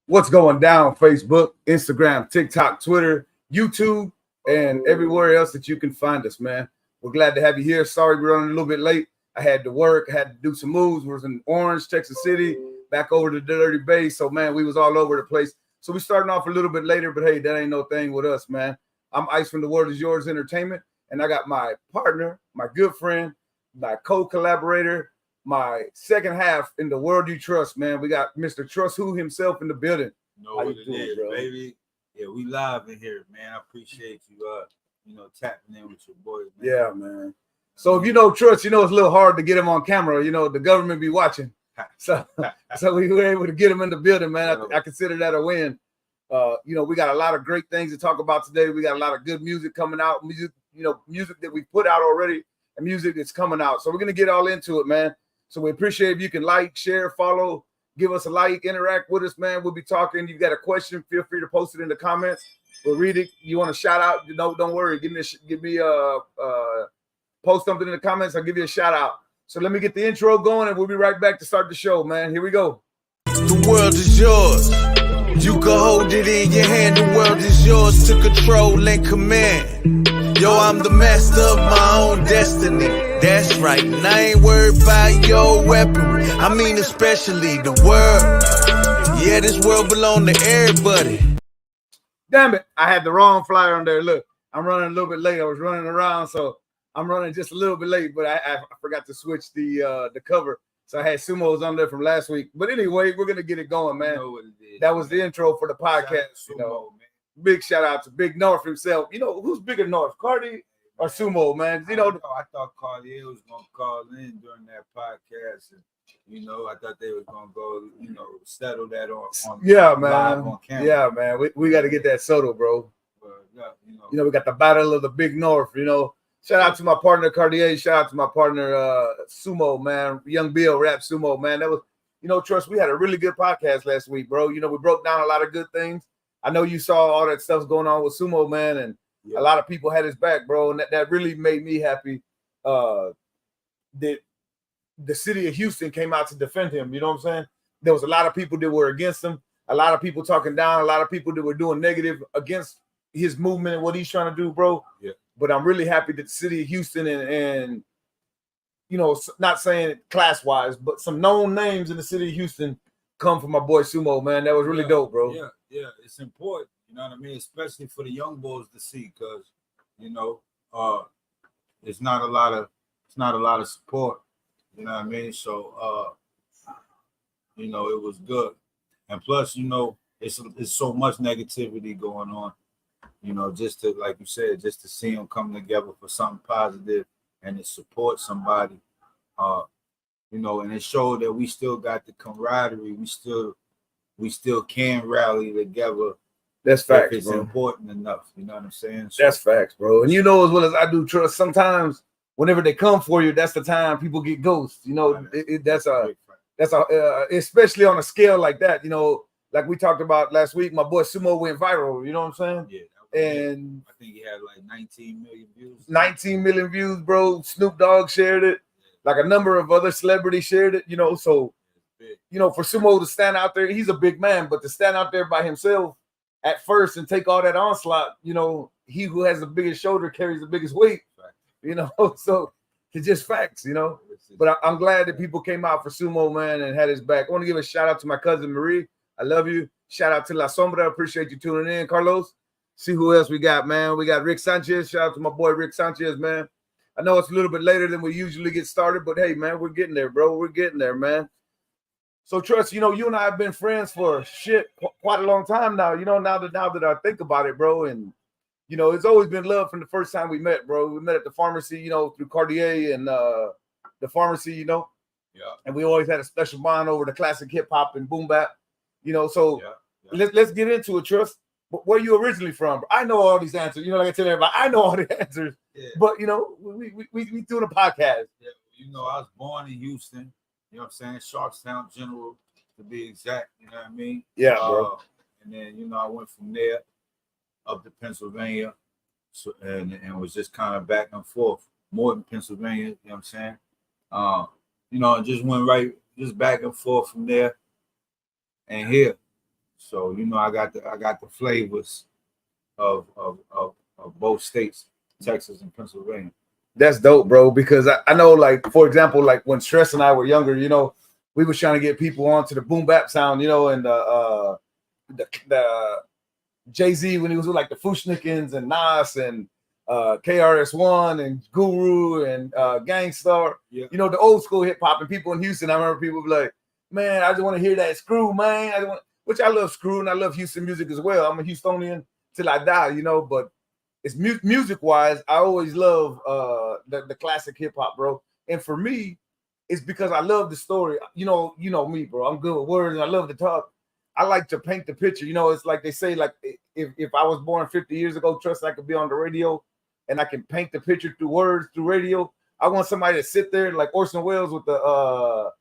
what's going down, Facebook, Instagram, TikTok, Twitter, YouTube, and everywhere else that you can find us, man. We're glad to have you here. Sorry we're running a little bit late. I had to work. I had to do some moves. We was in Orange, Texas City, back over to Dirty Bay. So, man, we was all over the place. So we starting off a little bit later, but hey, that ain't no thing with us, man. I'm Ice from The World Is Yours Entertainment, and I got my partner, my good friend, my co-collaborator, my second half in The World You Trust, man. We got Mr. Trust Who himself in the building. Know what it is, bro? Baby. Yeah, we live in here, man. I appreciate you, tapping in with your boys, man. Yeah, man. So if you know Trust, it's a little hard to get him on camera. The government be watching. So we were able to get him in the building, man. I consider that a win. We got a lot of great things to talk about today. We got a lot of good music coming out, music that we put out already and music that's coming out. So we're going to get all into it, man. So we appreciate if you can like, share, follow, give us a like, interact with us, man. We'll be talking. You got a question, feel free to post it in the comments. We'll read it. You want to shout out? Don't worry. Give me post something in the comments. I'll give you a shout out. So let me get the intro going, and we'll be right back to start the show, man. Here we go. The world is yours. You can hold it in your hand. The world is yours to control and command. Yo, I'm the master of my own destiny. That's right, and I ain't worried about your weaponry. I mean especially the world. Yeah, this world belong to everybody. Damn it, I had the wrong flyer on there. Look, I'm running a little bit late. I was running around, so I'm running just a little bit late, but I forgot to switch the cover. So I had Sumos on there from last week. But anyway, we're going to get it going, man. That was the intro for the podcast. Sumo, man. Big shout out to Big North himself. Who's bigger, North, Cardi or Sumo, man? I thought Cardi was going to call in during that podcast. And, I thought they was going to go, settle that on man. Live on camera. Yeah, man. We got to get that Soto, bro. We got the battle of the Big North, Shout out to my partner Cartier. Shout out to my partner Sumo, man. Young Bill Rap Sumo, man. That was, Trust, we had a really good podcast last week, bro. We broke down a lot of good things. I know you saw all that stuff's going on with Sumo, man, and a lot of people had his back, bro. And that really made me happy that the city of Houston came out to defend him. You know what I'm saying? There was a lot of people that were against him, a lot of people talking down, a lot of people that were doing negative against his movement and what he's trying to do, bro. Yeah. But I'm really happy that the city of Houston and not saying it class-wise, but some known names in the city of Houston come from my boy Sumo, man. That was really dope, bro. Yeah, it's important, you know what I mean? Especially for the young boys to see, because, it's not a lot of support, you know what I mean? So, it was good. And plus, it's so much negativity going on. Just to, like you said, just to see them come together for something positive and to support somebody, and it showed that we still got the camaraderie. We still can rally together. That's facts, if it's bro. Important enough. You know what I'm saying? So, that's facts, bro. And as well as I do, Trust, sometimes whenever they come for you, that's the time people get ghosts. That's especially on a scale like that. Like we talked about last week, my boy Sumo went viral. You know what I'm saying? Yeah. And I think he had like 19 million views. 19 million views, bro. Snoop Dogg shared it. Like a number of other celebrities shared it, So, for Sumo to stand out there, he's a big man, but to stand out there by himself at first and take all that onslaught, he who has the biggest shoulder carries the biggest weight, So it's just facts, But I'm glad that people came out for Sumo, man, and had his back. I want to give a shout out to my cousin Marie. I love you. Shout out to La Sombra. Appreciate you tuning in, Carlos. See who else we got, man. We got Rick Sanchez. Shout out to my boy Rick Sanchez, man. I know it's a little bit later than we usually get started, but hey, man, we're getting there, bro. We're getting there, man. So, Trust, you and I have been friends for quite a long time now. Now that I think about it, bro, and it's always been love from the first time we met, bro. We met at the pharmacy, through Cartier and the pharmacy, Yeah. And we always had a special bond over the classic hip hop and boom bap, So let's get into it, Trust. Where you originally from? I know all these answers. Like I tell everybody, I know all the answers. Yeah. But we doing a podcast. Yeah. I was born in Houston. You know what I'm saying? Sharpstown General, to be exact. You know what I mean? Yeah, bro. And then I went from there up to Pennsylvania, and was just kind of back and forth. More than Pennsylvania. You know what I'm saying? Just went just back and forth from there and here. So you know, I got the flavors of both states, Texas and Pennsylvania. That's dope, bro. Because I know, like, for example, like when Stress and I were younger, you know, we was trying to get people onto the boom bap sound, you know, and the Jay-Z when he was with like the Fushnikins and Nas and KRS-One and Guru and Gangstar, Yeah. you know, the old school hip hop. And people in Houston, I remember people be like, man, I just want to hear that Screw, man. Which I love Screw and I love Houston music as well. I'm a Houstonian till I die, you know, but it's music wise, I always love the classic hip hop, bro. And for me, it's because I love the story. You know me, bro. I'm good with words and I love to talk. I like to paint the picture. You know, it's like they say, like if I was born 50 years ago, trust I could be on the radio and I can paint the picture through words, through radio. I want somebody to sit there like Orson Welles with the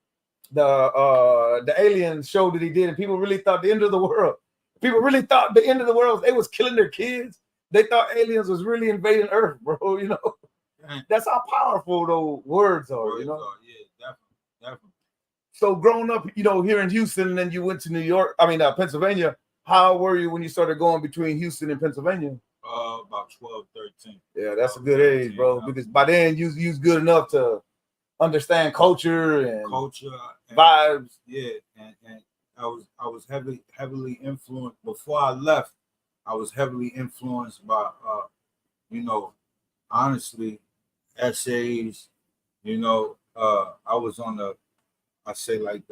Alien show that he did, and people really thought the end of the world. People really thought the end of the world. They was killing their kids. They thought aliens was really invading Earth, bro. You know, that's how powerful those words are. You know, yeah, definitely. So growing up, you know, here in Houston, and then you went to New York. I mean, Pennsylvania. How were you when you started going between Houston and Pennsylvania? About 12, 13. Yeah, that's a good age, bro. Because by then you was good enough to understand culture and vibes. Yeah, and I was heavily influenced before I left. I was heavily influenced by you know, honestly, essays. You know, I was on I say like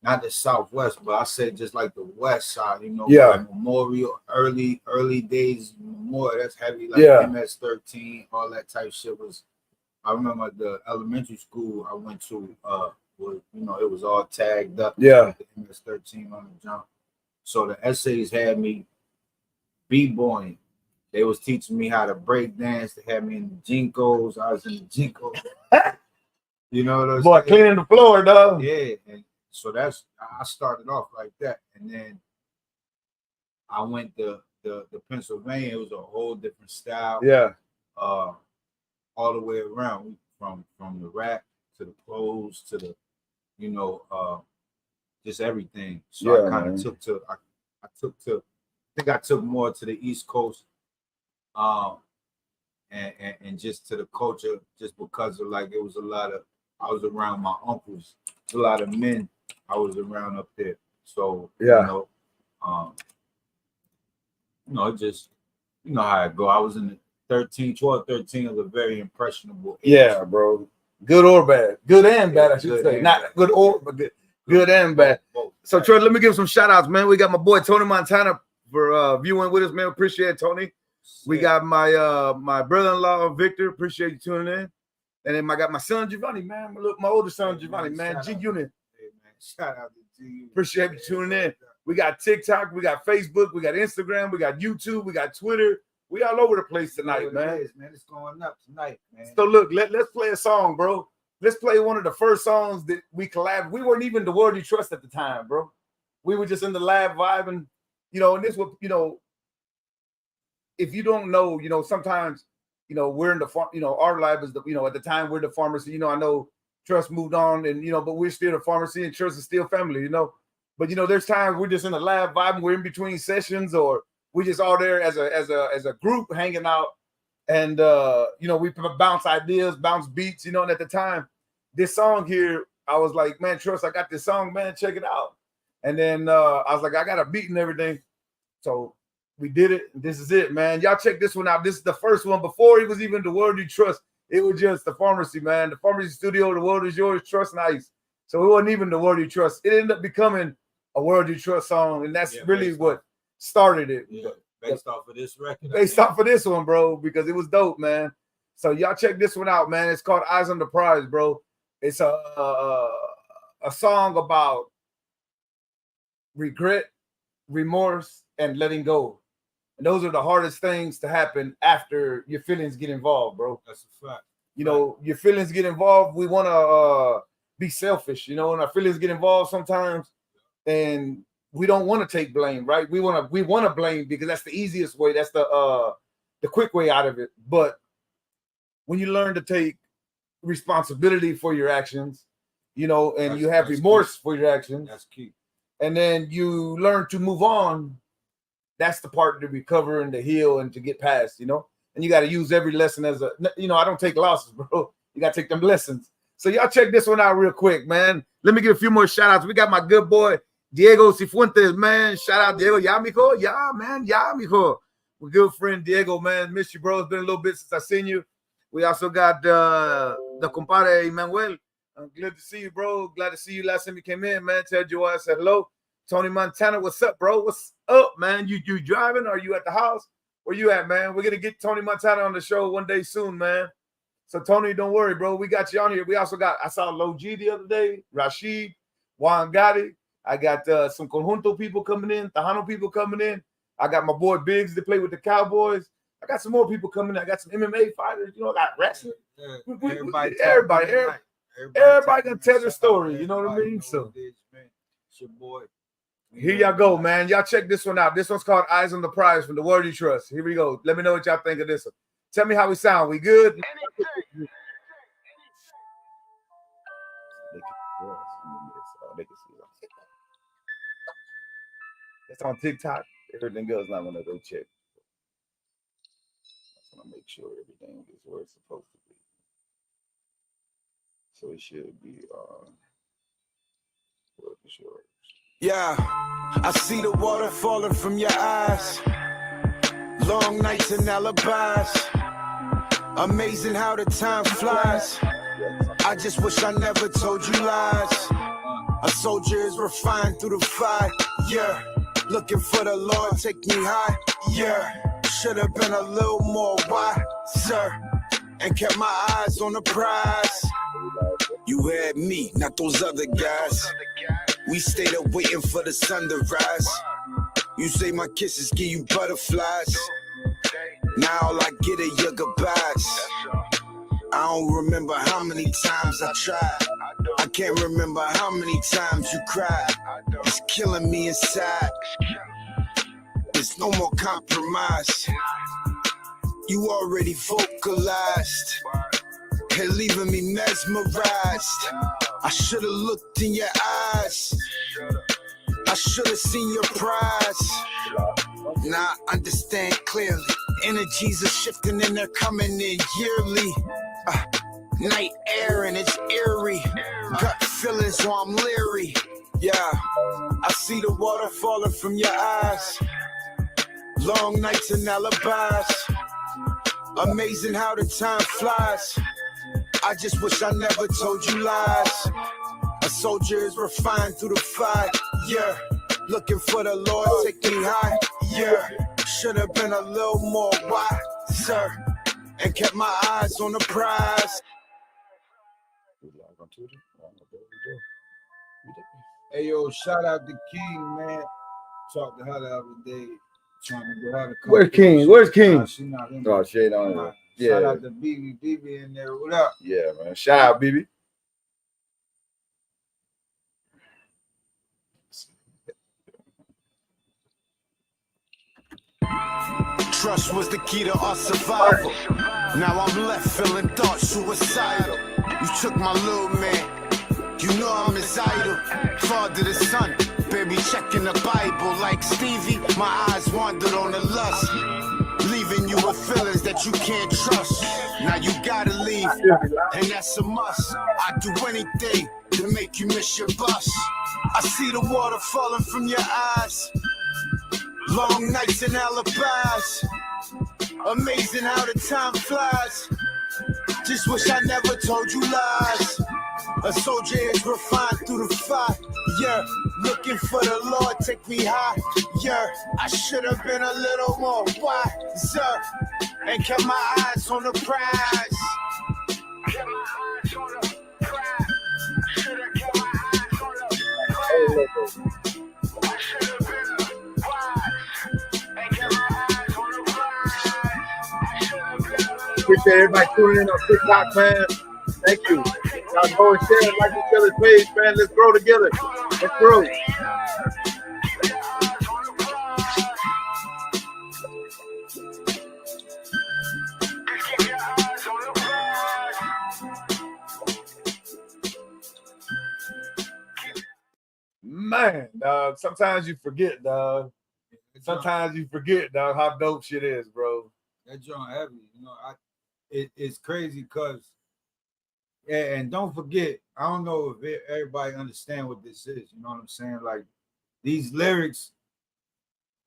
not the Southwest, but I say just like the West side. You know, yeah, like Memorial, early days Memorial. That's heavy, like MS-13, all that type shit was. I remember the elementary school I went to, was, you know, it was all tagged up. Yeah. With the MS-13 on the jump. So the essays had me b-boying. They was teaching me how to break dance. They had me in the Jinkos. I was in the Jinkos. You know what I'm saying? Cleaning the floor, dog. Yeah. And so I started off like that. And then I went to Pennsylvania. It was a whole different style. Yeah. All the way around, from the rap to the clothes to the, you know, just everything. So yeah, I kind of took to I think I took more to the East Coast, and just to the culture, just because of like it was a lot of, I was around my uncles, a lot of men I was around up there. So yeah, you know, just you know how it go. I was in the 12, 13 was a very impressionable age. Yeah, bro. Good or bad. Good and bad, I should say. Not good or, but good and bad. So, Troy, let me give some shout outs, man. We got my boy Tony Montana for viewing with us, man. Appreciate it, Tony. We got my my brother-in-law, Victor. Appreciate you tuning in. And then I got my son, Giovanni, man. My older son, Giovanni, man. G-Unit. Hey, man. Shout out to G-Unit. Appreciate you tuning in. We got TikTok, we got Facebook, we got Instagram, we got YouTube, we got Twitter. We all over the place tonight, man. It's going up tonight, man. So look, let's play a song, bro. Let's play one of the first songs that we collabed. We weren't even the World You Trust at the time, bro. We were just in the lab vibing, you know, and this was, you know, if you don't know, you know, sometimes, you know, we're in the farm, you know, our lab is the, you know, at the time we're the pharmacy, you know, I know Trust moved on and, you know, but we're still the pharmacy and Trust is still family, you know. But, you know, there's times we're just in the lab vibing, we're in between sessions, or we just all there as a group hanging out, and you know, we bounce ideas, bounce beats, you know. And at the time, this song here, I was like, man, Trust, I got this song, man, check it out. And then I was like, I got a beat and everything, so we did it. This is it, man. Y'all check this one out. This is the first one before it was even the World You Trust. It was just the pharmacy, man. The pharmacy studio, the world is yours, Trust Nice. So it wasn't even the World You Trust. It ended up becoming a World You Trust song, and that's really what started it. Yeah, based off of this record. Based off of this one, bro, because it was dope, man. So y'all check this one out, man. It's called Eyes on the Prize, bro. It's a song about regret, remorse, and letting go. And those are the hardest things to happen after your feelings get involved, bro. That's a fact. You know, your feelings get involved. We want to be selfish, you know, and our feelings get involved sometimes, and we don't want to take blame, right? We want to blame because that's the easiest way. That's the quick way out of it. But when you learn to take responsibility for your actions, you know, and you have remorse for your actions, that's key. and then you learn to move on. That's the part to recover and to heal and to get past, you know. And you got to use every lesson as a, you know, I don't take losses, bro. You got to take them lessons. So y'all check this one out real quick, man. Let me give a few more shout outs. We got my good boy, Diego Cifuentes, man. Shout out, Diego. Ya, mijo. Ya, man. Ya, mijo. My good friend, Diego, man. Miss you, bro. It's been a little bit since I seen you. We also got the compadre, Emmanuel. I'm glad to see you, bro. Glad to see you last time you came in, man. Tell Joe I said hello. Tony Montana, what's up, bro? What's up, man? You driving? Or are you at the house? Where you at, man? We're going to get Tony Montana on the show one day soon, man. So, Tony, don't worry, bro. We got you on here. We also got, I saw Lo G the other day, Rashid, Juan Gotti. I got some Conjunto people coming in, Tejano people coming in. I got my boy Biggs to play with the Cowboys. I got some more people coming in. I got some MMA fighters. You know, I got wrestling. Everybody gonna tell their story. You know what I mean? So, it's your boy. Here y'all go, man. Y'all check this one out. This one's called Eyes on the Prize from the Word You Trust. Here we go. Let me know what y'all think of this one. Tell me how we sound. We good? It's on TikTok. Everything goes now. I'm gonna go check. I want to make sure everything is where it's supposed to be. So it should be Word You Trust. Yeah, I see the water falling from your eyes. Long nights and alibis. Amazing how the time flies. I just wish I never told you lies. A soldier is refined through the fire. Yeah, looking for the Lord, take me high. Yeah, should have been a little more wiser and kept my eyes on the prize. You had me, not those other guys. We stayed up waiting for the sun to rise. You say my kisses give you butterflies. Now all I get are your goodbyes. I don't remember how many times I tried. I can't remember how many times you cried. It's killing me inside. There's no more compromise. You already vocalized and leaving me mesmerized. I should have looked in your eyes. I should have seen your prize. Now I understand clearly. Energies are shifting and they're coming in yearly. Night air and it's eerie. Gut feeling so I'm leery. Yeah, I see the water falling from your eyes. Long nights and alibis. Amazing how the time flies. I just wish I never told you lies. A soldier is refined through the fire. Yeah, looking for the Lord, take me high. Yeah, should have been a little more wiser and kept my eyes on the prize. Hey, yo, shout out to King, man. Talked to her the other day. Trying to go out. Where's King? Where's King? She not in Oh, shade on her. Yeah. Shout out to BB in there. What up? Yeah, man. Shout out, BB. Trust was the key to our survival. Now I'm left feeling thought suicidal. You took my little man. You know I'm his idol. Father to son. Baby checking the Bible like Stevie. My eyes wandered on the lust. Leaving you with feelings that you can't trust. Now you gotta leave, and that's a must. I'd do anything to make you miss your bus. I see the water falling from your eyes. Long nights and alibis. Amazing how the time flies. Just wish I never told you lies. A soldier is refined through the fire. Yeah, looking for the Lord, take me high. Yeah, I should have been a little more wiser and kept my eyes on the prize. Kept my eyes on the prize. Should have kept my eyes on the prize. I should have been wise and kept my eyes on the prize. I should have been. Appreciate everybody tuning in on TikTok, man. Thank you. Y'all go and share it, like each other's page, man. Let's grow together. Let's grow. Man, dog. Sometimes you forget, dog. Sometimes you forget, dog, how dope shit is, bro. That joint heavy, it's crazy because, and don't forget, I don't know if everybody understand what this is. You know what I'm saying? Like these lyrics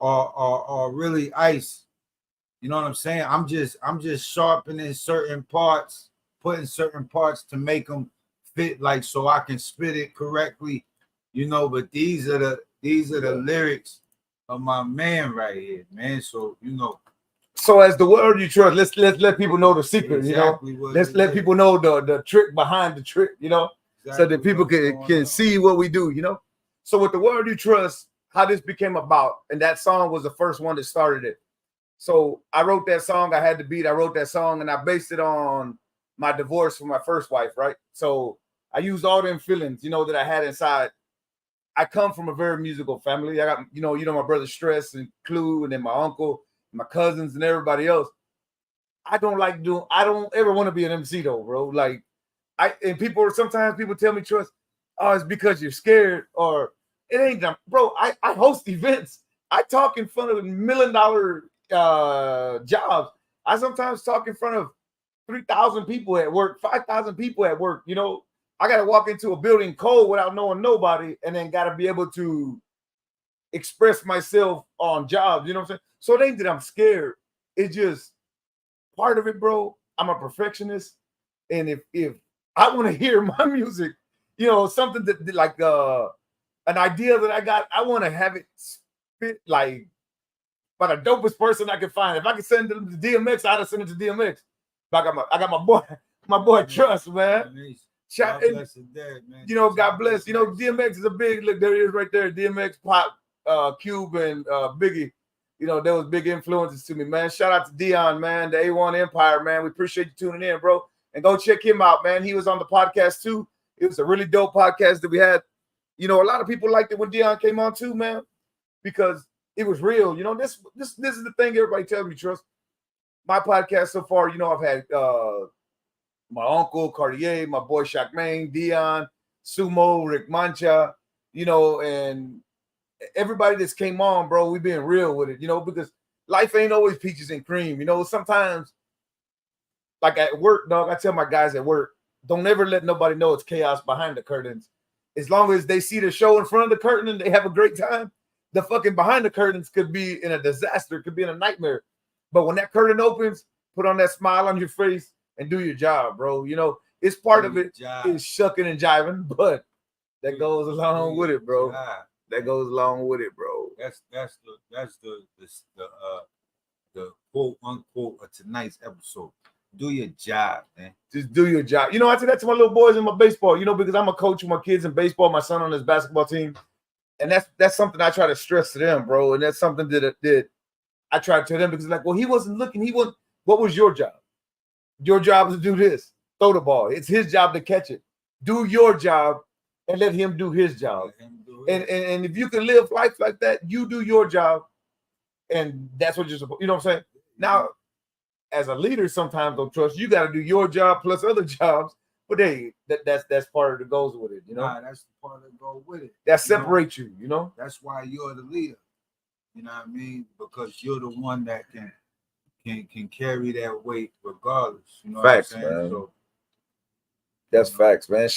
are really ice. You know what I'm saying? I'm just sharpening certain parts, putting certain parts to make them fit, like so I can spit it correctly. But these are the lyrics of my man right here, man. So So as the word you trust, let's let people know the secret. Exactly let's let people know the trick behind the trick. Exactly, so that people can see what we do. So with the word you trust, how this became about, and that song was the first one that started it. So I wrote that song. I had the beat. I wrote that song, and I based it on my divorce from my first wife. Right. So I used all them feelings, that I had inside. I come from a very musical family. I got, my brother Stress and Clue, and then my uncle, my cousins, and everybody else. I don't ever want to be an MC though, bro. Like, sometimes people tell me, Trust, oh, it's because you're scared, or it ain't, bro. I host events. I talk in front of $1 million jobs. I sometimes talk in front of 3,000 people at work, 5,000 people at work. I got to walk into a building cold without knowing nobody, and then got to be able to express myself on jobs. You know what I'm saying? So it ain't that I'm scared. It's just part of it, bro. I'm a perfectionist, and if I want to hear my music, something that like an idea that I got, I want to have it spit like by the dopest person I can find. If I could send it to DMX, I'd have sent it to DMX. But I got my boy Trust, man. God bless his dad, man. God bless. DMX is a big look. There he is right there. DMX, Pop, Cube, and Biggie. There was big influences to me, man. Shout out to Dion, man, the A1 Empire, man. We appreciate you tuning in, bro. And go check him out, man. He was on the podcast too. It was a really dope podcast that we had. A lot of people liked it when Dion came on too, man, because it was real. This is the thing everybody tells me, Trust. My podcast so far, I've had my uncle Cartier, my boy Shaq Dion, Sumo, Rick Mancha, and everybody that's came on, bro, we being real with it, because life ain't always peaches and cream. Sometimes, like at work, dog, I tell my guys at work, don't ever let nobody know it's chaos behind the curtains. As long as they see the show in front of the curtain and they have a great time, the fucking behind the curtains could be in a disaster, could be in a nightmare. But when that curtain opens, put on that smile on your face and do your job, bro. It's part of it is shucking and jiving, but that goes along with it, bro. That goes along with it, bro. That's the quote unquote of tonight's episode. Do your job, man. Just do your job. I say that to my little boys in my baseball, because I'm a coach with my kids in baseball, my son on his basketball team. And that's something I try to stress to them, bro. And that's something that I try to tell them, because like, well, he wasn't looking. What was your job? Your job is to do this. Throw the ball. It's his job to catch it. Do your job and let him do his job. And if you can live life like that, you do your job. And that's what you're supposed, you know what I'm saying? Now, as a leader, sometimes don't trust. You got to do your job plus other jobs. But hey, that's part of the goes with it, Nah, that's the part that goes with it. That separates you, That's why you're the leader. You know what I mean? Because you're the one that can carry that weight regardless. Facts, what I'm saying? Man. So, that's facts, man.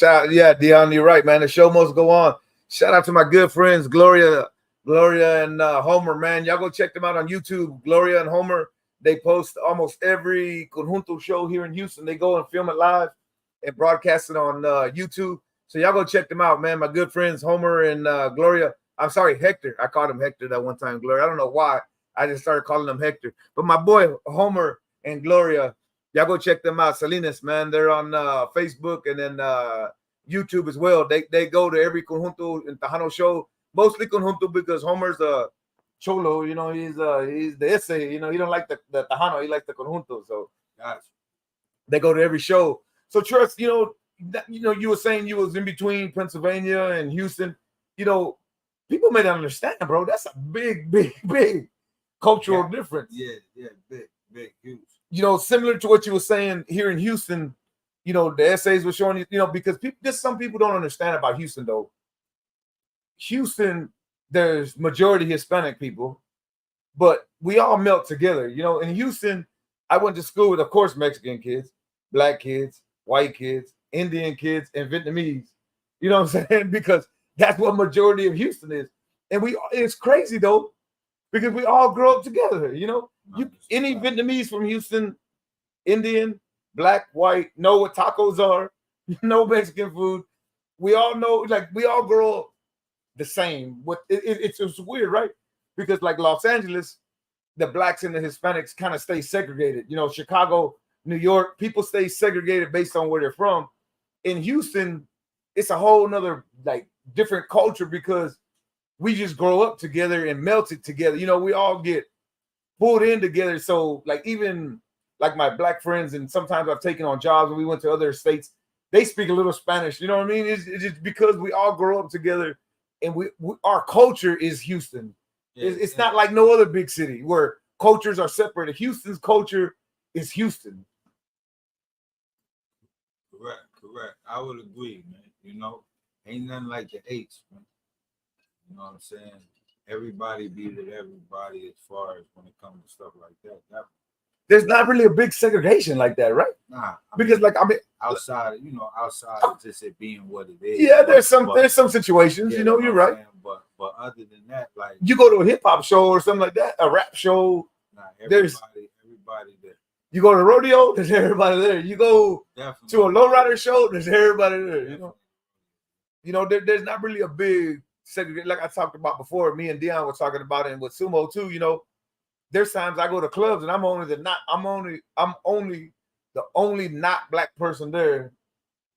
Dion, you're right, man. The show must go on. Shout out to my good friends, Gloria and Homer, man. Y'all go check them out on YouTube. Gloria and Homer, they post almost every Conjunto show here in Houston. They go and film it live and broadcast it on YouTube. So y'all go check them out, man. My good friends, Homer and Gloria. I'm sorry, Hector. I called him Hector that one time, Gloria. I don't know why. I just started calling him Hector. But my boy, Homer and Gloria, y'all go check them out. Salinas, man. They're on Facebook and then YouTube as well. They go to every Conjunto and Tejano show, mostly Conjunto because Homer's a cholo, he's the essay, he don't like the Tejano, he likes the Conjunto. So they go to every show. So Trust, you were saying you was in between Pennsylvania and Houston. People may not understand, bro. That's a big cultural difference. Yeah, big, huge. Similar to what you were saying here in Houston, the essays were showing you, because some people don't understand about Houston, though. Houston, there's majority Hispanic people, but we all melt together. You know, in Houston, I went to school with, of course, Mexican kids, black kids, white kids, Indian kids, and Vietnamese. You know what I'm saying? Because that's what majority of Houston is. And it's crazy though, because we all grow up together. You know, any Vietnamese from Houston, Indian, black, white, know what tacos are, know Mexican food. We all know, like, we all grow up the same. It's weird, right? Because like Los Angeles, the blacks and the Hispanics kind of stay segregated. You know, Chicago, New York, people stay segregated based on where they're from. In Houston, it's a whole nother like different culture because we just grow up together and melted together. You know, we all get pulled in together. So like even like my black friends, and sometimes I've taken on jobs and we went to other states, they speak a little Spanish. You know what I mean? It's just because we all grow up together, and we our culture is Houston. It's not like no other big city where cultures are separated. Houston's culture is Houston. Correct. I would agree, man. You know, ain't nothing like the H, man. You know what I'm saying? Everybody be with everybody as far as when it comes to stuff like that. There's not really a big segregation like that, right? Nah. Because like, I mean, outside of just it being what it is. Yeah, there's some situations, you know, you're right. But other than that, like you go to a hip hop show or something like that, a rap show, everybody there. You go to rodeo, there's everybody there. You go to a lowrider show, there's everybody there. You know, there's not really a big segregation like I talked about before. Me and Dion were talking about it, and with sumo too. You know, there's times I go to clubs and I'm only the only not black person there,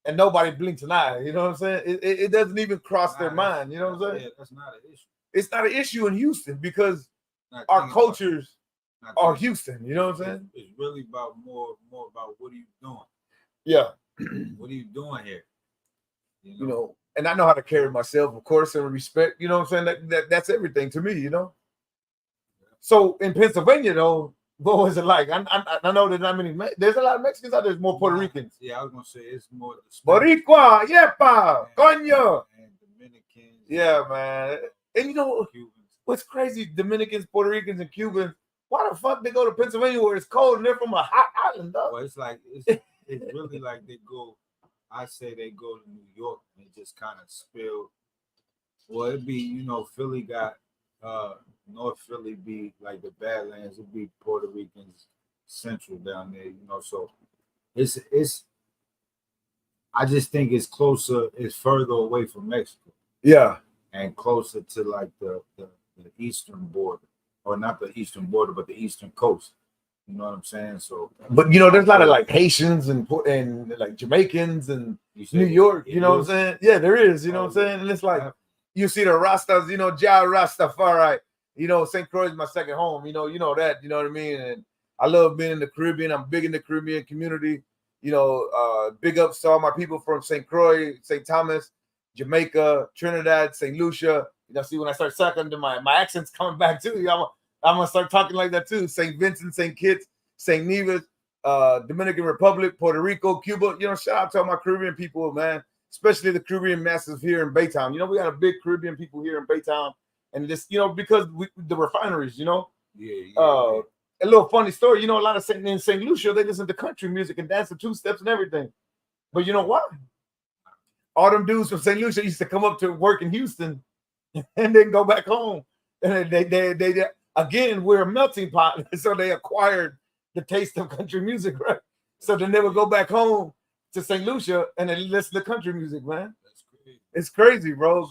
and nobody blinks an eye. You know what I'm saying? It doesn't even cross their mind. You know what I'm saying? Yeah, that's not an issue. It's not an issue in Houston because our cultures are Houston. You know what I'm saying? It's really about more about what are you doing? Yeah. What are you doing here? You know, and I know how to carry myself, of course, and respect. You know what I'm saying? That's everything to me. You know. So in Pennsylvania, though, what was it like? I know there's not many. There's a lot of Mexicans out there. There's more Puerto Ricans. Yeah, I was gonna say it's more Boricua, yepa, coño, and Dominicans. Yeah, man. And you know Cubans. What's crazy? Dominicans, Puerto Ricans, and Cubans. Why the fuck they go to Pennsylvania where it's cold and they're from a hot island, though? Well, it's like it's really like they go. I say they go to New York and just kind of spill. Well, it'd be Philly got. North Philly be like the Badlands, it'd be Puerto Ricans central down there, so it's I just think it's further away from Mexico. Yeah. And closer to like the eastern border, or not the eastern border, but the eastern coast. You know what I'm saying? So, but there's a lot of like Haitians and like Jamaicans and New York, you know what I'm saying? Yeah, there is, you know what I'm saying? And it's like you see the Rastas, Ja Rastafari. St. Croix is my second home. You know that. You know what I mean? And I love being in the Caribbean. I'm big in the Caribbean community. Big ups to all my people from St. Croix, St. Thomas, Jamaica, Trinidad, St. Lucia. See, when I start sucking to my accent's coming back too. I'm gonna start talking like that too. St. Vincent, St. Kitts, St. Nevis, Dominican Republic, Puerto Rico, Cuba. Shout out to all my Caribbean people, man. Especially the Caribbean masses here in Baytown. We got a big Caribbean people here in Baytown. And just, because the refineries, Yeah. A little funny story, a lot of in St. Lucia, they listen to country music and dance to two steps and everything. But you know what? All them dudes from St. Lucia used to come up to work in Houston and then go back home. And they again, we're a melting pot. So they acquired the taste of country music, right? So then they would go back home to St. Lucia and then listen to country music, man. It's crazy, bro.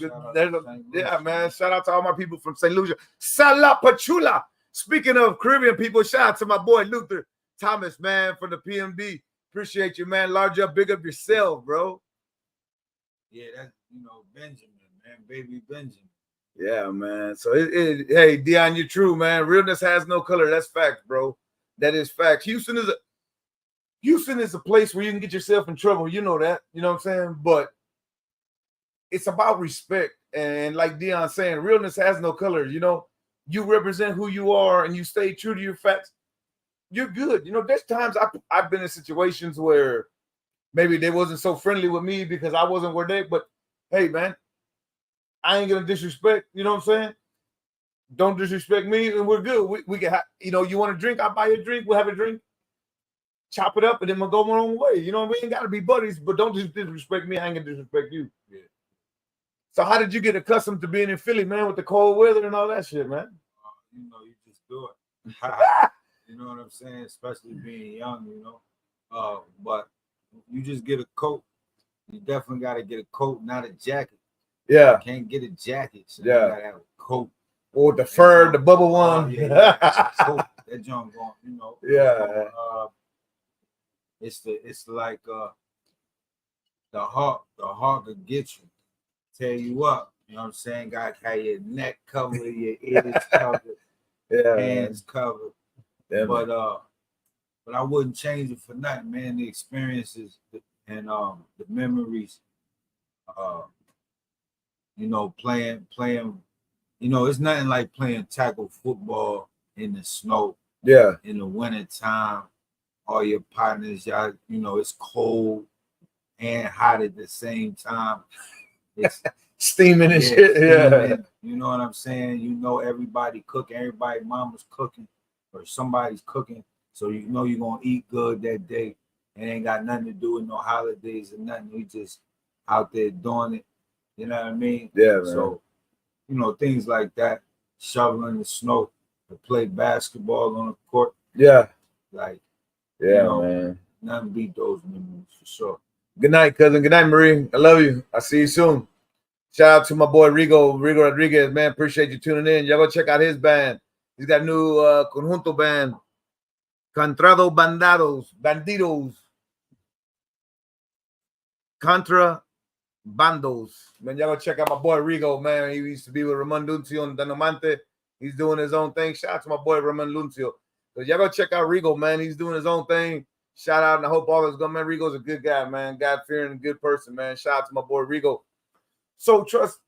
Yeah, man. Shout out to all my people from St. Lucia. Salapachula. Speaking of Caribbean people, shout out to my boy Luther Thomas, man, from the PMB. Appreciate you, man. Large up, big up yourself, bro. Yeah, that's Benjamin, man, baby Benjamin. Yeah, man. So hey, Dion, you're true, man. Realness has no color. That's fact, bro. That is fact. Houston is a place where you can get yourself in trouble. You know that. You know what I'm saying? But it's about respect. And like Dion saying, realness has no color. You represent who you are and you stay true to your facts. You're good. There's times I've been in situations where maybe they wasn't so friendly with me because I wasn't where they, but hey, man, I ain't gonna disrespect. You know what I'm saying? Don't disrespect me, and we're good. We can have, you know, you want a drink? I'll buy you a drink. We'll have a drink. Chop it up, and then we'll go our own way. You know, we ain't gotta be buddies, but don't just disrespect me. I ain't gonna disrespect you. Yeah. So how did you get accustomed to being in Philly, man, with the cold weather and all that shit, man? You know, you just do it. You know what I'm saying? Especially being young, you know. But you just get a coat. You definitely got to get a coat, not a jacket. Yeah. You can't get a jacket. So Yeah. you got to have a coat. Or the fur, the bubble one. Yeah. Coat. That junk going, you know. Yeah. It's like the heart could get you. Tell you what, you know what I'm saying? Got to have your neck covered, your ears covered, hands covered. Yeah, but I wouldn't change it for nothing, man. The experiences and the memories, you know, playing, you know, it's nothing like playing tackle football in the snow. Yeah. In the winter time, all your partners, y'all, you know, it's cold and hot at the same time. It's steaming and shit. Steaming. Yeah. You know what I'm saying? You know, everybody cooking, everybody mama's cooking or somebody's cooking. So you know you're gonna eat good that day. It ain't got nothing to do with no holidays or nothing. We just out there doing it. You know what I mean? Yeah, man. So, you know, things like that, shoveling the snow, to play basketball on the court. Yeah. Like, yeah, you know, man. Nothing beat those memories for sure. Good night, cousin. Good night, Marie. I love you. I'll see you soon. Shout out to my boy Rigo Rodriguez, man. Appreciate you tuning in. Y'all go check out his band. He's got a new conjunto band. Contrado Bandidos. Contra Bandos. Man, y'all go check out my boy Rigo, man. He used to be with Ramon Luncio and Danomante. He's doing his own thing. Shout out to my boy Ramon Luncio. So y'all go check out Rigo, man. He's doing his own thing. Shout out, and I hope all is good, man. Rigo's a good guy, man. God-fearing, good person, man. Shout out to my boy Rigo. So, Trust,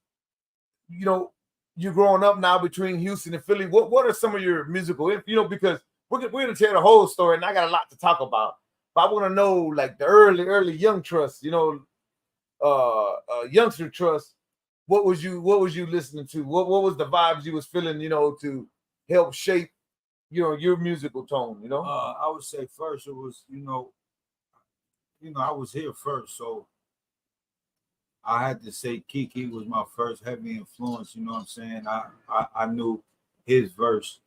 you know, you're growing up now between Houston and Philly. What are some of your musical, you know, because we're going to tell the whole story, and I got a lot to talk about. But I want to know, like, the early young Trust, you know, youngster Trust. What was you listening to? What was the vibes you was feeling, you know, to help shape, you know, your musical tone, you know? I would say first it was, you know, I was here first, so I had to say Kiki was my first heavy influence, you know what I'm saying? I knew his verse.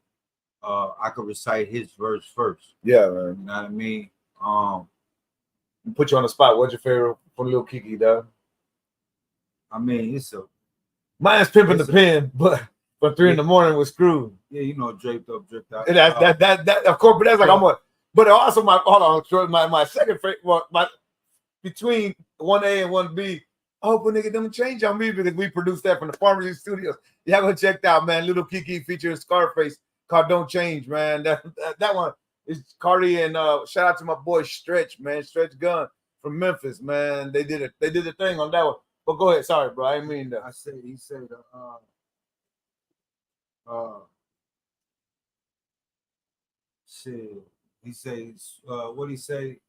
I could recite his verse first. Yeah, man. You know what I mean? Put you on the spot. What's your favorite from Lil Kiki, dog? I mean, mine's Pimpin' the Pen, but 3 in the morning was Screwed. Yeah, you know, draped up, dripped out. That of course, but that's like I'm what. But also my second favorite, between 1A and 1B. I hope a nigga don't change on me because we produced that from the Pharmacy Studios. Y'all go check that out, man. Little Kiki featuring Scarface called "Don't Change," man. That one is Cardi and shout out to my boy Stretch, man. Stretch Gun from Memphis, man. They did a thing on that one. But go ahead, sorry, bro. I didn't mean that. He said shit. He says what he say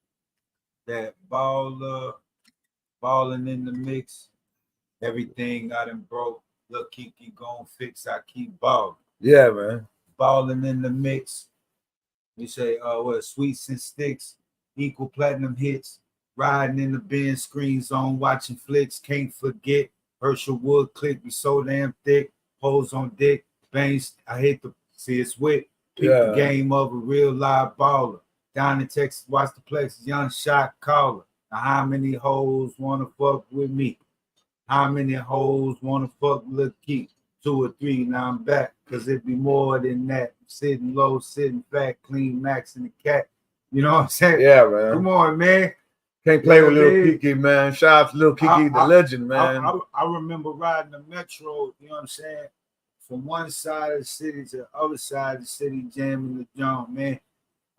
that balling in the mix, everything I done broke. Look, Kiki gon' fix. I keep balling. Yeah, man. Balling in the mix. We say, sweets and sticks, equal platinum hits. Riding in the Benz, screen zone, watching flicks. Can't forget Herschel Wood click. We so damn thick. Holes on dick. Bangs. I hate to see it's wit. Pick the game of a real live baller. Down in Texas, watch the Plexus. Young shot caller. Now, how many hoes want to fuck with me? How many hoes want to fuck Lil Keith? 2 or 3, now I'm back. Because it be more than that. Sitting low, sitting fat, clean Max and the cat. You know what I'm saying? Yeah, man. Come on, man. Can't play with Lil Kiki, man. Shout out to Lil Kiki, the legend, man. I remember riding the Metro, you know what I'm saying? From one side of the city to the other side of the city, jamming the jump, man.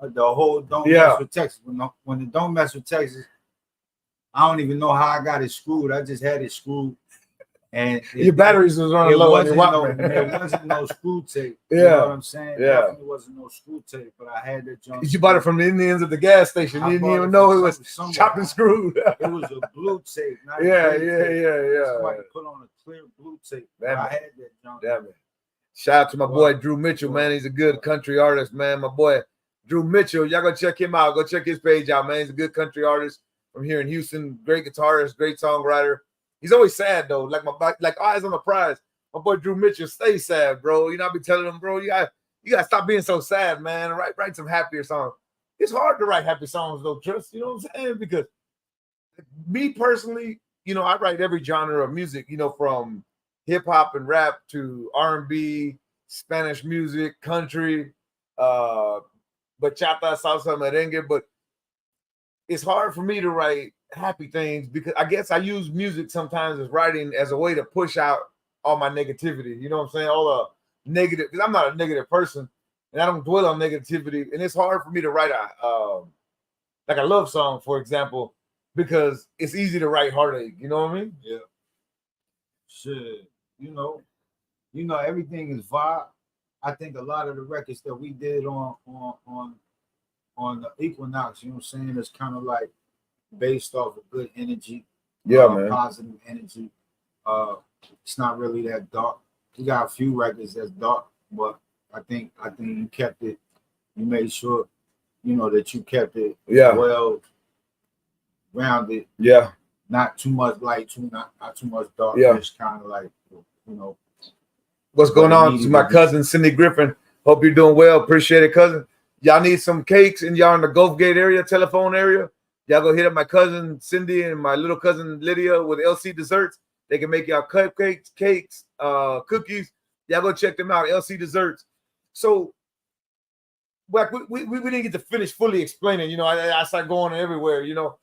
The whole Don't Mess with Texas. When the Don't Mess with Texas, I don't even know how I got it screwed. I just had it screwed. And your batteries was running low on your Walkman. It wasn't no screw tape. Yeah. You know what I'm saying? Yeah. Definitely wasn't no screw tape, but I had that junk. You bought it from the Indians at the gas station. You didn't even know it was chopped and screwed. It was a blue tape, not yeah, a green tape. yeah. Somebody put on a clear blue tape. I had that junk. Damn it. Shout out to my boy Drew Mitchell, man. He's a good country artist, man. My boy Drew Mitchell. Y'all go check him out. Go check his page out, man. He's a good country artist from here in Houston. Great guitarist, great songwriter. He's always sad though, like Eyes on the Prize. My boy Drew Mitchell, stay sad, bro. You know, I be telling him, bro, you gotta stop being so sad, man. Write some happier songs. It's hard to write happy songs though, Trust. You know what I'm saying? Because me personally, you know, I write every genre of music, you know, from hip hop and rap to R&B, Spanish music, country, bachata, salsa, merengue. But it's hard for me to write happy things because I guess I use music sometimes as writing as a way to push out all my negativity. You know what I'm saying? All the negative, because I'm not a negative person and I don't dwell on negativity. And it's hard for me to write like a love song, for example, because it's easy to write heartache. You know what I mean? Yeah. Shit. You know, everything is vibe. I think a lot of the records that we did on the Equinox, you know what I'm saying, it's kind of like based off of good energy. Yeah, man. Positive energy. It's not really that dark. We got a few records that's dark, but I think you kept it. You made sure, you know, that you kept it well rounded. Yeah. Not too much light, not too much dark. Yeah. Just kind of like, you know. What's going on? This is my cousin Cindy Griffin. Hope you're doing well. Appreciate it, cousin. Y'all need some cakes and y'all in the Gulf Gate area, telephone area. Y'all go hit up my cousin Cindy and my little cousin Lydia with LC Desserts. They can make y'all cupcakes, cakes, cookies. Y'all go check them out, LC Desserts. So, like, we didn't get to finish fully explaining. You know, I started going everywhere, you know.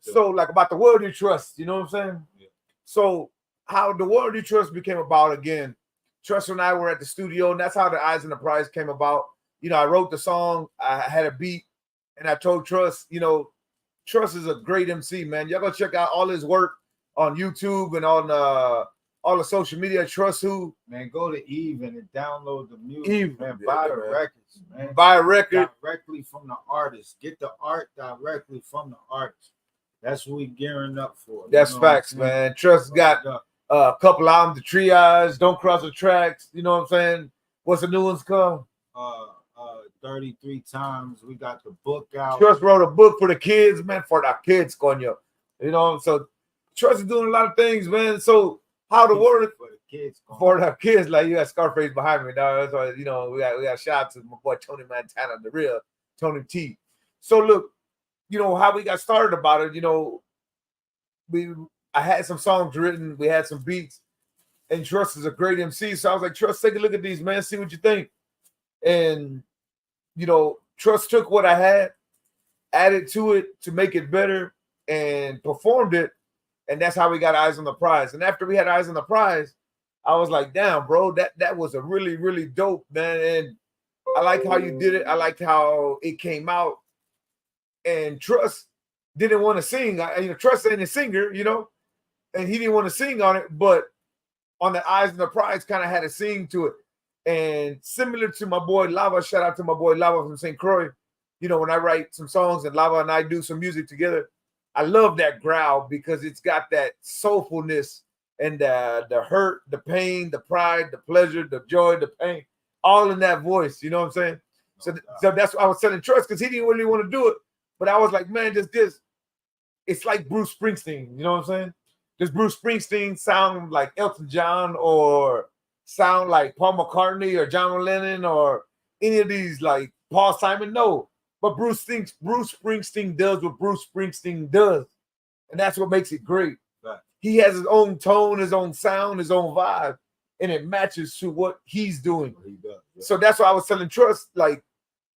So, like, about the World You Trust, you know what I'm saying? Yeah. So, how the World You Trust became about again. Trust and I were at the studio, and that's how the Eyes on the Prize came about. You know, I wrote the song, I had a beat, and I told Trust, you know, Trust is a great MC, man. Y'all go check out all his work on YouTube and on all the social media. Trust who? Man, go to Eve and download the music. Eve, man, buy the records, man. Buy a record. Directly from the artist. Get the art directly from the artist. That's what we gearing up for. That's facts, man. Trust got a couple albums, The Triage, Don't Cross the Tracks. You know what I'm saying? What's the new ones called? 33 Times. We got the book out. Trust wrote a book for the kids, man, for the kids, coño. You know, so Trust is doing a lot of things, man. So how the world for the kids, for the kids, like you got Scarface behind me, dog. That's why, you know, we got shout out to my boy Tony Montana, the real Tony T. So look, you know how we got started about it. You know, I had some songs written, we had some beats, and Trust is a great MC. So I was like, Trust, take a look at these, man, see what you think. And you know, Trust took what I had, added to it to make it better, and performed it. And that's how we got Eyes on the Prize. And after we had Eyes on the Prize, I was like, damn, bro, that was a really, really dope, man. And I like how you did it. I liked how it came out. And Trust didn't want to sing. You know, Trust ain't a singer, you know, and he didn't want to sing on it. But on the Eyes on the Prize, kind of had a sing to it. And similar to my boy Lava, shout out to my boy Lava from St. Croix. You know, when I write some songs and Lava and I do some music together, I love that growl because it's got that soulfulness and the hurt, the pain, the pride, the pleasure, the joy, the pain, all in that voice. You know what I'm saying? So that's why I was telling Trust, because he didn't really want to do it. But I was like, man, this, it's like Bruce Springsteen. You know what I'm saying? Does Bruce Springsteen sound like Elton John or sound like Paul McCartney or John Lennon or any of these, like Paul Simon? No. But Bruce Springsteen does what Bruce Springsteen does. And that's what makes it great. Right. He has his own tone, his own sound, his own vibe, and it matches to what he's doing. He does, yeah. So that's why I was telling Trust, like,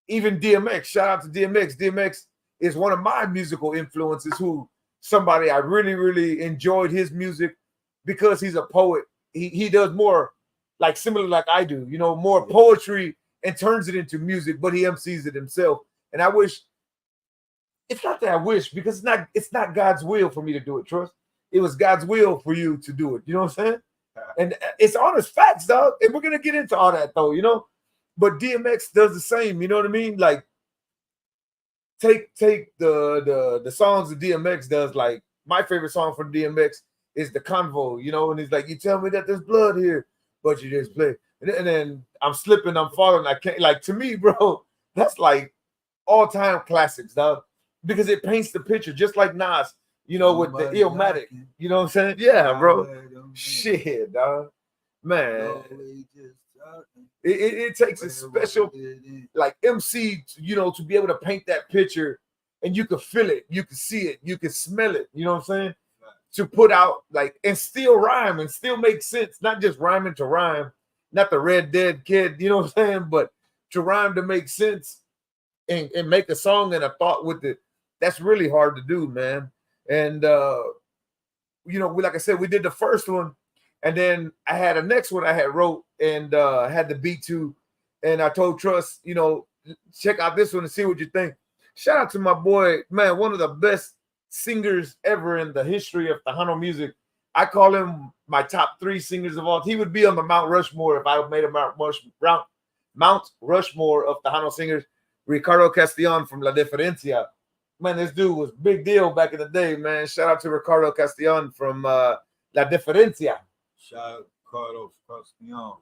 even DMX, shout out to DMX. DMX is one of my musical influences, who somebody I really, really enjoyed his music because he's a poet. He does more like similar like I do, you know, more poetry and turns it into music, but he MCs it himself. And I wish, it's not that I wish, because it's not God's will for me to do it, Trust. It was God's will for you to do it. You know what I'm saying? And it's honest facts, dog. And we're gonna get into all that though, you know. But DMX does the same, you know what I mean? Like take the songs that DMX does. Like my favorite song from DMX is the Convo, you know, and he's like, you tell me that there's blood here, but you just play. And then I'm slipping, I'm falling. I can't, like, to me, bro, that's like all-time classics, dog. Because it paints the picture, just like Nas, you know, with the Illmatic. You know what I'm saying? Yeah, bro. Shit, dog. Man. It takes a special, like, MC, you know, to be able to paint that picture, and you can feel it, you can see it, you can smell it, you know what I'm saying? To put out, like, and still rhyme and still make sense, not just rhyming to rhyme, not the Red Dead Kid, you know what I'm saying? But to rhyme to make sense and make a song and a thought with it. That's really hard to do, man. And, you know, like I said, we did the first one, and then I had a next one I had wrote and had the beat to, and I told Trust, you know, check out this one and see what you think. Shout out to my boy, man, one of the best singers ever in the history of Tejano music. I call him my top 3 singers of all. He would be on the Mount Rushmore if I made a Mount Rushmore of Tejano singers. Ricardo Castellon from La Diferencia. Man, this dude was big deal back in the day, man. Shout out to Ricardo Castellon from La Diferencia. Shout out Ricardo Castellon.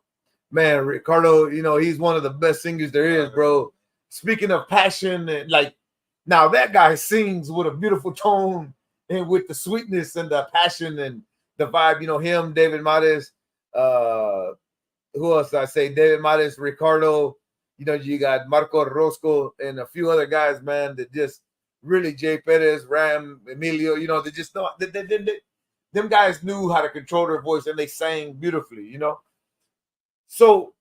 Man, Ricardo, you know, he's one of the best singers there is, bro. Speaking of passion, and like, now that guy sings with a beautiful tone and with the sweetness and the passion and the vibe. You know, him, David Mares, who else did I say? David Mares, Ricardo, you know, you got Marco Rosco and a few other guys, man, that just really, Jay Perez, Ram, Emilio, you know, they just know, them guys knew how to control their voice, and they sang beautifully, you know. So,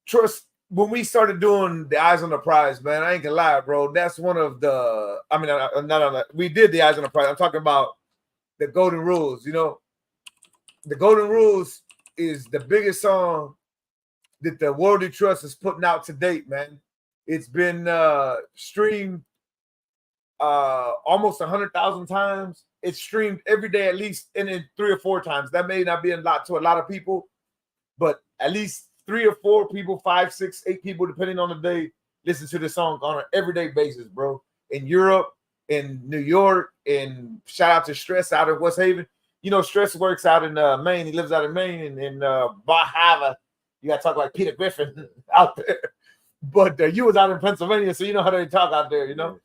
Trust, when we started doing the Eyes on the Prize, man, I ain't gonna lie, bro. That's one of the, I mean, not on that. We did the Eyes on the Prize. I'm talking about the Golden Rules, you know. The Golden Rules is the biggest song that the Worldly Trust is putting out to date, man. It's been streamed almost 100,000 times. It's streamed every day, at least, and then 3 or 4 times. That may not be a lot to a lot of people, but at least 3 or 4 people, 5, 6, 8 people, depending on the day, listen to this song on an everyday basis, bro. In Europe, in New York, and shout out to Stress out in West Haven. You know, Stress works out in Maine. He lives out in Maine, and in Bahava. You got to talk like Peter Griffin out there. But you was out in Pennsylvania, so you know how they talk out there, you know?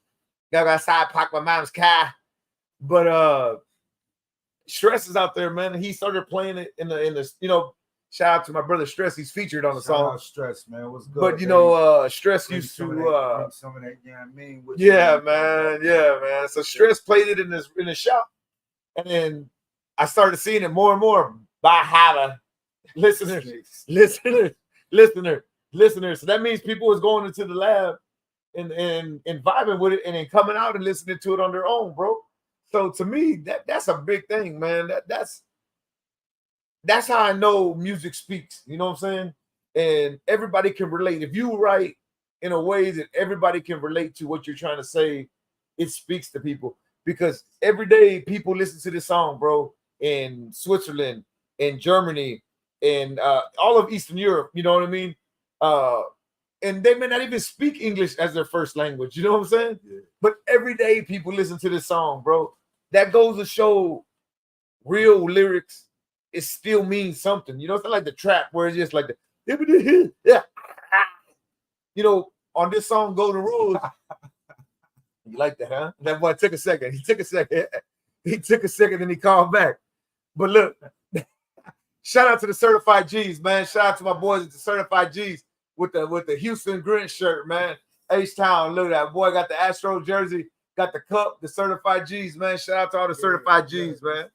Got outside, park my mom's car. But Stress is out there, man. He started playing it in the you know, shout out to my brother Stress. He's featured on the song. Out Stress, man. What's good? But you know, Stress used to some of that, you know what I mean? Yeah, man. Yeah, man. So Stress played it in the shop. And then I started seeing it more and more by Hava. Listeners. So that means people was going into the lab and vibing with it and then coming out and listening to it on their own, bro. So to me, that's a big thing, man. That's how I know music speaks. You know what I'm saying? And everybody can relate. If you write in a way that everybody can relate to what you're trying to say, it speaks to people. Because every day people listen to this song, bro, in Switzerland, in Germany, in all of Eastern Europe. You know what I mean? And they may not even speak English as their first language. You know what I'm saying? Yeah. But every day people listen to this song, bro. That goes to show real lyrics. It still means something. You know, it's not like the trap where it's just like the yeah. You know, on this song, Golden Rules. You like that, huh? That boy took a second. He took a second and he called back. But look, shout out to the Certified G's, man. Shout out to my boys at the Certified G's with the Houston Grinch shirt, man. H-Town, look at that boy. Got the Astro jersey, got the cup, the Certified G's, man. Shout out to all the Certified G's, man.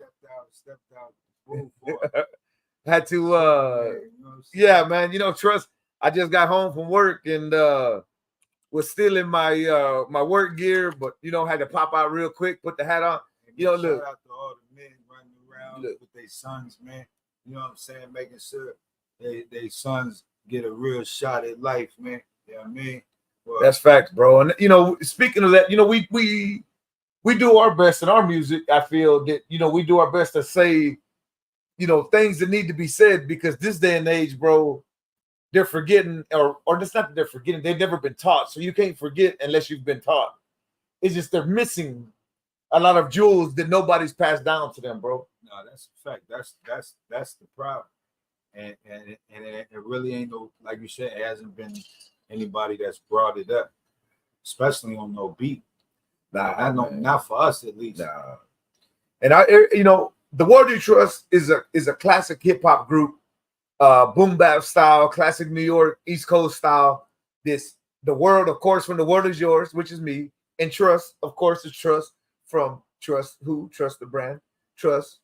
Stepped out. Had to, yeah, man. You know, Trust, I just got home from work and was still in my my work gear, but, you know, had to pop out real quick, put the hat on. You know, look. Shout out to all the men running around with their sons, man. You know what I'm saying? Making sure they sons get a real shot at life, man. You know what I mean? Well, that's facts, bro. And, you know, speaking of that, you know, we do our best in our music. I feel that, you know, we do our best to say things that need to be said, because this day and age, bro, they're forgetting, or it's not that they're forgetting, they've never been taught. So you can't forget unless you've been taught. It's just they're missing a lot of jewels that nobody's passed down to them, bro. No, that's a fact. That's the problem. And it really ain't no, like you said, it hasn't been anybody that's brought it up, especially on no beat. Not for us at least. Nah. And the World You Trust is a classic hip hop group, boom bap style, classic New York East Coast style. The world, of course, from The World Is Yours, which is me, and Trust, of course, is Trust from Trust Who, Trust the brand, Trust.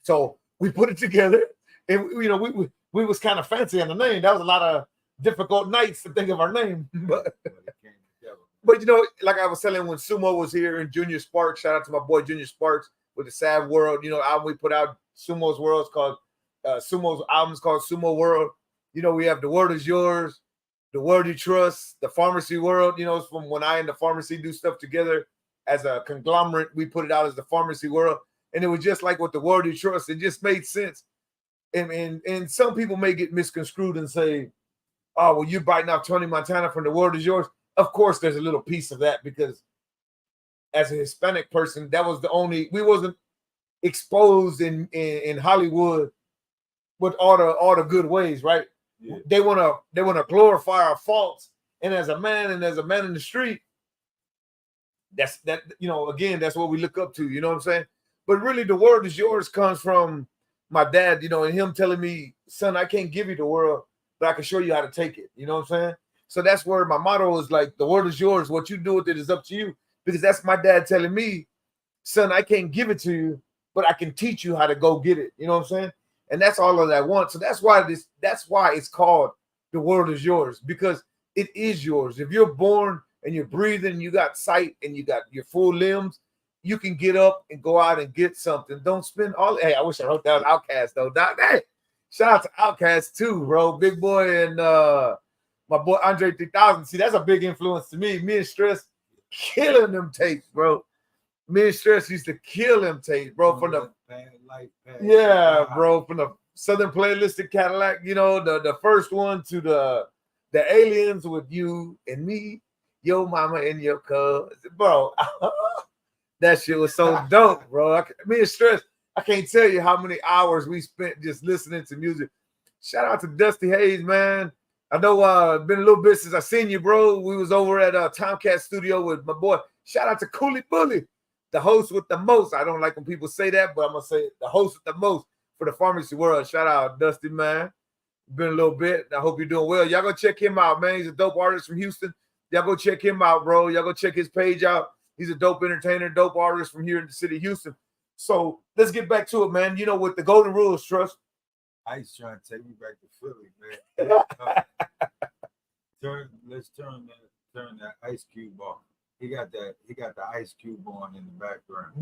So we put it together, and we was kind of fancy on the name. That was a lot of difficult nights to think of our name, but like I was telling when Sumo was here and Junior Sparks, shout out to my boy Junior Sparks with the Sad World, album we put out, Sumo's World. It's called Sumo's album's called Sumo World. We have The World Is Yours, The World You Trust, The Pharmacy World. It's from when I and the pharmacy do stuff together as a conglomerate. We put it out as The Pharmacy World, and it was just like with The World You Trust. It just made sense. And some people may get misconstrued and say, "Oh, well, you're biting off Tony Montana from The World Is Yours." Of course, there's a little piece of that, because as a Hispanic person, that was we wasn't exposed in Hollywood with all the good ways, right? Yeah. They wanna glorify our faults, and as a man in the street, again, that's what we look up to. You know what I'm saying? But really, The World Is Yours comes from my dad, and him telling me, "Son, I can't give you the world, but I can show you how to take it." You know what I'm saying? So that's where my motto is, like, the world is yours. What you do with it is up to you. Because that's my dad telling me, "Son, I can't give it to you, but I can teach you how to go get it." You know what I'm saying? And that's all of that want. So that's why it's called The World Is Yours, because it is yours. If you're born and you're breathing, you got sight and you got your full limbs, you can get up and go out and get something. Don't spend all. Hey, I wish I wrote that Outkast though. Hey, shout out to Outkast too, bro. Big Boy and my boy Andre 3000. See, that's a big influence to me. Me and Stress killing them tapes, bro. Me and Stress used to kill them tapes, bro. From the bro, from the Southern Playlistic Cadillac, the first one to the Aliens with you and me, your mama and your cuz, bro. That shit was so dope, bro. Me and Stress, I can't tell you how many hours we spent just listening to music. Shout out to Dusty Hayes, man. I know it's been a little bit since I seen you, bro. We was over at Tomcat Studio with my boy. Shout out to Cooley Bully, the host with the most. I don't like when people say that, but I'm going to say it, the host with the most for the Pharmacy World. Shout out, Dusty, man. Been a little bit. I hope you're doing well. Y'all go check him out, man. He's a dope artist from Houston. Y'all go check him out, bro. Y'all go check his page out. He's a dope entertainer, dope artist from here in the city of Houston. So let's get back to it, man. With the Golden Rules, Trust. Ice trying to take me back to Philly, man. Let's turn that Ice Cube off. He got the Ice Cube on in the background.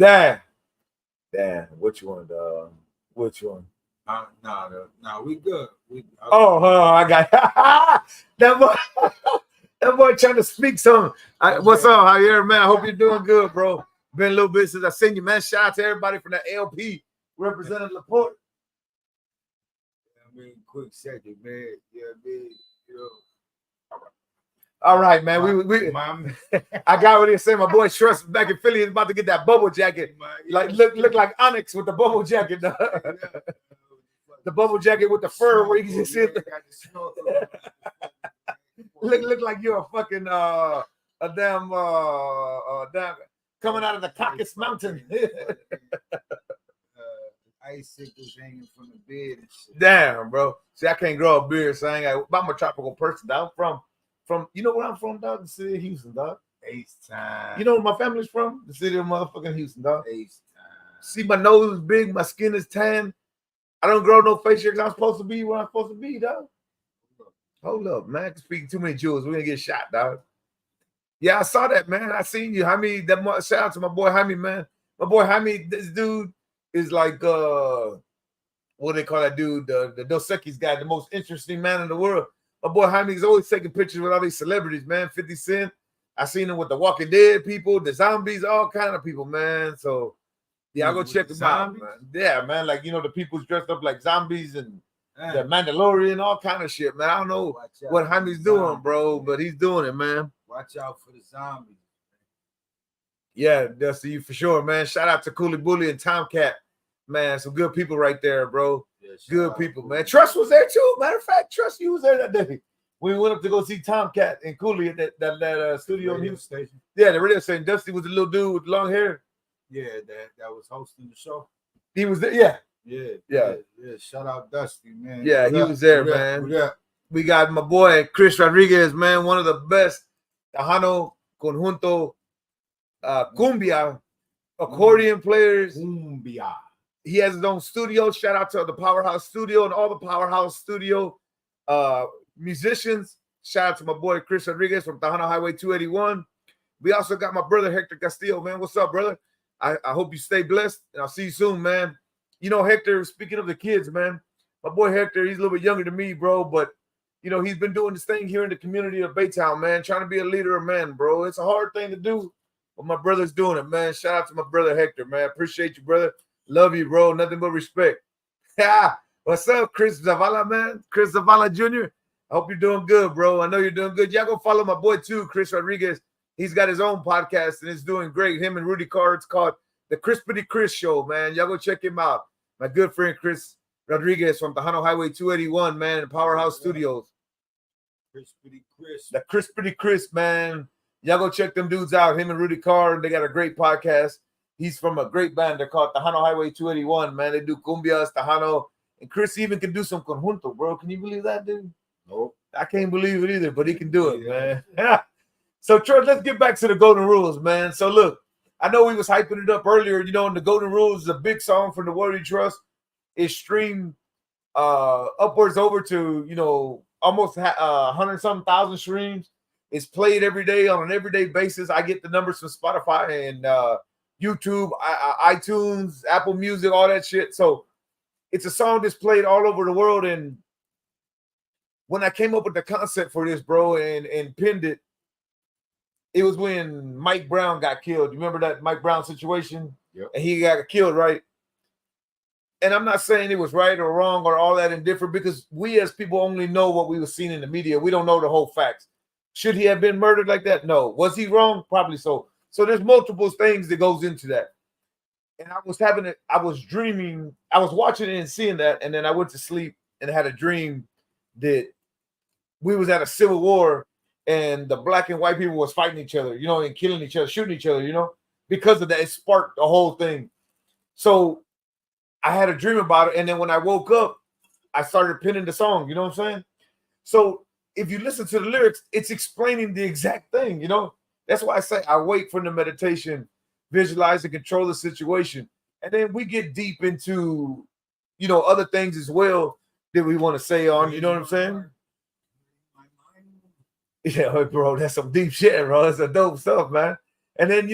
Damn. Which one, dog? Which one? Nah, we good. I got that boy. That boy trying to speak something. What's up, Javier, man? I hope you're doing good, bro. Been a little bit since I seen you, man. Shout out to everybody from that LP representing Laporte. Quick second, man. All right, man. I got what he said. My boy Trust back in Philly is about to get that bubble jacket. Look like Onyx with the bubble jacket. The bubble jacket with the fur where you can just sit. Look like you're a fucking damn coming out of the Caucasus Mountain. Icicles hanging from the bed and shit. Damn, bro. See, I can't grow a beard, so I'm a tropical person. I'm from where I'm from, dog? The city of Houston, dog. H-Time. You know where my family's from? The city of motherfucking Houston, dog. H-Time. See, my nose is big, my skin is tan. I don't grow no face hair because I'm supposed to be where I'm supposed to be, dog. Hold up, man. I'm speaking too many jewels. We're gonna get shot, dog. Yeah, I saw that, man. I seen you. Jaime, shout out to my boy Jaime, man. My boy Jaime, this dude is like what do they call that dude? The Dos Equis guy, the most interesting man in the world. My boy Jaime is always taking pictures with all these celebrities, man. 50 Cent. I seen him with the Walking Dead people, the zombies, all kind of people, man. So Yeah, I'll go check them out, zombies? man. Yeah, man. Like, the people's dressed up like zombies and the Mandalorian, all kind of shit, man. I don't know what Jaime's doing, bro, but he's doing it, man. Watch out for the zombies. Yeah, Dusty, for sure, man. Shout out to Cooley Bully and Tomcat, man. Some good people right there, bro. Yeah, good people, man. Trust was there too. Matter of fact, Trust, you was there that day. We went up to go see Tomcat and Cooley at that studio radio station. Yeah, the radio station. Dusty was the little dude with long hair. Yeah, that was hosting the show. He was there, yeah. Yeah. Shout out Dusty, man. Yeah, he was there, man. We got my boy Chris Rodriguez, man, one of the best Tejano Conjunto cumbia accordion players. Cumbia. He has his own studio. Shout out to the Powerhouse Studio and all the Powerhouse Studio musicians. Shout out to my boy Chris Rodriguez from Tejano Highway 281. We also got my brother Hector Castillo, man. What's up, brother? I hope you stay blessed, and I'll see you soon, man. Hector, speaking of the kids, man, my boy Hector, he's a little bit younger than me, bro, but, he's been doing this thing here in the community of Baytown, man, trying to be a leader of men, bro. It's a hard thing to do, but my brother's doing it, man. Shout out to my brother Hector, man. Appreciate you, brother. Love you, bro. Nothing but respect. What's up, Chris Zavala, man? Chris Zavala Jr. I hope you're doing good, bro. I know you're doing good. Y'all go follow my boy, too, Chris Rodriguez. He's got his own podcast, and it's doing great. Him and Rudy Carr, it's called The Crispity Chris Show, man. Y'all go check him out. My good friend Chris Rodriguez from Tejano Highway 281, man, in Powerhouse Studios. Crispity Chris. The Crispity Chris, man. Y'all go check them dudes out. Him and Rudy Carr, they got a great podcast. He's from a great band. They're called Tejano Highway 281, man. They do cumbias, Tejano. And Chris even can do some conjunto, bro. Can you believe that, dude? Nope. I can't believe it either, but he can do it, man. So, Trust, let's get back to the Golden Rules, man. So, look, I know we was hyping it up earlier, and the Golden Rules is a big song from the Worthy Trust. It's streamed upwards over to, almost 100-something thousand streams. It's played every day on an everyday basis. I get the numbers from Spotify and YouTube, iTunes, Apple Music, all that shit. So, it's a song that's played all over the world. And when I came up with the concept for this, bro, and pinned it, it was when Mike Brown got killed. You remember that Mike Brown situation? Yep. And he got killed, right? And I'm not saying it was right or wrong or all that indifferent, because we as people only know what we were seeing in the media. We don't know the whole facts. Should he have been murdered like that? No. Was he wrong? Probably so. So there's multiple things that goes into that. And I was dreaming, I was watching it and seeing that, and then I went to sleep and had a dream that we was at a civil war and the black and white people was fighting each other, and killing each other, shooting each other, because of that. It sparked the whole thing. So I had a dream about it. And then when I woke up, I started pinning the song, you know what I'm saying? So if you listen to the lyrics, it's explaining the exact thing, That's why I say I wait for the meditation, visualize and control the situation. And then we get deep into, other things as well that we want to say on, you know what I'm saying? Yeah, bro, that's some deep shit, bro. That's a dope stuff, man. And then,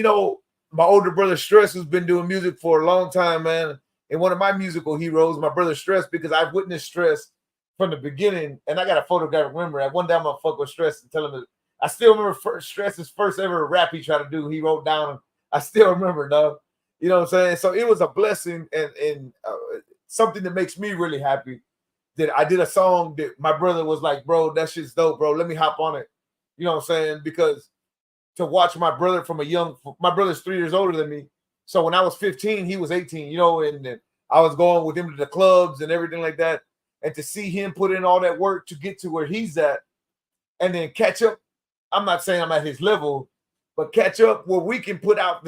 my older brother Stress, who's been doing music for a long time, man. And one of my musical heroes, my brother Stress, because I've witnessed Stress from the beginning. And I got a photographic memory. One day I'm going to fuck with Stress and tell him that I still remember Stress's first ever rap he tried to do. He wrote down. I still remember, dog. You know what I'm saying? So it was a blessing and something that makes me really happy that I did a song that my brother was like, bro, that shit's dope, bro. Let me hop on it. You know what I'm saying? Because to watch my brother my brother's 3 years older than me. So when I was 15, he was 18, and I was going with him to the clubs and everything like that. And to see him put in all that work to get to where he's at and then catch up. I'm not saying I'm at his level, but catch up where we can put out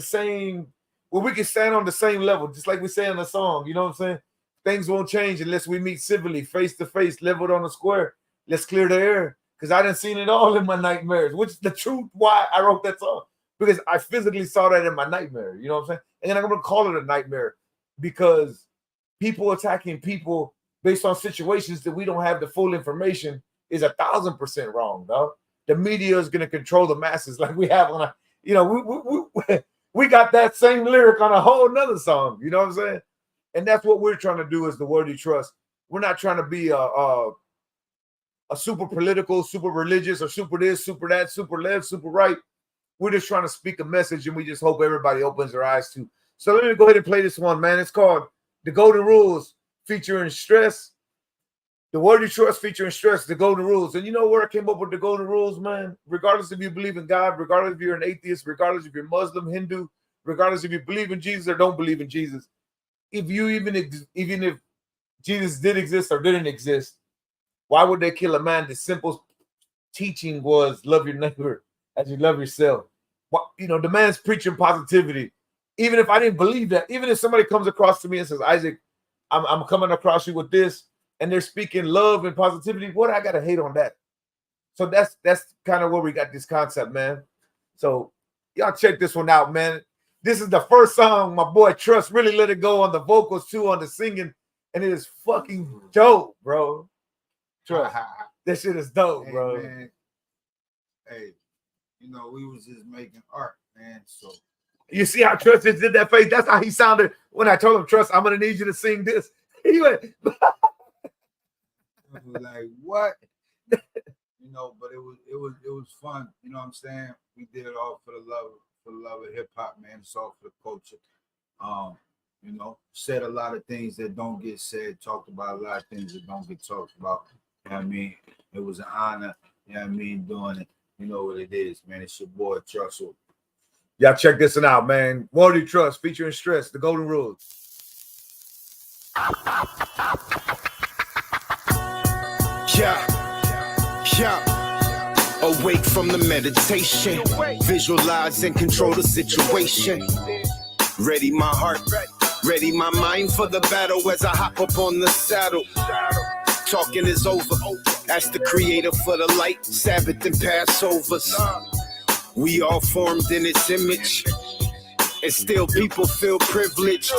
where we can stand on the same level, just like we say in the song. You know what I'm saying? Things won't change unless we meet civilly, face to face, leveled on the square. Let's clear the air. Because I done seen it all in my nightmares, which is the truth why I wrote that song. Because I physically saw that in my nightmare. You know what I'm saying? And I'm going to call it a nightmare because people attacking people based on situations that we don't have the full information is 1,000% wrong, dog. The media is going to control the masses like we have on we got that same lyric on a whole nother song. You know what I'm saying? And that's what we're trying to do as the Worthy Trust. We're not trying to be a super political, super religious, or super this, super that, super left, super right. We're just trying to speak a message, and we just hope everybody opens their eyes to So let me go ahead and play this one, man. It's called The Golden Rules featuring Stress. The Word You Trust featuring Stress, The Golden Rules. And you know where I came up with The Golden Rules, man? Regardless if you believe in God, regardless if you're an atheist, regardless if you're Muslim, Hindu, regardless if you believe in Jesus or don't believe in Jesus, even if Jesus did exist or didn't exist, why would they kill a man? The simple teaching was love your neighbor as you love yourself. You know, the man's preaching positivity. Even if I didn't believe that, even if somebody comes across to me and says, Isaac, I'm coming across you with this, and they're speaking love and positivity, what I gotta hate on that? So that's kind of where we got this concept, man. So y'all check this one out, man. This is the first song my boy Trust really let it go on the vocals too, on the singing, and it is fucking dope, bro. Trust, this shit is dope, Hey, bro. man. Hey, you know, we was just making art, man. So You see how Trust just did that face? That's how he sounded when I told him, Trust, I'm gonna need you to sing this. He went, I was like, what? You know, but it was fun. You know what I'm saying? We did it all for the love of hip hop, man. It's all for the culture. You know, said a lot of things that don't get said, talked about a lot of things that don't get talked about. You know what I mean? It was an honor, you know what I mean, doing it. You know what it is, man. It's your boy Trust. y'all check this one out, man. Word You Trust featuring Stress, The Golden Rules. Awake from the meditation, visualize and control the situation. Ready my heart, ready my mind for the battle as I hop up on the saddle. Talking is over, ask the creator for the light, Sabbath and Passovers. We all formed in its image, and still people feel privileged.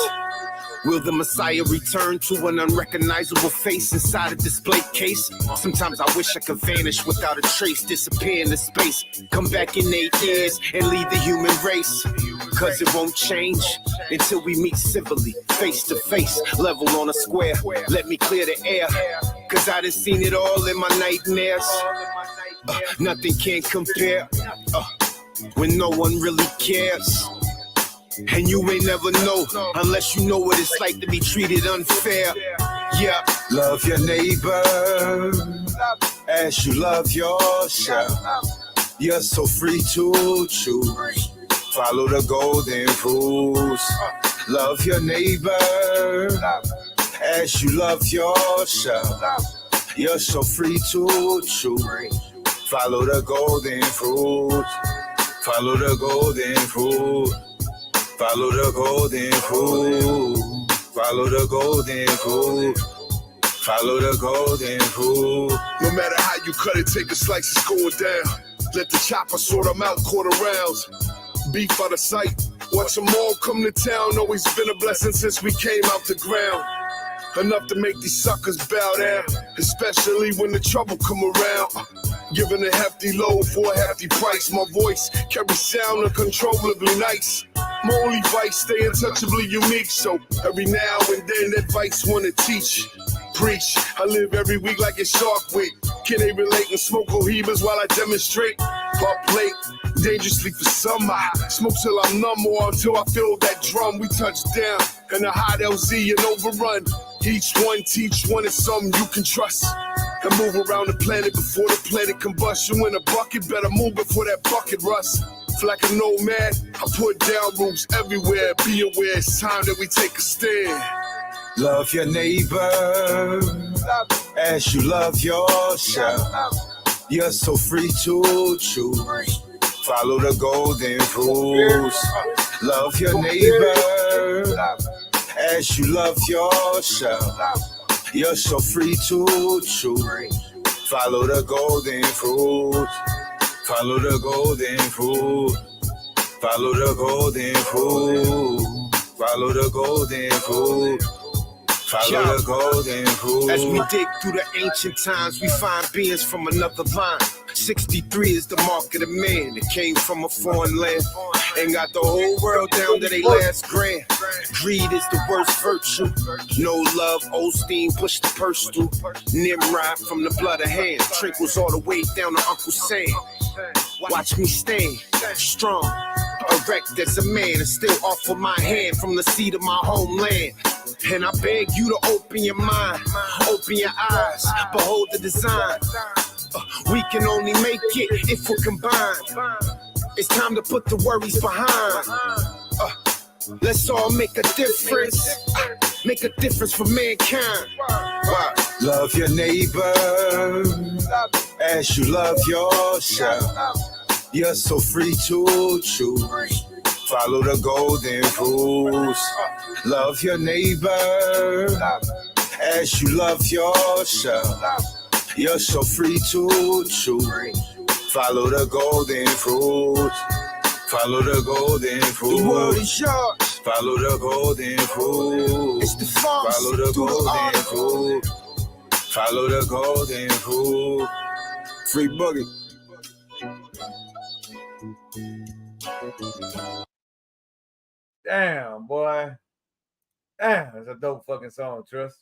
Will the Messiah return to an unrecognizable face inside a display case? Sometimes I wish I could vanish without a trace, disappear into space, come back in 8 years and lead the human race. Cause it won't change until we meet civilly, face to face, level on a square. Let me clear the air, cause I done seen it all in my nightmares. Nothing can compare when no one really cares. And you may never know unless you know what it's like to be treated unfair. Yeah, love your neighbor as you love yourself. You're so free to choose. Follow the golden rules. Love your neighbor as you love yourself. You're so free to choose. Follow the golden rules. Follow the golden rules. Follow the golden rule. Follow the golden rule. Follow the golden rule. No matter how you cut it, take a slice, it's going down. Let the chopper sort them out, quarter rounds. Beef out of sight. Watch them all come to town. Always been a blessing since we came out the ground. Enough to make these suckers bow down, especially when the trouble come around. Giving a hefty load for a hefty price. My voice carries sound uncontrollably nice. My only vice, stay untouchably unique. So every now and then advice wanna teach, preach. I live every week like it's Shark Week. Can they relate and smoke cohibas while I demonstrate? Pop plate, dangerously for some. I smoke till I'm numb or until I feel that drum. We touch down in a hot LZ and overrun. Each one teach one is something you can trust. And move around the planet before the planet combust. You in a bucket, better move before that bucket rust. Feel like a nomad, I put down roots everywhere. Be aware, it's time that we take a stand. Love your neighbor as you love yourself. You're so free to choose. Follow the golden rules. Love your neighbor as you love yourself. You're so free to choose. Follow the golden rules. Follow the golden rule. Follow the golden rule. Follow the golden rule. Follow the golden rule. As we dig through the ancient times, we find beings from another line. 63 is the mark of the man that came from a foreign land and got the whole world down to their last grand. Greed is the worst virtue. No love, Osteen pushed the purse through. Nimrod from the blood of hand trickles all the way down to Uncle Sam. Watch me stand strong erect as a man and still offer my hand from the seat of my homeland. And I beg you to open your mind, open your eyes, behold the design. We can only make it if we're combined. It's time to put the worries behind. Let's all make a difference for mankind. Love your neighbor as you love yourself. You're so free to choose. Follow the golden rules. Love your neighbor as you love yourself. You're so free to choose. Follow the golden rules. Follow the golden rules. The world is yours. Follow the golden rules. It's the follow the golden rules. Follow the golden rule. Free Boogie. Damn, boy. Damn, it's a dope fucking song, Trust.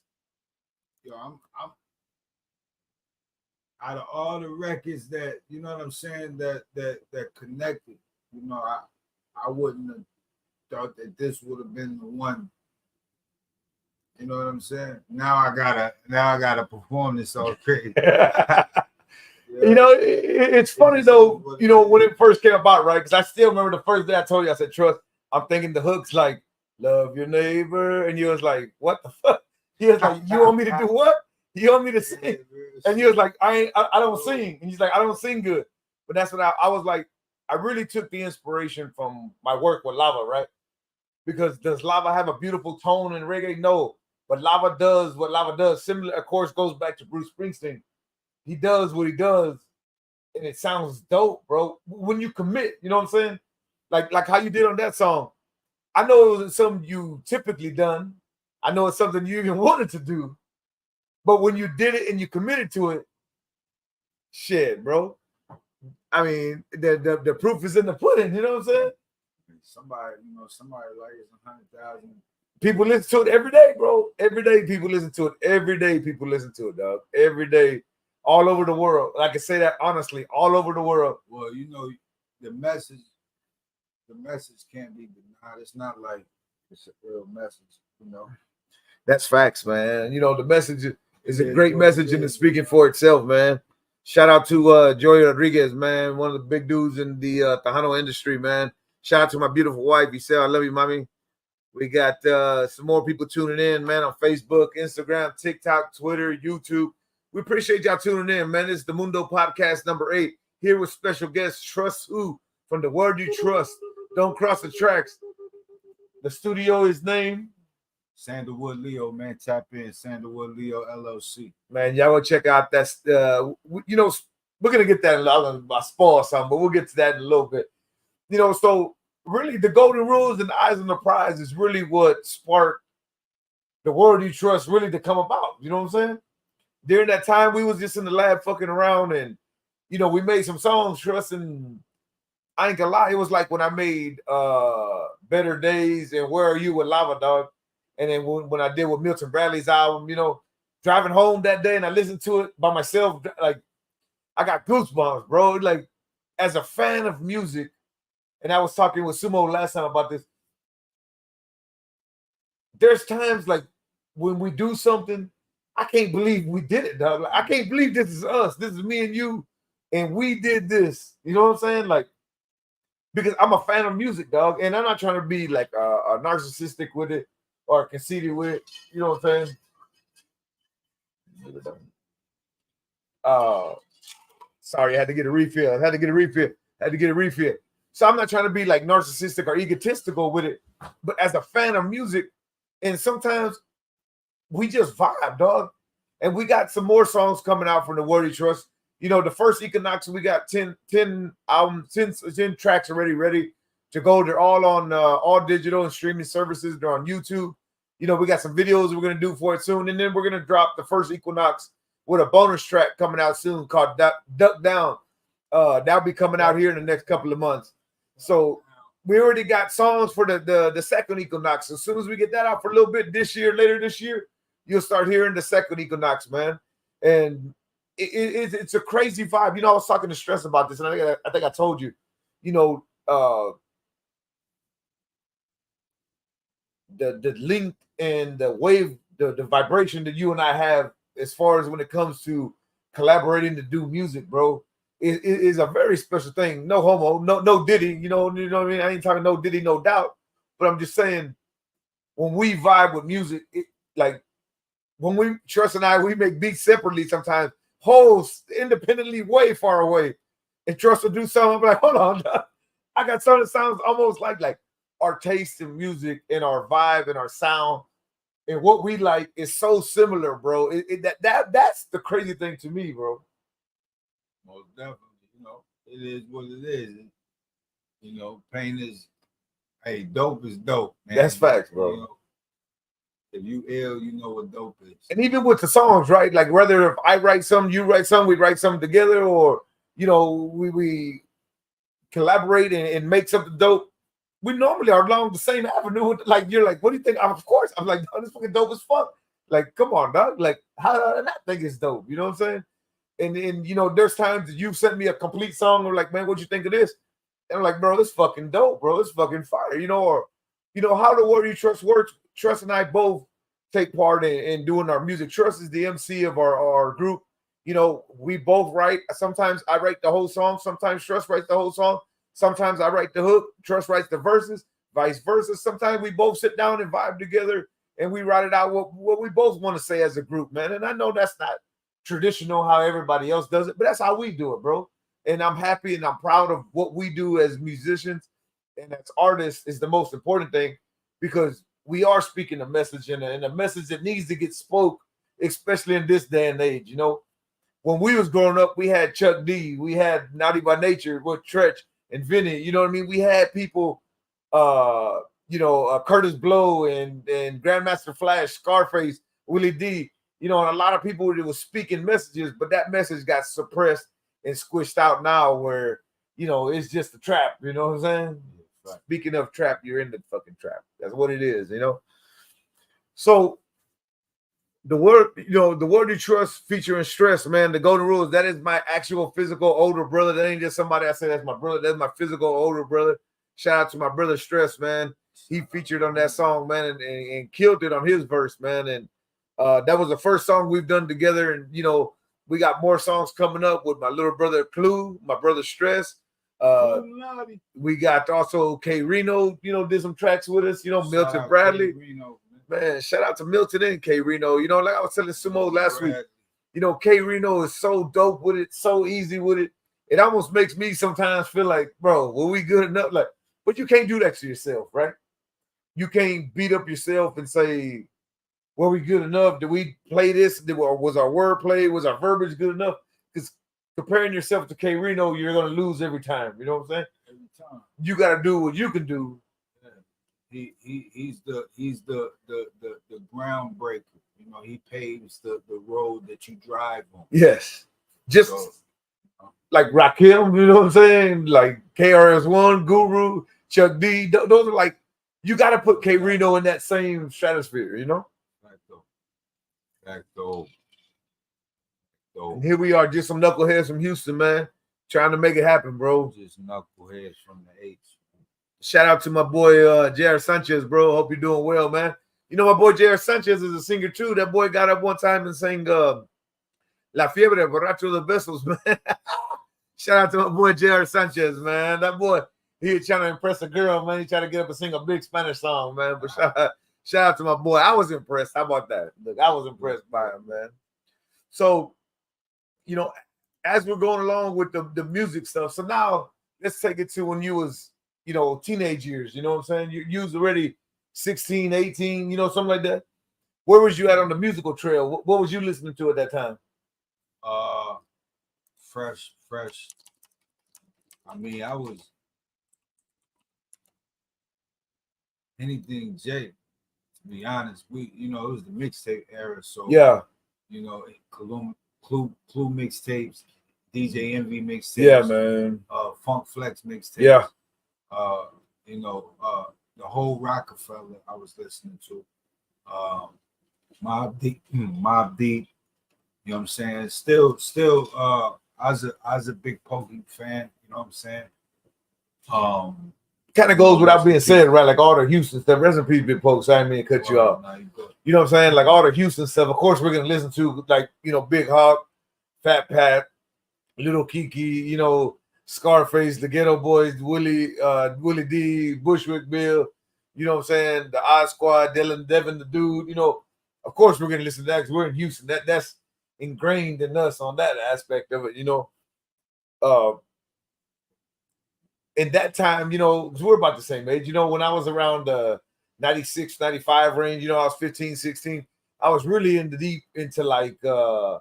Yo, I'm out of all the records that, you know what I'm saying, that connected, you know, I wouldn't have thought that this would have been the one. You know what I'm saying? Now I gotta perform this all crazy. Yeah. You know, it's funny though, you know, when it first came about, right? Because I still remember the first day I told you, I said, Trust, I'm thinking the hook's like, love your neighbor. And you was like, what the fuck? He was like, you want me to do what? You want me to sing? And he was like, I don't sing. And he's like, I don't sing good. But that's what I was like, I really took the inspiration from my work with Lava, right? Because does Lava have a beautiful tone in reggae? No. But Lava does what Lava does. Similar, of course, goes back to Bruce Springsteen. He does what he does, and it sounds dope, bro. When you commit, you know what I'm saying? Like how you did on that song. I know it wasn't something you typically done. I know it's something you even wanted to do. But when you did it and you committed to it, shit, bro. I mean, the proof is in the pudding, you know what I'm saying? Somebody like it's 100,000. People listen to it every day, bro. Every day people listen to it. Every day people listen to it, dog. Every day, all over the world. I can say that honestly, all over the world. Well, you know, the message can't be denied. It's not like it's a real message, you know. That's facts, man. You know, the message is a great message and it's speaking for itself, man. Shout out to Joey Rodriguez, man. One of the big dudes in the Tejano industry, man. Shout out to my beautiful wife, Isel. I love you, mommy. We got some more people tuning in, man, on Facebook, Instagram, TikTok, Twitter, YouTube. We appreciate y'all tuning in, man. This is the Mundo podcast number 8. Here with special guest Trust Who from the Word You Trust. Don't cross the tracks. The studio is named Sandalwood Leo, man. Tap in Sandalwood Leo LLC. Man, y'all go check out that. You know, we're gonna get that. I'm gonna spoil something, but we'll get to that in a little bit. You know, so really, the golden rules and the eyes on the prize is really what sparked the Word You Trust really to come about. You know what I'm saying? During that time, we was just in the lab fucking around, and you know, we made some songs, Trust, and I ain't gonna lie, it was like when I made Better Days and Where Are You with Lava Dog. And then when I did with Milton Bradley's album, you know, driving home that day and I listened to it by myself, like I got goosebumps, bro. Like as a fan of music, and I was talking with Sumo last time about this. There's times like when we do something, I can't believe we did it, dog. Like, I can't believe this is us. This is me and you, and we did this. You know what I'm saying? Like, because I'm a fan of music, dog, and I'm not trying to be like a narcissistic with it. Or conceited with, you know what I'm saying? Sorry, I had to get a refill. So I'm not trying to be like narcissistic or egotistical with it, but as a fan of music, and sometimes we just vibe, dog. And we got some more songs coming out from the Word You Trust. You know, the first Equinox, we got 10 albums, 10 tracks already ready to go. They're all on all digital and streaming services. They're on YouTube. You know, we got some videos we're going to do for it soon. And then we're going to drop the first Equinox with a bonus track coming out soon called Duck Down. That'll be coming out here in the next couple of months. So we already got songs for the second Equinox. As soon as we get that out for a little bit later this year, you'll start hearing the second Equinox, man. And it's a crazy vibe. You know, I was talking to Stress about this, and I think I told you, you know, the length and the wave, the vibration that you and I have as far as when it comes to collaborating to do music, bro, it is a very special thing. No homo, no Diddy, you know what I mean? I ain't talking no Diddy, no doubt, but I'm just saying when we vibe with music, like when we Trust and I, we make beats separately sometimes, holes independently way far away, and Trust will do something. I'm like, hold on, I got something that sounds almost like our taste in music and our vibe and our sound and what we like is so similar, bro. That's the crazy thing to me, bro. Most definitely, it is what it is. Pain is, hey, dope is dope, man. That's facts, bro. If you ill, you know what dope is. And even with the songs, right? Like whether if I write something, you write something, we write something together, or we collaborate and make something dope. We normally are along the same avenue. Like you're like, what do you think? Of course, I'm like, oh, this fucking dope as fuck. Like, come on, dog. Like, how did I not think it's dope? You know what I'm saying? And there's times that you've sent me a complete song. I'm like, man, what'd you think of this? And I'm like, bro, this fucking dope, bro. This fucking fire. Or how the Word You Trust works. Trust and I both take part in doing our music. Trust is the MC of our group. We both write. Sometimes I write the whole song. Sometimes Trust writes the whole song. Sometimes I write the hook. Trust writes the verses. Vice versa. Sometimes we both sit down and vibe together and we write it out what we both want to say as a group, man. And I know that's not traditional how everybody else does it, but that's how we do it, bro. And I'm happy and I'm proud of what we do as musicians and as artists is the most important thing because we are speaking a message and a message that needs to get spoke, especially in this day and age. When we was growing up, we had Chuck D, we had Naughty by Nature with Tretch and Vinny. You know what I mean? We had people, Curtis Blow and Grandmaster Flash, Scarface, Willie D. And a lot of people that was speaking messages, but that message got suppressed and squished out now where, it's just a trap. You know what I'm saying? Right. Speaking of trap, you're in the fucking trap. That's what it is, So the Word You Trust featuring Stress, man, the Golden Rules, that is my actual physical older brother. That ain't just somebody I say that's my brother. That's my physical older brother. Shout out to my brother Stress, man. He featured on that song, man, and killed it on his verse, man. And that was the first song we've done together. And, we got more songs coming up with my little brother Clue, my brother Stress. We got also K Reno, did some tracks with us, Milton Bradley. Man, shout out to Milton and K Reno. Like I was telling Sumo last week, K Reno is so dope with it, so easy with it. It almost makes me sometimes feel like, bro, were we good enough? Like, but you can't do that to yourself, right? You can't beat up yourself and say, were we good enough? Did we play this? Was our wordplay? Was our verbiage good enough? Because comparing yourself to K Reno, you're gonna lose every time. You know what I'm saying? Every time. You gotta do what you can do. He's the groundbreaker. He paves the road that you drive on. Yes. Just like Rakim, you know what I'm saying? Like KRS-One, Guru, Chuck D. Those are like, you got to put K Reno in that same stratosphere, Facto. And here we are, just some knuckleheads from Houston, man, trying to make it happen, bro. Just knuckleheads from the H. Shout out to my boy Jared Sanchez, bro. Hope you're doing well, man. My boy Jared Sanchez is a singer too. That boy got up one time and sang La Fiebre Borracho de Besos, man. Shout out to my boy Jared Sanchez, man. That boy, he was trying to impress a girl, man. He tried to get up and sing a big Spanish song, man. But shout out to my boy. I was impressed. How about that? Look, I was impressed by him, man. So, as we're going along with the music stuff, so now let's take it to when you was, teenage years, you know what I'm saying? You was already 16, 18, something like that. Where was you at on the musical trail? What was you listening to at that time? Fresh. I mean, I was anything Jay, to be honest. It was the mixtape era. So yeah, Clue mixtapes, DJ Envy mixtapes, yeah, man. Funk Flex mixtapes. Yeah. The whole Rockefeller I was listening to. Mobb Deep. You know what I'm saying? Still I was a big Pokey fan, you know what I'm saying? kind of goes without being said, right? Like all the Houston stuff. Rest in peace, Big Pokes. I didn't mean to cut you off. You know what I'm saying? Like all the Houston stuff. Of course, we're gonna listen to like Big Hawk, Fat Pat, Little Kiki. Scarface, the Ghetto Boys, Willie D, Bushwick Bill. You know what I'm saying? The Odd Squad, Devin the Dude. Of course, we're gonna listen to that because we're in Houston. That's ingrained in us on that aspect of it. In that time, 'cause we're about the same age. When I was around 96, 95 range, I was 15, 16. I was really into like the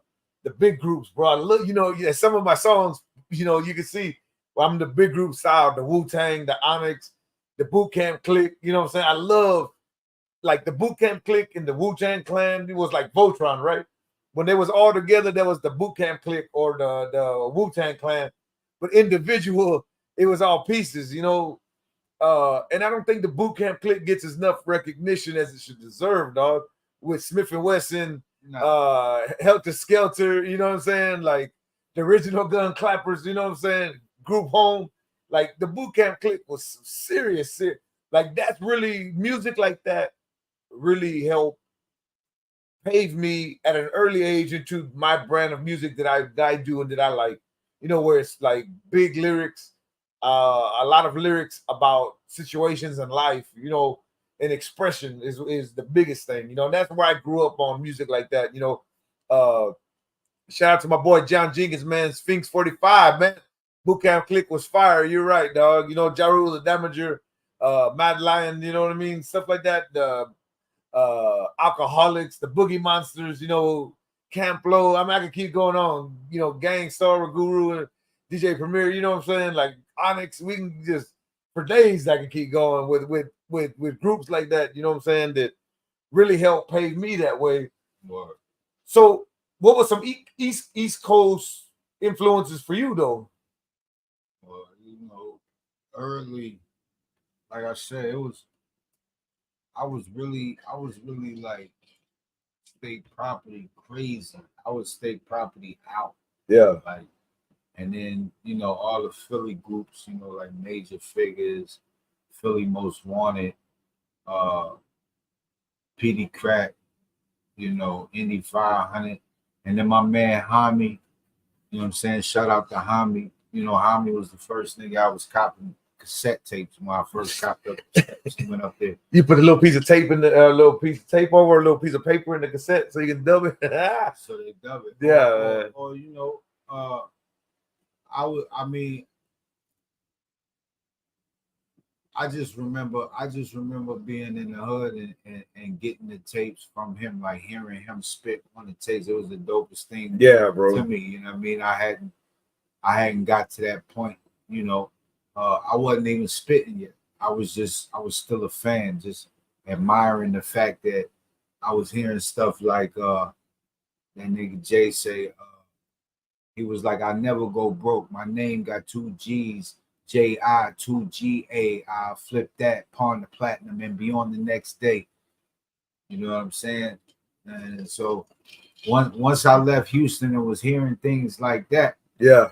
big groups, bro. Look, some of my songs, you can see I'm the big group style, the Wu-Tang, the Onyx, the Boot Camp Clique. You know what I'm saying? I love like the Boot Camp Clique and the Wu-Tang Clan. It was like Voltron, right? When they was all together, there was the Boot Camp Clique or the Wu-Tang Clan, but individual, it was all pieces, and I don't think the Boot Camp Clique gets enough recognition as it should deserve, dog. With Smith and Wesson, Helter Skelter, you know what I'm saying? Like the original Gun Clappers, you know what I'm saying? Group Home, like the Boot Camp Clique was some serious. Like that's really music like that really helped pave me at an early age into my brand of music that I do and that I like. Where it's like big lyrics, a lot of lyrics about situations in life, and expression is the biggest thing, and that's where I grew up on music like that. Shout out to my boy John Jenkins, man. Sphinx 45, man. Boot Camp Clique was fire. You're right, dog. Ja Rule, the Damager, Mad Lion, you know what I mean? Stuff like that. The Alcoholics, the Boogie Monsters, Camp Low. I could keep going on. Gang Star Guru and DJ Premier, you know what I'm saying? Like Onyx, we can just for days I can keep going with groups like that, you know what I'm saying, that really helped pave me that way. Word. So what was some East Coast influences for you though? Well, early, like I said, I was really like state property crazy. I was state property out. Yeah. Like, and then, all the Philly groups, like Major Figures, Philly Most Wanted, PD Crack, Indy 500. And then my man Hami, you know what I'm saying? Shout out to Hami. Hami was the first nigga I was copping cassette tapes when I first copped up. Went up there. You put a little piece of tape in the little piece of tape over a little piece of paper in the cassette so you can dub it. So they dub it. Yeah. Or I just remember being in the hood and getting the tapes from him, like hearing him spit on the tapes. It was the dopest thing to me. You know what I mean? I hadn't got to that point, I wasn't even spitting yet. I was still a fan, just admiring the fact that I was hearing stuff like that nigga Jay say, he was like, I never go broke. My name got 2 G's, J-I, 2 G-A. I flip that, pawn the platinum, and be on the next day. You know what I'm saying? And so once I left Houston and was hearing things like that, yeah,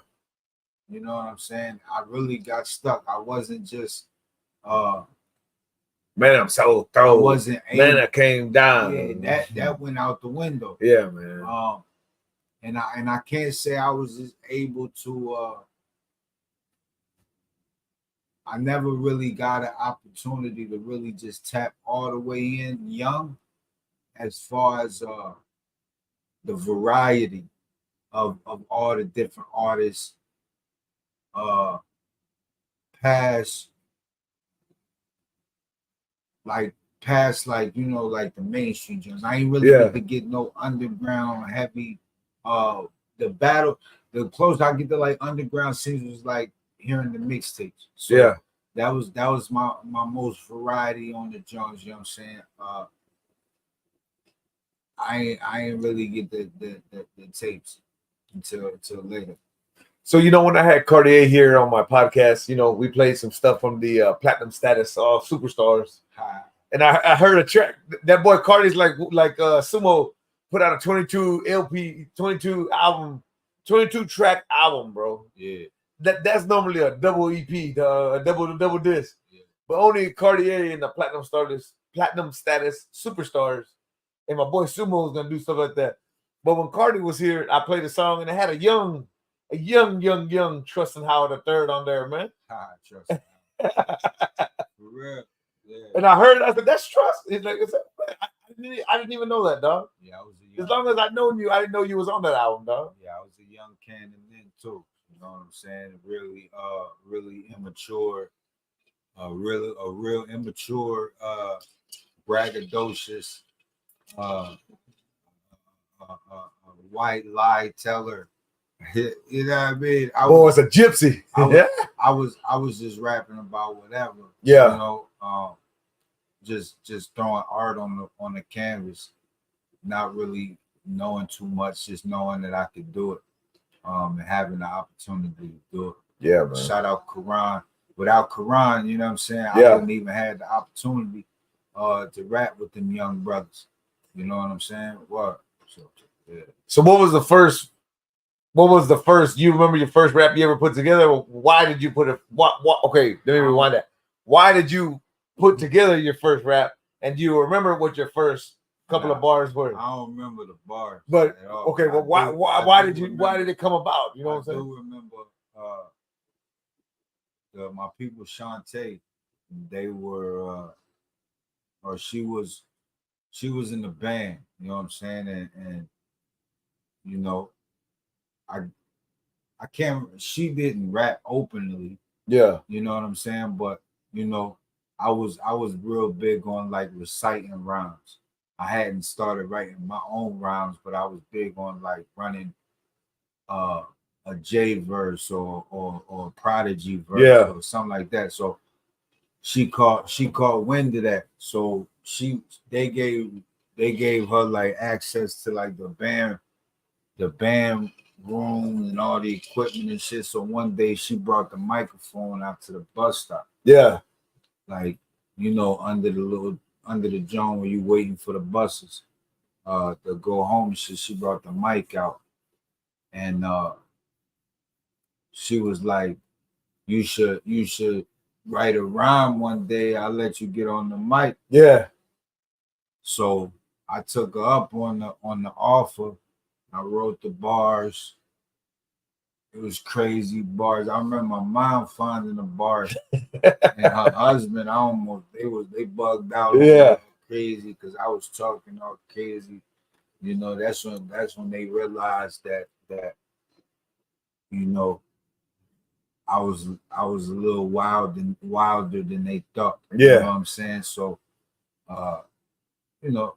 you know what I'm saying? I really got stuck. I wasn't just man, I'm so thrown. I wasn't able, man, I came down. Yeah, that went out the window. Yeah, man. And I can't say I was just able to I never really got an opportunity to really just tap all the way in young as far as the variety of all the different artists past like like the mainstream joints. I ain't really get to get no underground heavy the closest I get to like underground scenes was like hearing the mixtapes. So that was my most variety on the joints, you know what I'm saying? I ain't really get the tapes until later. So when I had Cartier here on my podcast, we played some stuff from the Platinum Status Superstars. And I heard a track. That boy Cartier's like Sumo put out a 22 LP, 22 album, 22 track album, bro. Yeah. That's normally a double EP, a double disc. Yeah. but only Cartier and the platinum status superstars, and my boy Sumo was gonna do stuff like that. But when Cardi was here, I played a song and it had a young Trustin Howard III on there, man. Trust me. For real. Yeah. And I heard, I said, "That's Trust." He's like, I didn't even know that, dog. Yeah, I was as long as I known you, I didn't know you was on that album, dog. Yeah, I was a young Cannon then too. You know what I'm saying? Really immature, a real immature, braggadocious, white lie teller. You know what I mean? It's a gypsy. I was just rapping about whatever. Yeah. You know, just throwing art on the canvas, not really knowing too much, just knowing that I could do it, and having the opportunity to do it. Yeah, man. Shout out Quran. Without Quran, you know what I'm saying? Yeah. I wouldn't even have the opportunity to rap with them young brothers. You know what I'm saying? What? So, yeah. So what was the first? You remember your first rap you ever put together? Why did you put it? What? Okay, let me rewind that. Why did you put together your first rap? And do you remember what your first couple of bars were? I don't remember the bars. But okay, well, why did it come about? You know what I'm saying? I do remember my people Shantae. They were or she was in the band. You know what I'm saying? And you know, I can't. She didn't rap openly. Yeah. You know what I'm saying? But you know, I was real big on like reciting rhymes. I hadn't started writing my own rhymes, but I was big on like running a J verse or a Prodigy verse or something like that. So she caught wind of that. So they gave her like access to like the band room and all the equipment and shit. So one day she brought the microphone out to the bus stop. Yeah. Like, you know, under the joint where you waiting for the buses to go home. She brought the mic out and she was like, you should write a rhyme one day. I'll let you get on the mic. Yeah. So I took her up on the offer. I wrote the bars. It was crazy bars. I remember my mom finding the bars and her husband. They bugged out. Yeah, crazy because I was talking all crazy. You know, that's when they realized that you know I was a little wilder than they thought. Yeah, you know what I'm saying. So, you know,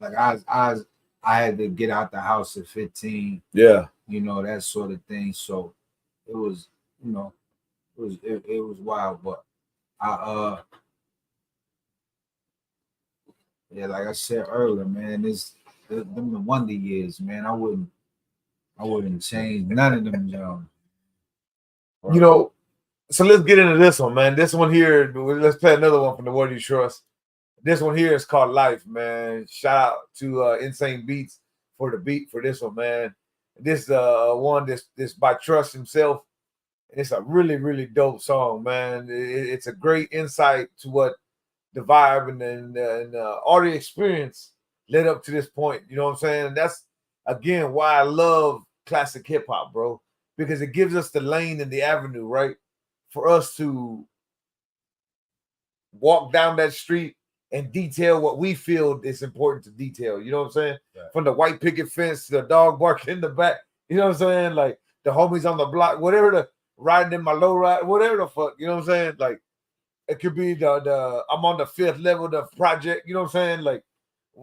like I had to get out the house at 15. Yeah. You know, that sort of thing. So it was, you know, it was wild. But yeah, like I said earlier, man, them the wonder years, man. I wouldn't change none of them, You know, so let's get into this one, man. This one here, let's play another one from the Word You Trust. This one here is called Life, man. Shout out to Insane Beats for the beat for this one, man. This one this by Trust himself. It's a really, really dope song, man. It's a great insight to what the vibe and all the experience led up to this point. You know what I'm saying? And that's again why I love classic hip hop, bro, because it gives us the lane and the avenue, right, for us to walk down that street and detail what we feel is important to detail. You know what I'm saying? Yeah. From the white picket fence to the dog barking in the back. You know what I'm saying? Like the homies on the block, whatever, the riding in my low ride, whatever the fuck. You know what I'm saying? Like it could be the I'm on the 5th level of the project. You know what I'm saying? Like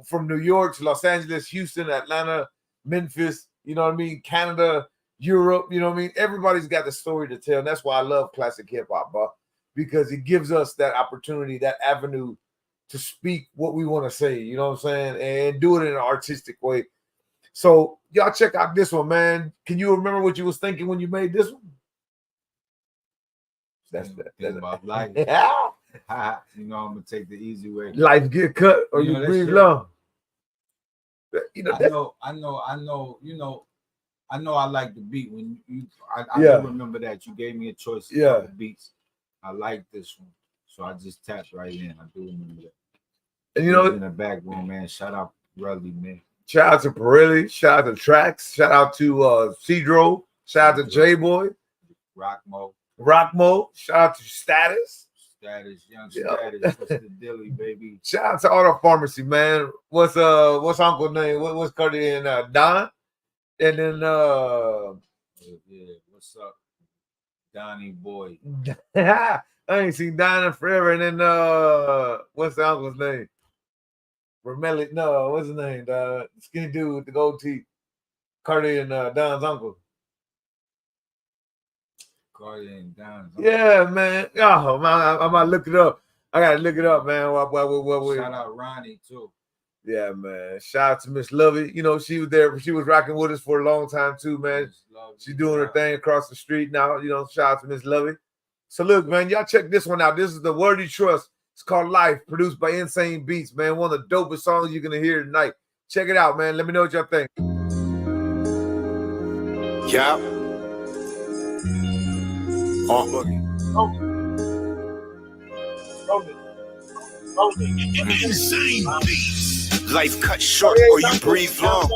from New York to Los Angeles, Houston, Atlanta, Memphis. You know what I mean? Canada, Europe. You know what I mean? Everybody's got the story to tell. And that's why I love classic hip hop, bro, because it gives us that opportunity, that avenue to speak what we want to say, you know what I'm saying? And do it in an artistic way. So y'all check out this one, man. Can you remember what you was thinking when you made this one? That's about life. Yeah. You know, I'm gonna take the easy way. Life get cut or you breathe long. You know, I know. You know, I know I like the beat when you. I Yeah. do remember that you gave me a choice of Yeah. couple beats. I like this one. So I just tapped right in. I do remember that. And you know, in the back room, man. Shout out Relly, man. Shout out to Pirelli. Shout out to Trax. Shout out to Cedro. Shout out to J Boy. Rockmo. Shout out to Status. Young Status. What's the dilly, baby? Shout out to Auto Pharmacy, man. What's Uncle's name? What's Cardi and Don? And then yeah, what's up? Donnie Boy. I ain't seen Don in forever. And then what's the uncle's name? Romelli, no, what's his name? The skinny dude with the gold teeth. Cardi and Don's uncle. Cardi and Don's uncle. Yeah, man. Oh, man, I might look it up. I gotta look it up, man. Shout out Ronnie too. Yeah, man. Shout out to Miss Lovey. You know, she was there. She was rocking with us for a long time too, man. She's doing her thing across the street now. You know, shout out to Miss Lovey. So look, man, y'all check this one out. This is the Word You Trust. It's called Life, produced by Insane Beats, man. One of the dopest songs you're gonna hear tonight. Check it out, man. Let me know what y'all think. Yeah. Insane Beats. Life cut short or you breathe long.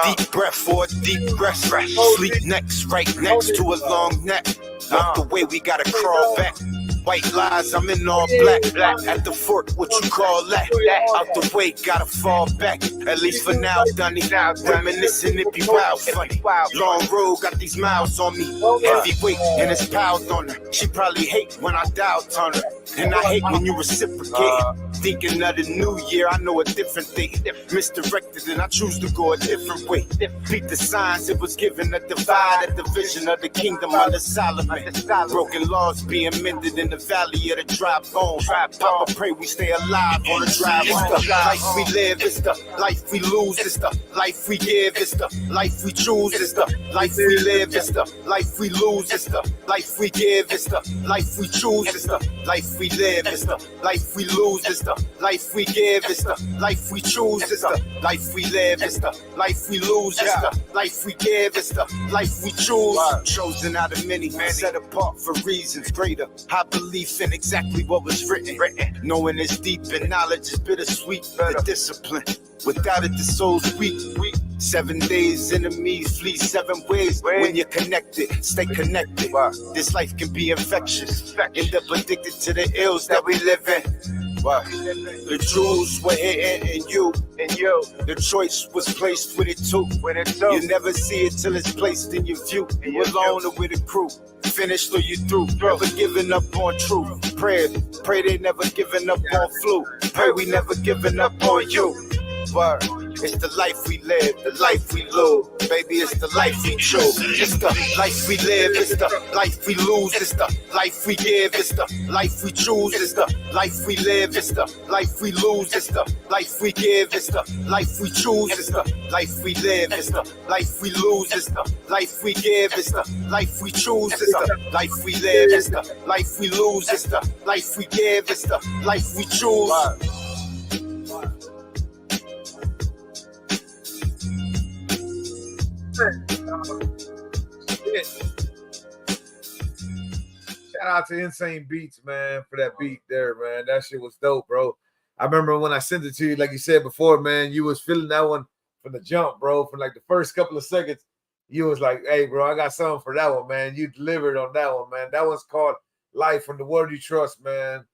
Deep breath or deep breath. Sleep next, right next to a long neck. Walk the way we gotta crawl back. White lies, I'm in all black. At the fort, what you call that? Out the way, gotta fall back. At least for now, Dunny. Reminiscing, it be wild, funny. Long road, got these miles on me. Heavyweight, and it's piled on her. She probably hate when I dial on her. And I hate when you reciprocate. Thinking of the new year, I know a different thing. Misdirected, and I choose to go a different way. Beat the signs, it was given a divide, a division of the kingdom under Solomon. Broken laws being mended in the valley of the dry bones. Papa pray we stay alive on the drive. It's the life we live, it's the life we lose, it's the life we give, it's the life we choose, it's the life we live, it's the life we lose, it's the life we give, it's the life we choose, it's the life we live, it's the life we lose, it's the life we give, it's the life we choose, it's the life we live, it's the life we lose, it's the life we give, it's the life we choose. Chosen out of many, set apart for reasons greater. I believe in exactly what was written. Knowing it's deep and knowledge is bittersweet. The discipline, without it the soul's weak. 7 days, enemies flee 7 ways. When you're connected, stay connected. This life can be infectious. End up addicted to the ills that we live in. The jewels were hidden in you. The choice was placed with it too. You never see it till it's placed in your view. You alone or with a crew. Finished or you through. Never giving up on truth. Pray they never giving up on flu. Pray we never giving up on you. It's the life we live, the life we lose. Baby, it's the life we choose. It's the life we live, it's the life we lose. It's the life we give, it's the life we choose. It's the life we live, it's the life we lose. It's the life we give, it's the life we choose. It's the life we live, it's the life we lose. It's the life we give, it's the life we choose. It's the life we live, it's the life we lose. It's the life we give, it's the life we choose. Shout out to Insane Beats, man, for that beat there, man. That shit was dope, bro. I remember when I sent it to you, like you said before, man, you was feeling that one from the jump, bro. For like the first couple of seconds, you was like, hey, bro, I got something for that one, man. You delivered on that one, man. That one's called Life from the Word You Trust, man.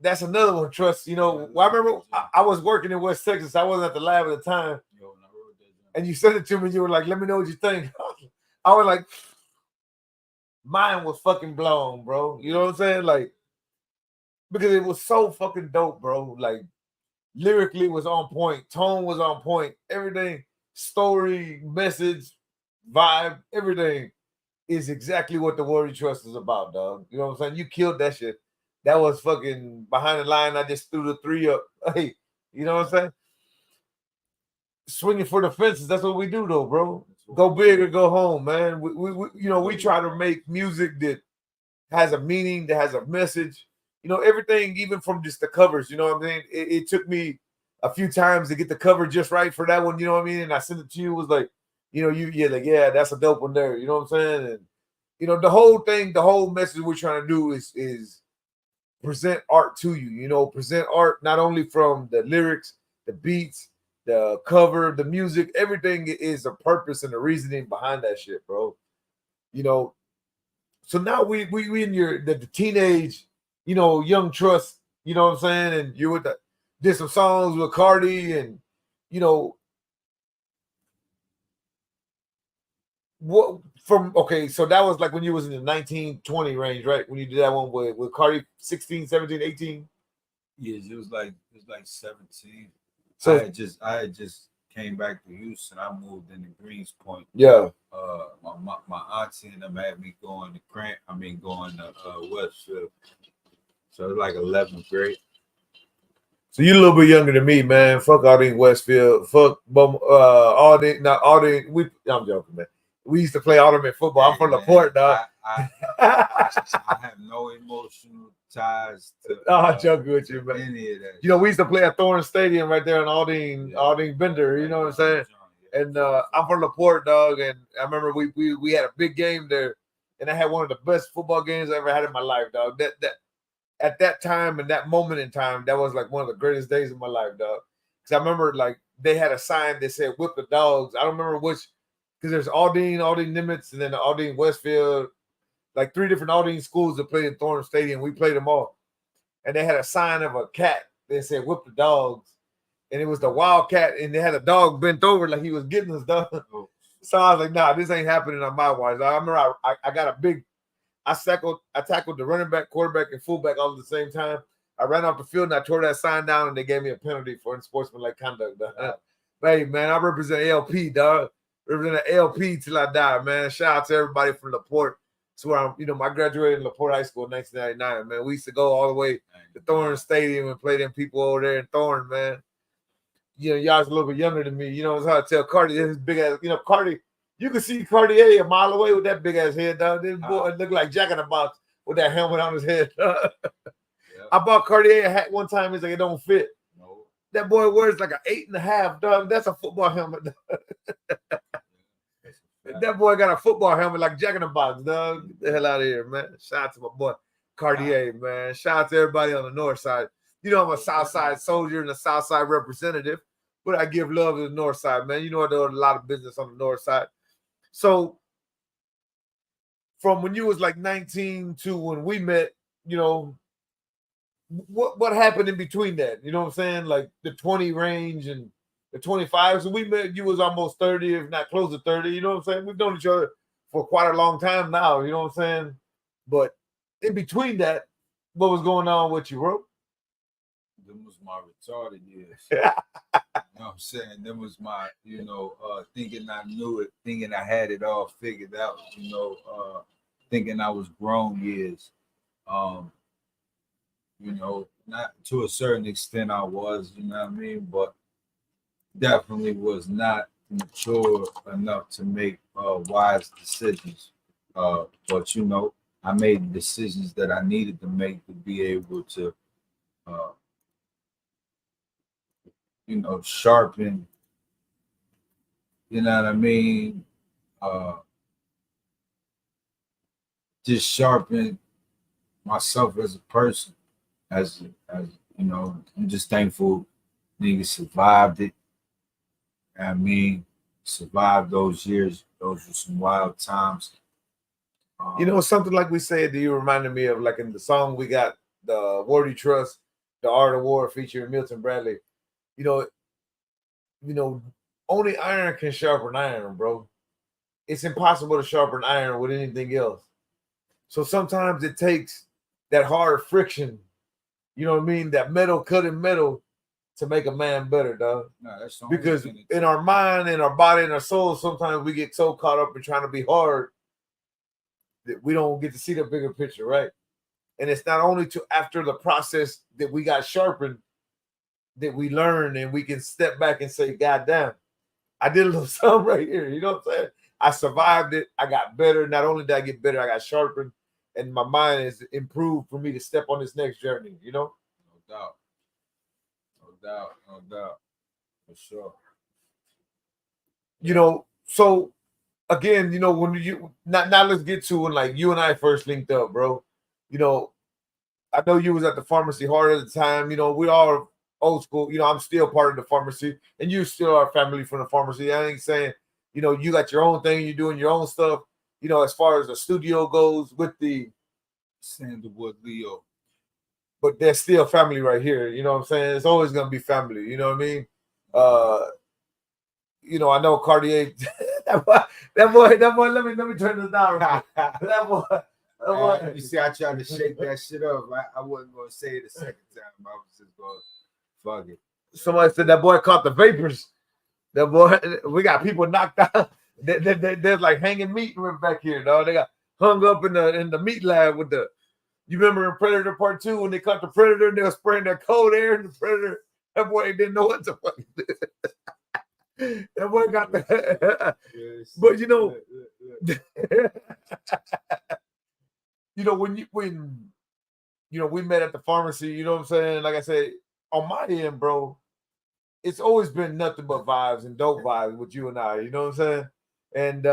That's another one, Trust. You know, I remember I was working in West Texas. I wasn't at the lab at the time. And you sent it to me. You were like, let me know what you think. I was like, mine was fucking blown, bro. You know what I'm saying? Like, because it was so fucking dope, bro. Like, lyrically was on point. Tone was on point. Everything, story, message, vibe, everything is exactly what the Word You Trust is about, dog. You know what I'm saying? You killed that shit. That was fucking behind the line. I just threw the 3 up. Hey, you know what I'm saying? Swinging for the fences. That's what we do, though, bro. Go big or go home, man. We try to make music that has a meaning, that has a message. You know, everything, even from just the covers. You know what I mean? It took me a few times to get the cover just right for that one. You know what I mean? And I sent it to you. It was like, you know, you're like, yeah, that's a dope one there. You know what I'm saying? And you know, the whole thing, the whole message we're trying to do is present art to you. You know, present art not only from the lyrics, the beats, the cover, the music, everything is a purpose and a reasoning behind that shit, bro. You know, so now we in the teenage, you know, young trust, you know what I'm saying? And you did some songs with Cardi and you know what from okay, so that was like when you was in the 19-20 range, right? When you did that one with Cardi 16, 17, 18. Yes, it was like 17. So I had just came back to Houston. I moved into Greens Point. yeah. My auntie and them had me going to going to Westfield. So it was like 11th grade. So you're a little bit younger than me, man. Fuck Aldine Westfield. Fuck Aldine. Not Aldine. I'm joking, man. We used to play Alderman football. I'm from LaPorte, dog. I have no emotional ties to I'm joking with you, man. any of that. You know, we used to play at Thorne Stadium right there in Aldine Bender. You know what I'm saying? And I'm from LaPorte, dog. And I remember we had a big game there, and I had one of the best football games I ever had in my life, dog. That at that time and that moment in time, that was like one of the greatest days of my life, dog. Because I remember like they had a sign that said "Whip the Dogs." I don't remember which, because there's Aldine Nimitz, and then the Aldine Westfield, like 3 different Aldine schools that played in Thorne Stadium. We played them all, and they had a sign of a cat that said "Whip the Dogs," and it was the Wildcat, and they had a dog bent over like he was getting us, dog. So I was like, nah, this ain't happening on my watch. I remember I got a big. I tackled the running back, quarterback, and fullback all at the same time. I ran off the field and I tore that sign down, and they gave me a penalty for unsportsmanlike conduct. Dog. Hey, man, I represent LP, dog. Represent LP till I die, man. Shout out to everybody from LaPorte. That's where I graduated in LaPorte High School in 1999, man. We used to go all the way to Thorne Stadium and play them people over there in Thorne, man. You know, y'all's a little bit younger than me. You know, it's hard to tell Cardi, his big ass, you know, Cardi. You can see Cartier a mile away with that big ass head, dog. This boy looked like Jack in the Box with that helmet on his head. I bought Cartier a hat one time. He's like, it don't fit. No. That boy wears like an 8.5, dog. That's a football helmet. That boy got a football helmet like Jack in the Box, dog. Get the hell out of here, man. Shout out to my boy Cartier, man. Shout out to everybody on the north side. You know, I'm a south side soldier and a south side representative, but I give love to the north side, man. You know, I do a lot of business on the north side. So from when you was like 19 to when we met, you know, what happened in between that? You know what I'm saying? Like the 20 range and the 25. So we met, you was almost 30, if not close to 30. You know what I'm saying? We've known each other for quite a long time now. You know what I'm saying? But in between that, what was going on with you, bro? Them was my retarded years. You know what I'm saying? Them was my, thinking I knew it, thinking I had it all figured out, thinking I was grown years. Not to a certain extent I was, you know what I mean? But definitely was not mature enough to make wise decisions. But, I made the decisions that I needed to make to be able to sharpen, you know what I mean? Just sharpen myself as a person, as I'm just thankful niggas survived it. I mean, survived those years. Those were some wild times. Something like we said, you reminded me of like in the song we got, the War You Trust, The Art of War featuring Milton Bradley. Only iron can sharpen iron, bro. It's impossible to sharpen iron with anything else. So sometimes it takes that hard friction, you know what I mean? That metal cutting metal to make a man better, dog. No, that's because in our mind, in our body, in our soul, sometimes we get so caught up in trying to be hard that we don't get to see the bigger picture, right? And it's not only to after the process that we got sharpened that we learn and we can step back and say, God damn, I did a little something right here. You know what I'm saying? I survived it. I got better. Not only did I get better, I got sharpened. And my mind is improved for me to step on this next journey, No doubt. For sure. So again, when you now let's get to when like you and I first linked up, bro. I know you was at the pharmacy hard at the time. You know, we all old school. You know, I'm still part of the pharmacy, and you still are family from the pharmacy. I ain't saying, you know, you got your own thing, you're doing your own stuff. You know, as far as the studio goes with the Sandalwood Leo. but there's still family right here. You know what I'm saying? It's always gonna be family. You know what I mean? You know, I know Cartier. that boy. Let me turn this down. That boy. You see, I tried to shake that shit up. I wasn't gonna say it a second time. I was just going, fuck it. Somebody said that boy caught the vapors. That boy, we got people knocked out. They're like hanging meat right back here, dog. They got hung up in the meat lab with the. You remember in Predator Part 2 when they caught the Predator and they were spraying that cold air in the Predator? That boy didn't know what to fucking do. That boy got the. But you know, you know when you know we met at the pharmacy. You know what I'm saying? Like I said, on my end, bro, it's always been nothing but vibes and dope vibes with you and I. You know what I'm saying? And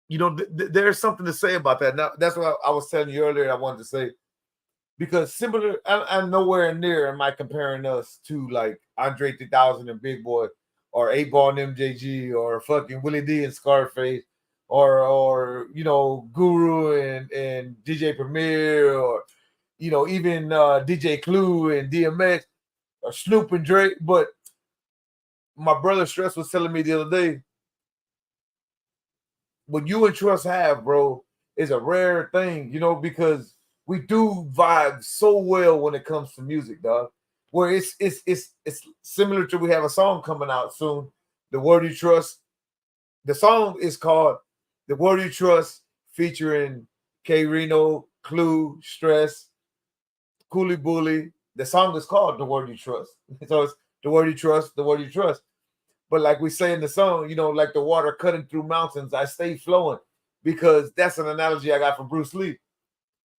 you know, there's something to say about that. Now, that's what I was telling you earlier. I wanted to say because similar, I'm nowhere near am I comparing us to like Andre 3000 and Big Boy, or 8 Ball and MJG, or fucking Willie D and Scarface, or you know Guru and DJ Premier, or you know even DJ Clue and DMX, or Snoop and Drake. But my brother Stress was telling me the other day, what you and Trust have, bro, is a rare thing, you know, because we do vibe so well when it comes to music, dog. Where it's similar to, we have a song coming out soon, The Word You Trust. The song is called The Word You Trust, featuring K Reno, Clue, Stress, Cooley Bully. The song is called The Word You Trust. So it's The Word You Trust, The Word You Trust. But like we say in the song, you know, like the water cutting through mountains, I stay flowing, because that's an analogy I got from Bruce Lee.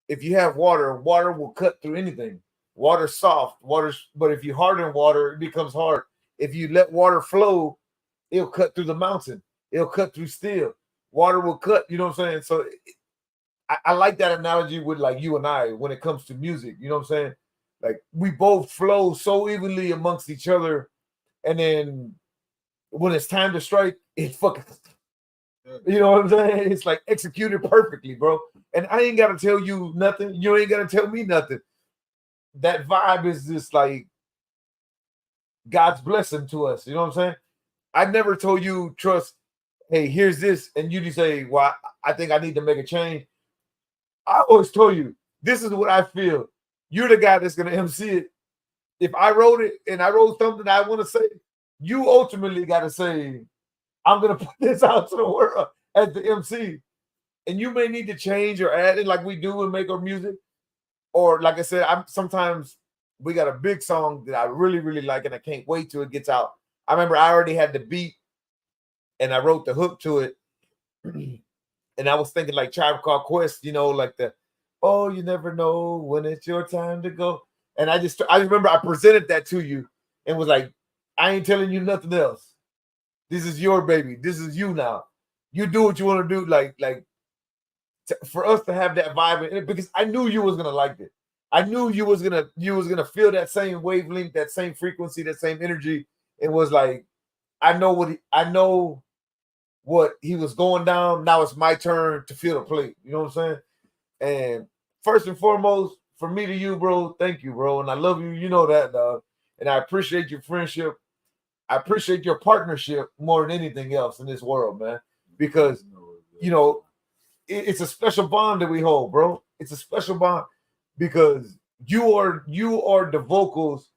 If you have water, water will cut through anything. Water's soft, but if you harden water, it becomes hard. If you let water flow, it'll cut through the mountain. It'll cut through steel. Water will cut, you know what I'm saying? So I like that analogy with like you and I when it comes to music, you know what I'm saying? Like we both flow so evenly amongst each other, and then when it's time to strike, it fucking, you know what I'm saying? It's like executed perfectly, bro. And I ain't gotta tell you nothing. You ain't gotta tell me nothing. That vibe is just like God's blessing to us. You know what I'm saying? I never told you, Trust, hey, here's this, and you just say, well, I think I need to make a change. I always told you, this is what I feel. You're the guy that's gonna MC it. If I wrote it and I wrote something I want to say, you ultimately got to say, I'm going to put this out to the world as the MC. And you may need to change or add it like we do and make our music. Or like I said, sometimes we got a big song that I really, really like, and I can't wait till it gets out. I remember I already had the beat and I wrote the hook to it. And I was thinking like Tribe Called Quest, you know, like the, oh, you never know when it's your time to go. And I remember I presented that to you and was like, I ain't telling you nothing else. This is your baby. This is you now. You do what you want to do. For us to have that vibe in it, because I knew you was gonna like it. I knew you was gonna feel that same wavelength, that same frequency, that same energy. It was like, I know what he was going down. Now it's my turn to feel the plate. You know what I'm saying? And first and foremost, from me to you, bro, thank you, bro. And I love you. You know that, dog. And I appreciate your friendship. I appreciate your partnership more than anything else in this world, man. Because, you know, it's a special bond that we hold, bro. It's a special bond because you are the vocals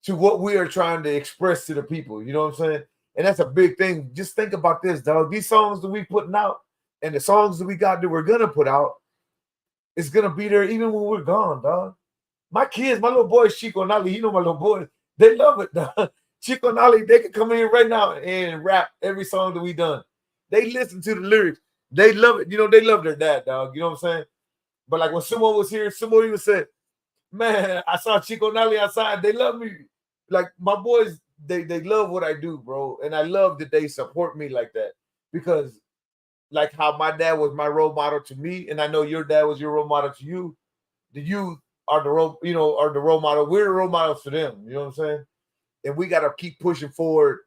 to what we are trying to express to the people. You know what I'm saying? And that's a big thing. Just think about this, dog. These songs that we putting out and the songs that we got that we're gonna put out, it's gonna be there even when we're gone, dog. My kids, my little boys, Chico and Ali, you know my little boys, they love it, dog. Chico and Ali, they can come in right now and rap every song that we done. They listen to the lyrics. They love it. You know, they love their dad, dog. You know what I'm saying? But like when someone was here, someone even said, man, I saw Chico and Ali outside. They love me. Like my boys, they love what I do, bro. And I love that they support me like that. Because like how my dad was my role model to me, and I know your dad was your role model to you, the youth are the role model. We're the role models for them. You know what I'm saying? And we got to keep pushing forward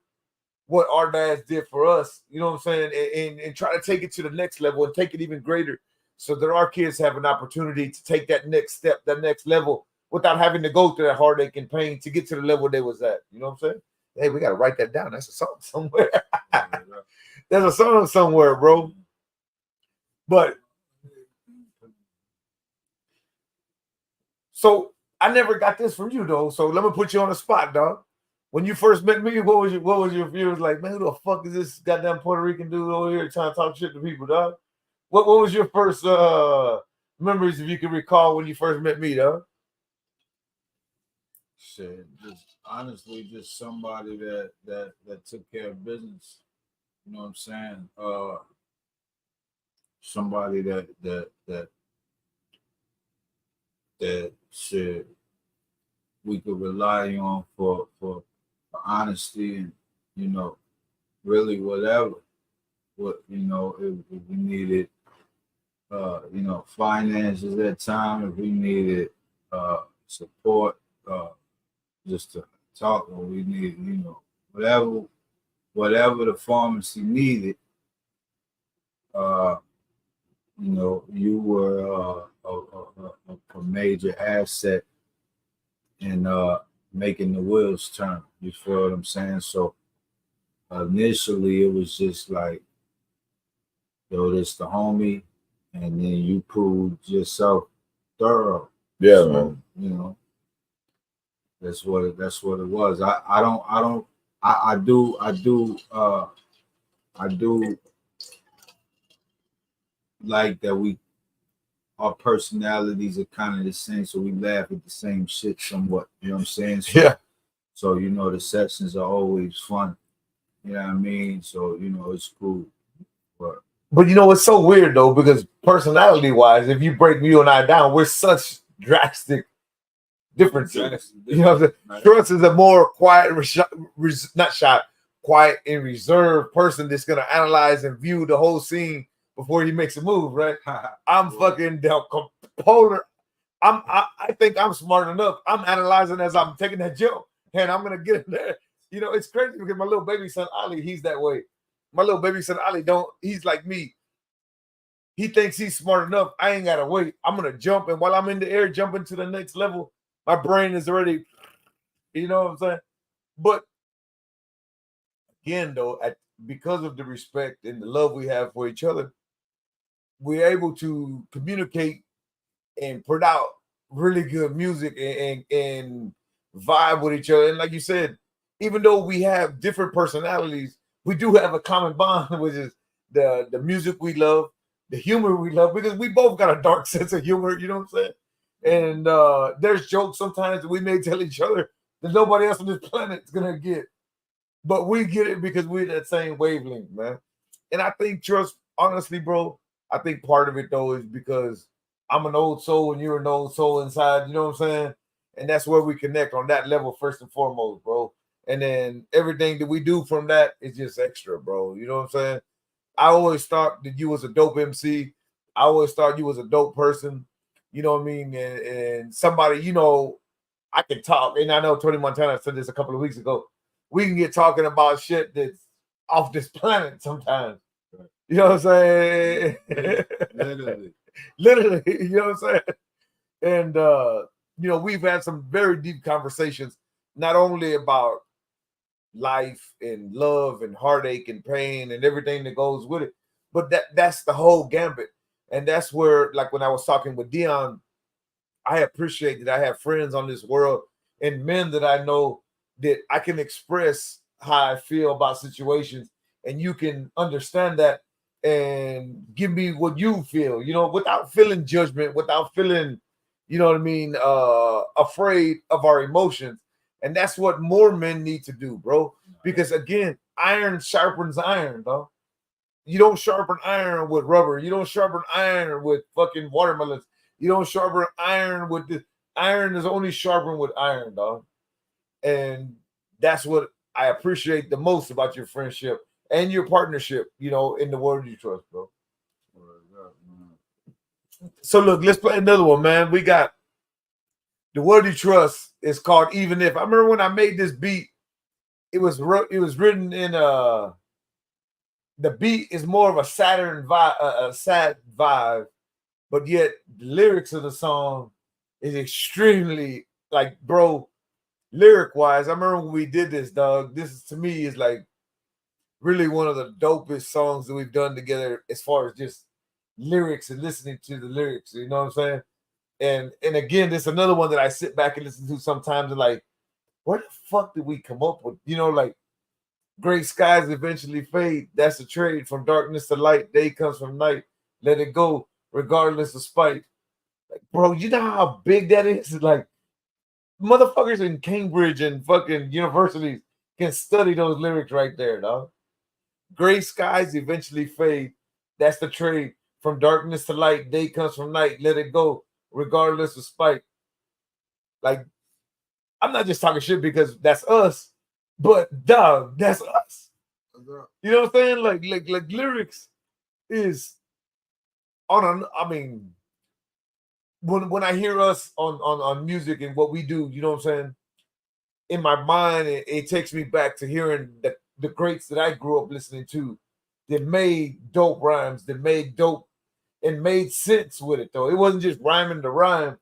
what our dads did for us. You know what I'm saying? And try to take it to the next level and take it even greater, so that our kids have an opportunity to take that next step, that next level, without having to go through that heartache and pain to get to the level they was at. You know what I'm saying? Hey, we got to write that down. That's a song somewhere. There's a song somewhere, bro. But so I never got this from you though. So let me put you on the spot, dog. When you first met me, what was your view? Was like, man, who the fuck is this goddamn Puerto Rican dude over here trying to talk shit to people, dog? What was your first memories, if you can recall, when you first met me, dog? Shit, just honestly, just somebody that took care of business. You know what I'm saying? Somebody that shit we could rely on for honesty and, you know, really whatever. What, you know, if we needed you know, finances at time, if we needed support, just to talk, or we needed, you know, whatever the pharmacy needed, you know, you were a major asset in making the wheels turn. You feel what I'm saying? So initially it was just like, yo, this the homie, and then you proved yourself thorough. Yeah, So, man. you know, that's what it was. I do like that our personalities are kind of the same, so we laugh at the same shit somewhat. You know what I'm saying? So, Yeah. So, you know, the sessions are always fun. You know what I mean? So, you know, it's cool. But you know, it's so weird though, because personality-wise, if you break you and I down, we're such drastic differences. You know what I'm saying? Right. Trust is a more quiet, not shy, quiet and reserved person that's gonna analyze and view the whole scene before he makes a move, right? I'm fucking polar. I think I'm smart enough. I'm analyzing as I'm taking that jump, and I'm gonna get in there. You know, it's crazy because my little baby son Ali, he's that way. My little baby son Ali he's like me. He thinks he's smart enough. I ain't gotta wait. I'm gonna jump, and while I'm in the air, jumping to the next level, my brain is already, you know what I'm saying? But again, though, because of the respect and the love we have for each other, we're able to communicate and put out really good music and vibe with each other. And like you said, even though we have different personalities, we do have a common bond, which is the music we love, the humor we love, because we both got a dark sense of humor, you know what I'm saying? And there's jokes sometimes that we may tell each other that nobody else on this planet is gonna get. But we get it because we're that same wavelength, man. And I think, trust, honestly, bro, I think part of it though is because I'm an old soul and you're an old soul inside, you know what I'm saying? And that's where we connect on that level first and foremost, bro. And then everything that we do from that is just extra, bro. You know what I'm saying? I always thought that you was a dope MC. I always thought you was a dope person. You know what I mean? And somebody, you know, I can talk. And I know Tony Montana said this a couple of weeks ago. We can get talking about shit that's off this planet sometimes. You know what I'm saying? Literally, you know what I'm saying? And you know, we've had some very deep conversations, not only about life and love and heartache and pain and everything that goes with it, but that's the whole gambit. And that's where, like when I was talking with Dion, I appreciate that I have friends on this world and men that I know that I can express how I feel about situations, and you can understand that and give me what you feel, you know, without feeling judgment, without feeling, you know what I mean, afraid of our emotions. And that's what more men need to do, bro. Because again, iron sharpens iron, bro. You don't sharpen iron with rubber. You don't sharpen iron with fucking watermelons. You don't sharpen iron with the iron is only sharpened with iron, dog. And that's what I appreciate the most about your friendship and your partnership, you know, in the word you trust, bro. So look, let's play another one, man. We got The Word You Trust is called Even If. I remember when I made this beat, it was written in the beat is more of a Saturn vibe, a sad vibe, but yet the lyrics of the song is extremely like, bro, lyric wise. I remember when we did this, dog. This is, to me, is like really one of the dopest songs that we've done together as far as just lyrics and listening to the lyrics. You know what I'm saying? And again, this is another one that I sit back and listen to sometimes and like, where the fuck did we come up with? You know, like gray skies eventually fade. That's a trade from darkness to light. Day comes from night. Let it go, regardless of spite. Like, bro, you know how big that is? Like, motherfuckers in Cambridge and fucking universities can study those lyrics right there, dog. Gray skies eventually fade. That's the trade from darkness to light. Day comes from night. Let it go, regardless of spite. Like, I'm not just talking shit because that's us, but dog, that's us. You know what I'm saying? Like lyrics is on. I mean, when I hear us on music and what we do, you know what I'm saying? In my mind, it takes me back to hearing the greats that I grew up listening to that made dope rhymes, that made dope and made sense with it, though. It wasn't just rhyming to rhyme.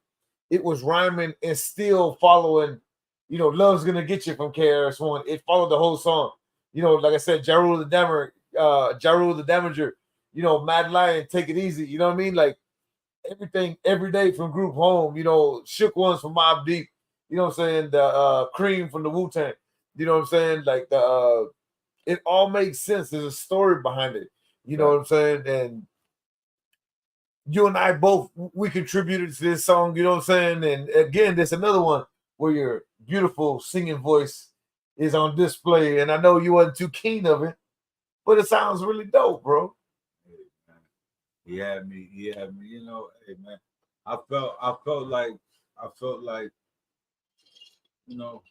It was rhyming and still following, you know, Love's Gonna Get You from KRS-One. It followed the whole song. You know, like I said, Ja Rule the Damager, you know, Mad Lion, Take It Easy. You know what I mean? Like, everything, every day from Group Home, you know, Shook Ones from Mobb Deep, you know what I'm saying? The Cream from the Wu-Tang, you know what I'm saying? Like, it all makes sense. There's a story behind it, you know what I'm saying? And you and I both, we contributed to this song, you know what I'm saying? And again, there's another one where your beautiful singing voice is on display. And I know you wasn't too keen of it, but it sounds really dope, bro. He had me, you know, hey man. I felt like, you know,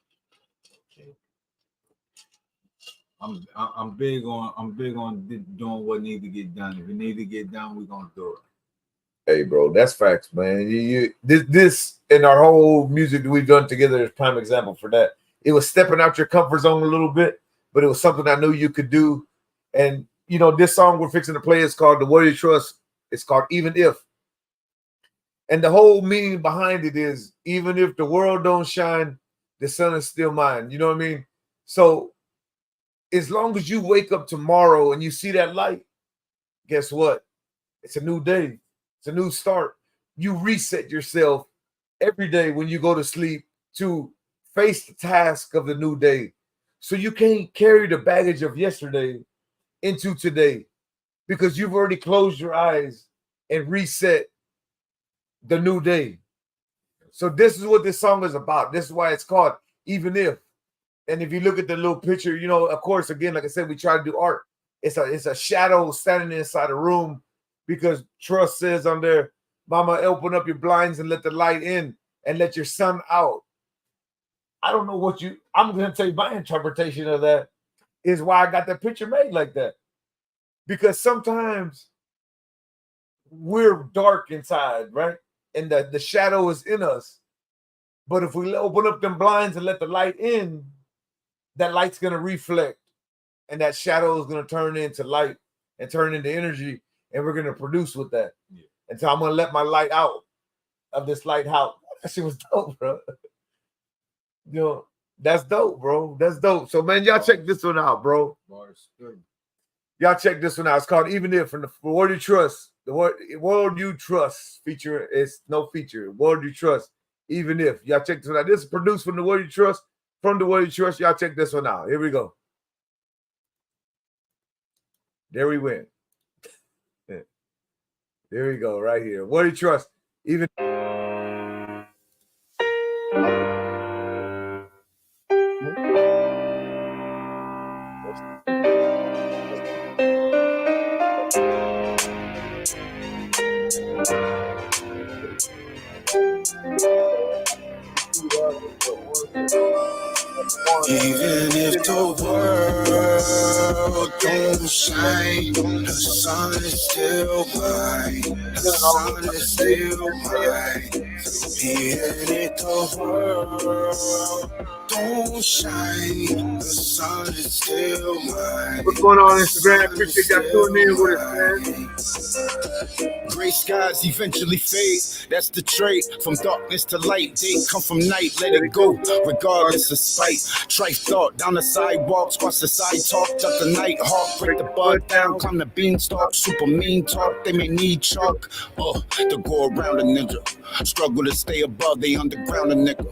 I'm big on doing what need to get done. If it need to get done, we're gonna do it. Hey, bro, that's facts, man. This and our whole music that we've done together is a prime example for that. It was stepping out your comfort zone a little bit, but it was something I knew you could do. And you know, this song we're fixing to play is called "The Word You Trust." It's called "Even If," and the whole meaning behind it is, even if the world don't shine, the sun is still mine. You know what I mean? So, as long as you wake up tomorrow and you see that light, guess what? It's a new day. It's a new start. You reset yourself every day when you go to sleep to face the task of the new day. So you can't carry the baggage of yesterday into today because you've already closed your eyes and reset the new day. So this is what this song is about. This is why it's called Even If. And if you look at the little picture, you know, of course, again, like I said, we try to do art. It's a shadow standing inside a room because Trust says on there, Mama, open up your blinds and let the light in and let your sun out. I don't know what I'm going to tell you my interpretation of that is why I got that picture made like that. Because sometimes we're dark inside, right? And the shadow is in us. But if we open up them blinds and let the light in, that light's going to reflect and that shadow is going to turn into light and turn into energy. And we're going to produce with that. Yeah. And so I'm going to let my light out of this lighthouse. That shit was dope, bro. You know, that's dope, bro. That's dope. So, man, y'all check this one out, bro. Y'all check this one out. It's called Even If from the Word You Trust. The Word You Trust feature is no feature. Word You Trust. Even If. Y'all check this one out. This is produced from the Word You Trust. From the Word You Trust. Y'all check this one out. Here we go. There we went. There we go, right here. Word You Trust. Even. Even if the world don't shine, the sun is still mine. The sun is still mine. Even if the world don't shine, the sun is still mine. What's going on Instagram? Appreciate y'all tuning in with us, man. Gray skies eventually fade. That's the trait. From darkness to light, day come from night. Let it go, regardless of spite. Trife thought down the sidewalks, watch the side talk. Up the night hawk, break the bud down, climb the beanstalk. Super mean talk, they may need chalk. To go around a nigga. Struggle to stay above, they underground a nigga.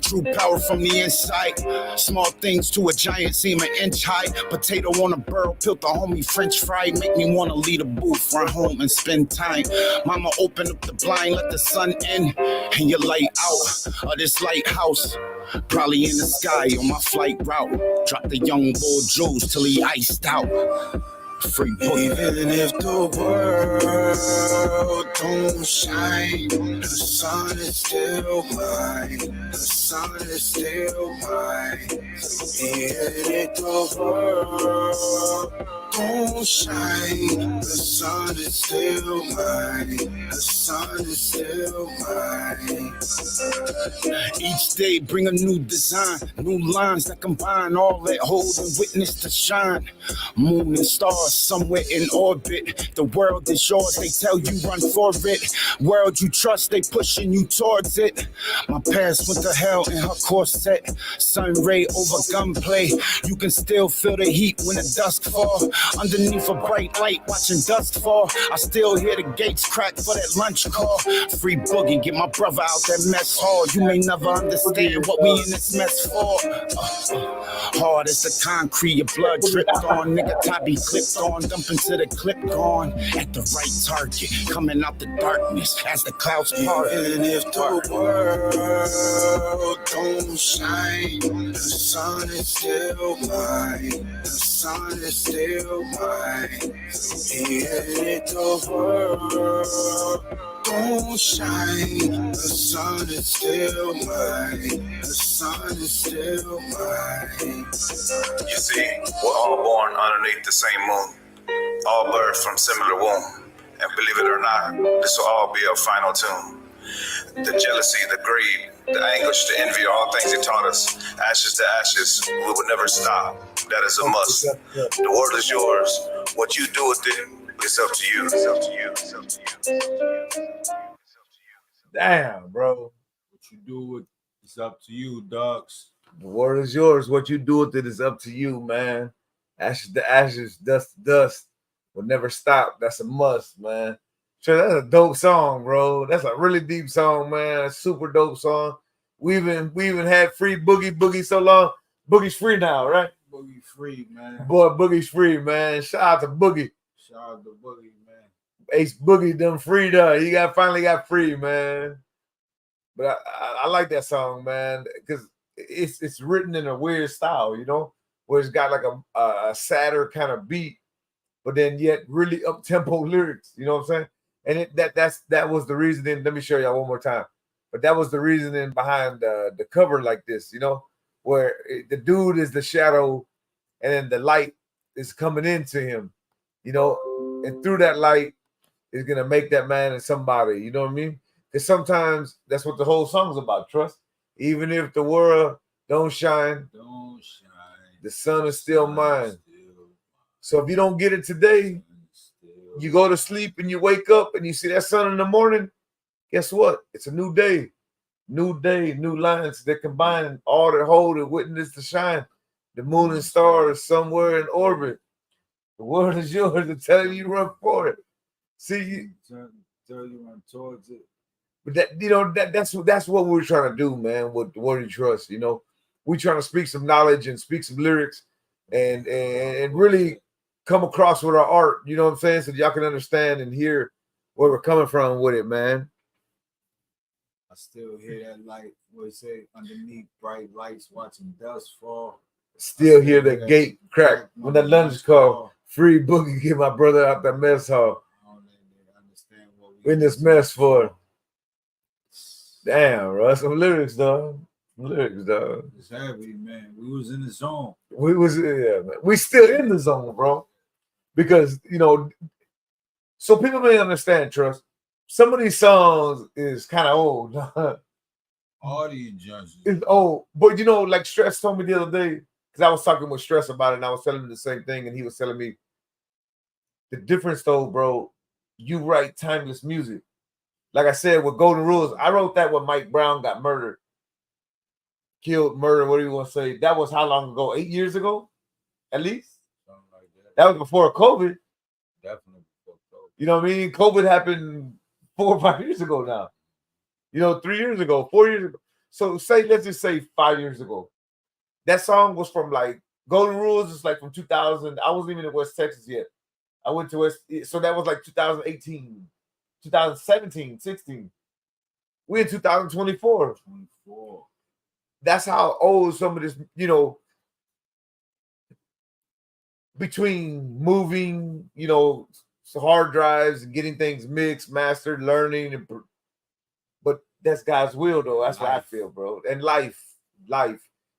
True power from the inside. Small things to a giant seem an inch high. Potato on a burrow, pilt the homie French fry. Make me wanna leave a booth, run home and spend time. Mama open up the blind, let the sun in, and your light out of this lighthouse. Probably in the sky on my flight route. Drop the young bull Jules till he iced out. Free boogie. Even if the world don't shine, the sun is still mine. The sun is still mine. Even if the world don't shine, the sun is still mine. The sun is still mine. Each day bring a new design, new lines that combine all that hold and witness to shine. Moon and stars somewhere in orbit. The world is yours, they tell you run for it. World you trust, they pushing you towards it. My past went to hell in her corset. Sun ray over gunplay. You can still feel the heat when the dusk fall. Underneath a bright light, watching dust fall. I still hear the gates crack for that lunch call. Free boogie, get my brother out that mess hall. You may never understand what we in this mess for. Hard as the concrete, your blood dripped on. Nigga, top be clipped on, dumping to the clip gone. At the right target, coming out the darkness as the clouds part. Even if the world don't shine, the sun is still mine. The sun is still mine. Even if the world don't shine, the sun is still mine. The sun is still mine. You see, we're all born underneath the same moon, all birthed from similar womb. And believe it or not, this will all be our final tune. The jealousy, the greed, the anguish, the envy, all things he taught us. Ashes to ashes, we will never stop. That is a must. The world is yours. What you do with it, it's up to you. It's up to you. It's up to you. Damn, bro. What you do with it's up to you, dogs. The word is yours. What you do with it is up to you, man. Ashes to ashes, dust to dust. Will never stop. That's a must, man. Sure, that's a dope song, bro. That's a really deep song, man. A super dope song. We even had free Boogie so long. Boogie's free now, right? Boogie free, man. Boy, Boogie's free, man. Shout out to Boogie. Shout out to Boogie, man. Ace Boogie done freed up. He finally got free, man. But I like that song, man, because it's written in a weird style, you know, where it's got like a sadder kind of beat, but then yet really up tempo lyrics. You know what I'm saying? And that was the reasoning. Let me show y'all one more time. But that was the reasoning behind the cover like this, you know, where the dude is the shadow, and then the light is coming into him, you know, and through that light is gonna make that man and somebody. You know what I mean? Because sometimes that's what the whole song's about. Trust. Even if the world don't shine, the sun is still mine. So if you don't get it today, you go to sleep and you wake up and you see that sun in the morning, guess what? It's a new day, new lines that combine all that hold and witness to shine. The moon and stars somewhere in orbit. The world is yours to tell you run for it. See, tell you run towards it. But that, you know, that's what we're trying to do, man, with the Word and Trust. You know, we're trying to speak some knowledge and speak some lyrics and really come across with our art, you know what I'm saying? So y'all can understand and hear where we're coming from with it, man. I still hear that light, what it say, underneath bright lights, watching dust fall. Still hear the gate crack when the lunch call. Free Boogie, get my brother out the mess hall. I don't understand what we in this mess for. Damn, bro. Some lyrics, dog. It's heavy, man. We was in the zone. Man. We still in the zone, bro. Because, you know, so people may understand, Trust. some of these songs is kind of old. All these judges. It's old, but you know, like Stress told me the other day, because I was talking with Stress about it, and I was telling him the same thing, and he was telling me the difference, though, bro. You write timeless music. Like I said, with Golden Rules, I wrote that when Mike Brown got murdered, killed, murdered. What do you want to say? That was how long ago? 8 years ago, at least. Something like that. That was before COVID. Definitely before COVID. You know what I mean? COVID happened 4 or 5 years ago now. You know, 3 years ago, 4 years ago. So let's just say 5 years ago. That song was from like Golden Rules is like from 2000. I wasn't even in West Texas yet. I went to West, so that was like 2018, 2017, 16. We're in 2024. 24. That's how old some of this, you know, between moving, you know, hard drives and getting things mixed, mastered, learning, but that's God's will, though. That's what I feel, bro. And life.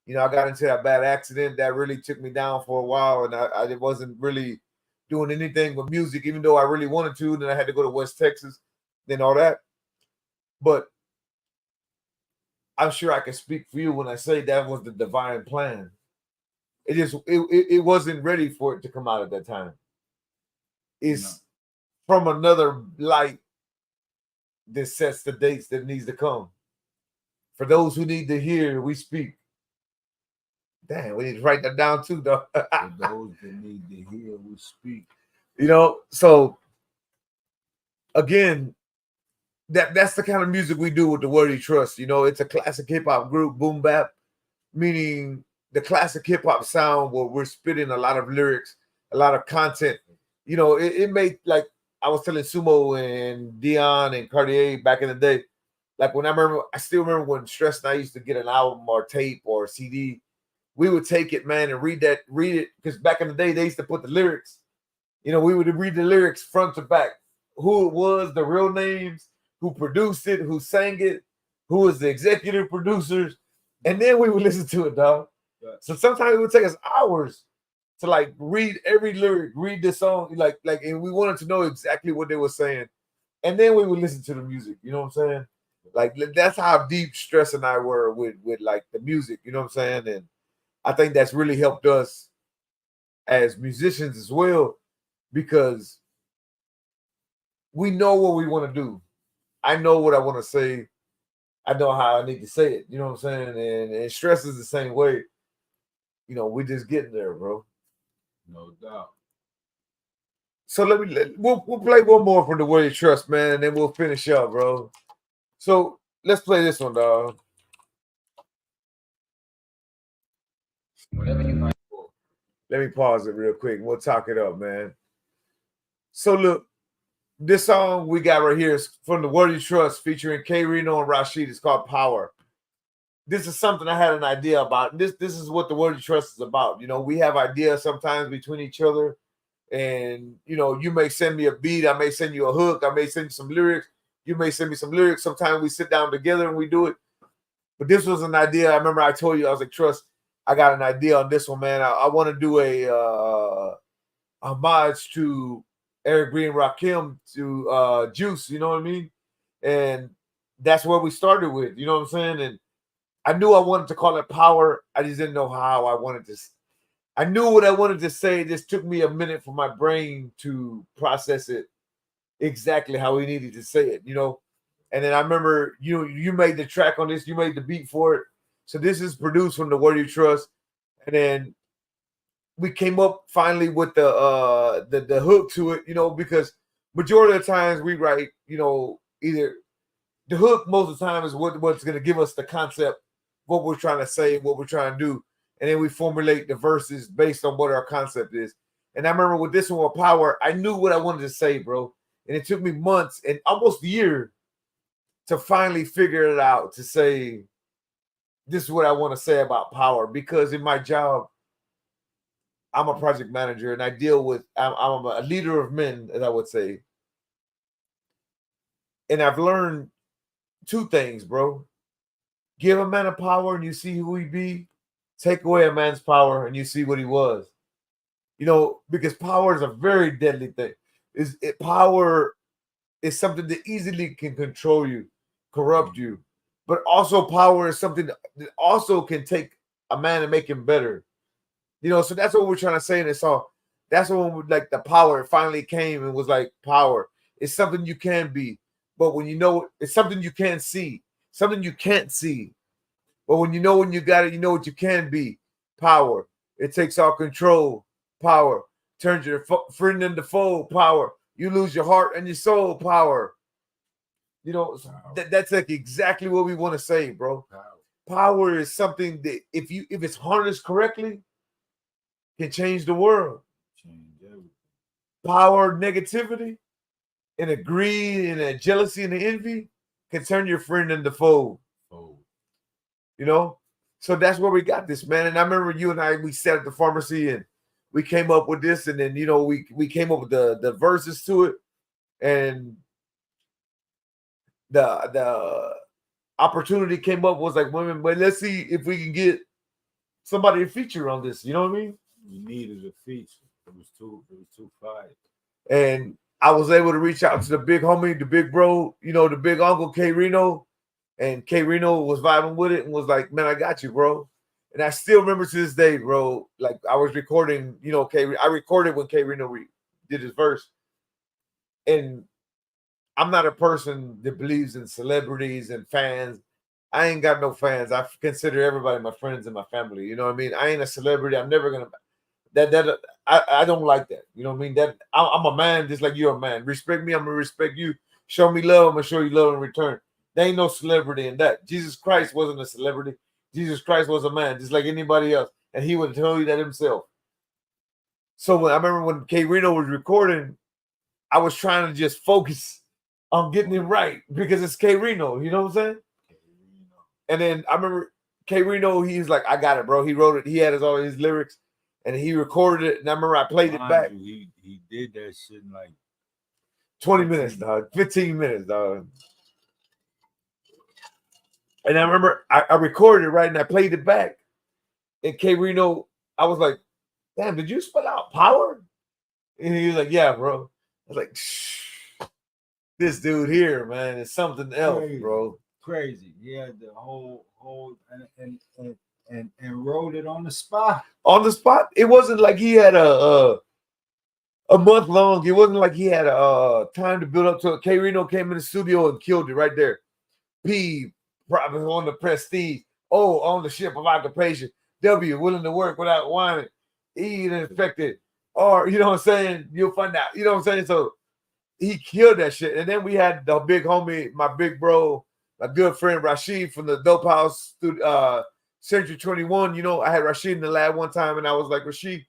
You know, I got into that bad accident that really took me down for a while, and I wasn't really doing anything with music, even though I really wanted to. Then I had to go to West Texas, then all that. But I'm sure I can speak for you when I say that was the divine plan. It wasn't ready for it to come out at that time. It's from another light that sets the dates that needs to come. For those who need to hear, we speak. Damn, we need to write that down too, though. For those that need to hear, we speak. You know, so again, that's the kind of music we do with the Worthy Trust. You know, it's a classic hip hop group, boom bap, meaning the classic hip hop sound where we're spitting a lot of lyrics, a lot of content. You know, it made, like I was telling Sumo and Dion and Cartier back in the day. Like when I still remember when Stress and I used to get an album or tape or CD. We would take it, man, and read it, because back in the day, they used to put the lyrics. You know, we would read the lyrics front to back. Who it was, the real names, who produced it, who sang it, who was the executive producers, and then we would listen to it, dog. Right. So sometimes it would take us hours to like read every lyric, read the song, like, and we wanted to know exactly what they were saying, and then we would listen to the music. You know what I'm saying? Like that's how deep Stress and I were with like the music. You know what I'm saying? And I think that's really helped us as musicians as well, because we know what we want to do. I know what I want to say. I know how I need to say it. You know what I'm saying? And Stress is the same way. You know, we're just getting there, bro. No doubt. So we'll play one more from the Worthy Trust, man, and then we'll finish up, bro. So let's play this one, dog. Whatever you find for. Let me pause it real quick. We'll talk it up, man. So look, this song we got right here is from the Worthy Trust featuring K Reno and Rashid. It's called Power. This is something I had an idea about. This is what the Worthy Trust is about. You know, we have ideas sometimes between each other, and you know, you may send me a beat, I may send you a hook, I may send you some lyrics, you may send me some lyrics. Sometimes we sit down together and we do it. But this was an idea. I remember I told you, I was like, Trust, I got an idea on this one, man. I want to do a homage to Eric Green, Rakim, to Juice, you know what I mean? And that's where we started with, you know what I'm saying? And I knew I wanted to call it Power. I just didn't know how I wanted to. I knew what I wanted to say. It just took me a minute for my brain to process it exactly how we needed to say it, you know? And then I remember you made the track on this, you made the beat for it. So this is produced from the Worthy Trust. And then we came up finally with the hook to it, you know, because majority of the times we write, you know, either the hook most of the time is what's going to give us the concept, what we're trying to say, what we're trying to do. And then we formulate the verses based on what our concept is. And I remember with this one with Power, I knew what I wanted to say, bro. And it took me months and almost a year to finally figure it out, to say, this is what I want to say about Power. Because in my job, I'm a project manager and I deal with, I'm a leader of men, as I would say. And I've learned two things, bro. Give a man a power and you see who he be. Take away a man's power and you see what he was. You know, because power is a very deadly thing. Power is something that easily can control you, corrupt you. But also power is something that also can take a man and make him better. You know, so that's what we're trying to say in this song. That's when like the power finally came and was like power. It's something you can be, but when you know it's something you can't see, something you can't see. But when you got it, you know what you can be. Power. It takes all control. Power. Turns your friend into foe. Power. You lose your heart and your soul. Power. You know, that's like exactly what we want to say, bro. Power is something that if it's harnessed correctly, can change the world. Power, negativity, and a greed, and a jealousy, and the envy can turn your friend into foe. You know, so that's where we got this, man. And I remember you and I, we sat at the pharmacy and we came up with this, and then you know we came up with the verses to it, and the opportunity came up was like women, but let's see if we can get somebody to feature on this. You know what I mean? We needed a feature. It was too fire. And I was able to reach out to the big homie, the big bro, you know, the big uncle K Reno, and K Reno was vibing with it and was like, "Man, I got you, bro." And I still remember to this day, bro. Like I was recording, you know, I recorded when K Reno did his verse, and I'm not a person that believes in celebrities and fans. I ain't got no fans. I consider everybody my friends and my family. You know what I mean? I ain't a celebrity. I'm never gonna. I don't like that. You know what I mean? That I'm a man, just like you're a man. Respect me, I'm gonna respect you. Show me love, I'm gonna show you love in return. There ain't no celebrity in that. Jesus Christ wasn't a celebrity. Jesus Christ was a man, just like anybody else, and he would tell you that himself. So I remember when K Reno was recording, I was trying to just focus on getting it right because it's K Reno. You know what I'm saying? And then I remember K Reno, he's like, "I got it, bro." He wrote it. He had all his lyrics. And he recorded it, and I remember I played it back. He did that shit in like 20 minutes, dog. 15 minutes, dog. And I remember I recorded it, right, and I played it back. And K Reno, I was like, "Damn, did you spell out power?" And he was like, "Yeah, bro." I was like, "Shh. This dude here, man, is something else, crazy, bro." Crazy. Yeah, the whole and wrote it on the spot. On the spot. It wasn't like he had a month long. It wasn't like he had time to build up to it. K Reno came in the studio and killed it right there. P, probably on the prestige. O, on the ship of occupation. W, willing to work without whining. E, infected. R, you know what I'm saying? You'll find out. You know what I'm saying? So he killed that shit. And then we had the big homie, my big bro, my good friend Rashid from the Dope House Century 21. You know, I had Rashid in the lab one time, and I was like, "Rashid,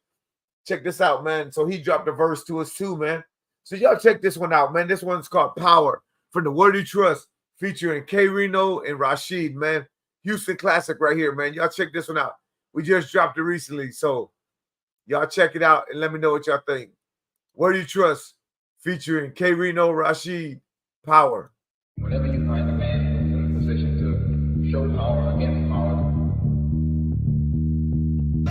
check this out, man." So he dropped a verse to us too, man. So y'all check this one out, man. This one's called Power from the Word You Trust, featuring K Reno and Rashid, man. Houston classic right here, man. Y'all check this one out. We just dropped it recently, so y'all check it out and let me know what y'all think. Word You Trust, featuring K Reno, Rashid, Power. Whenever you find a man in a position to show power against power,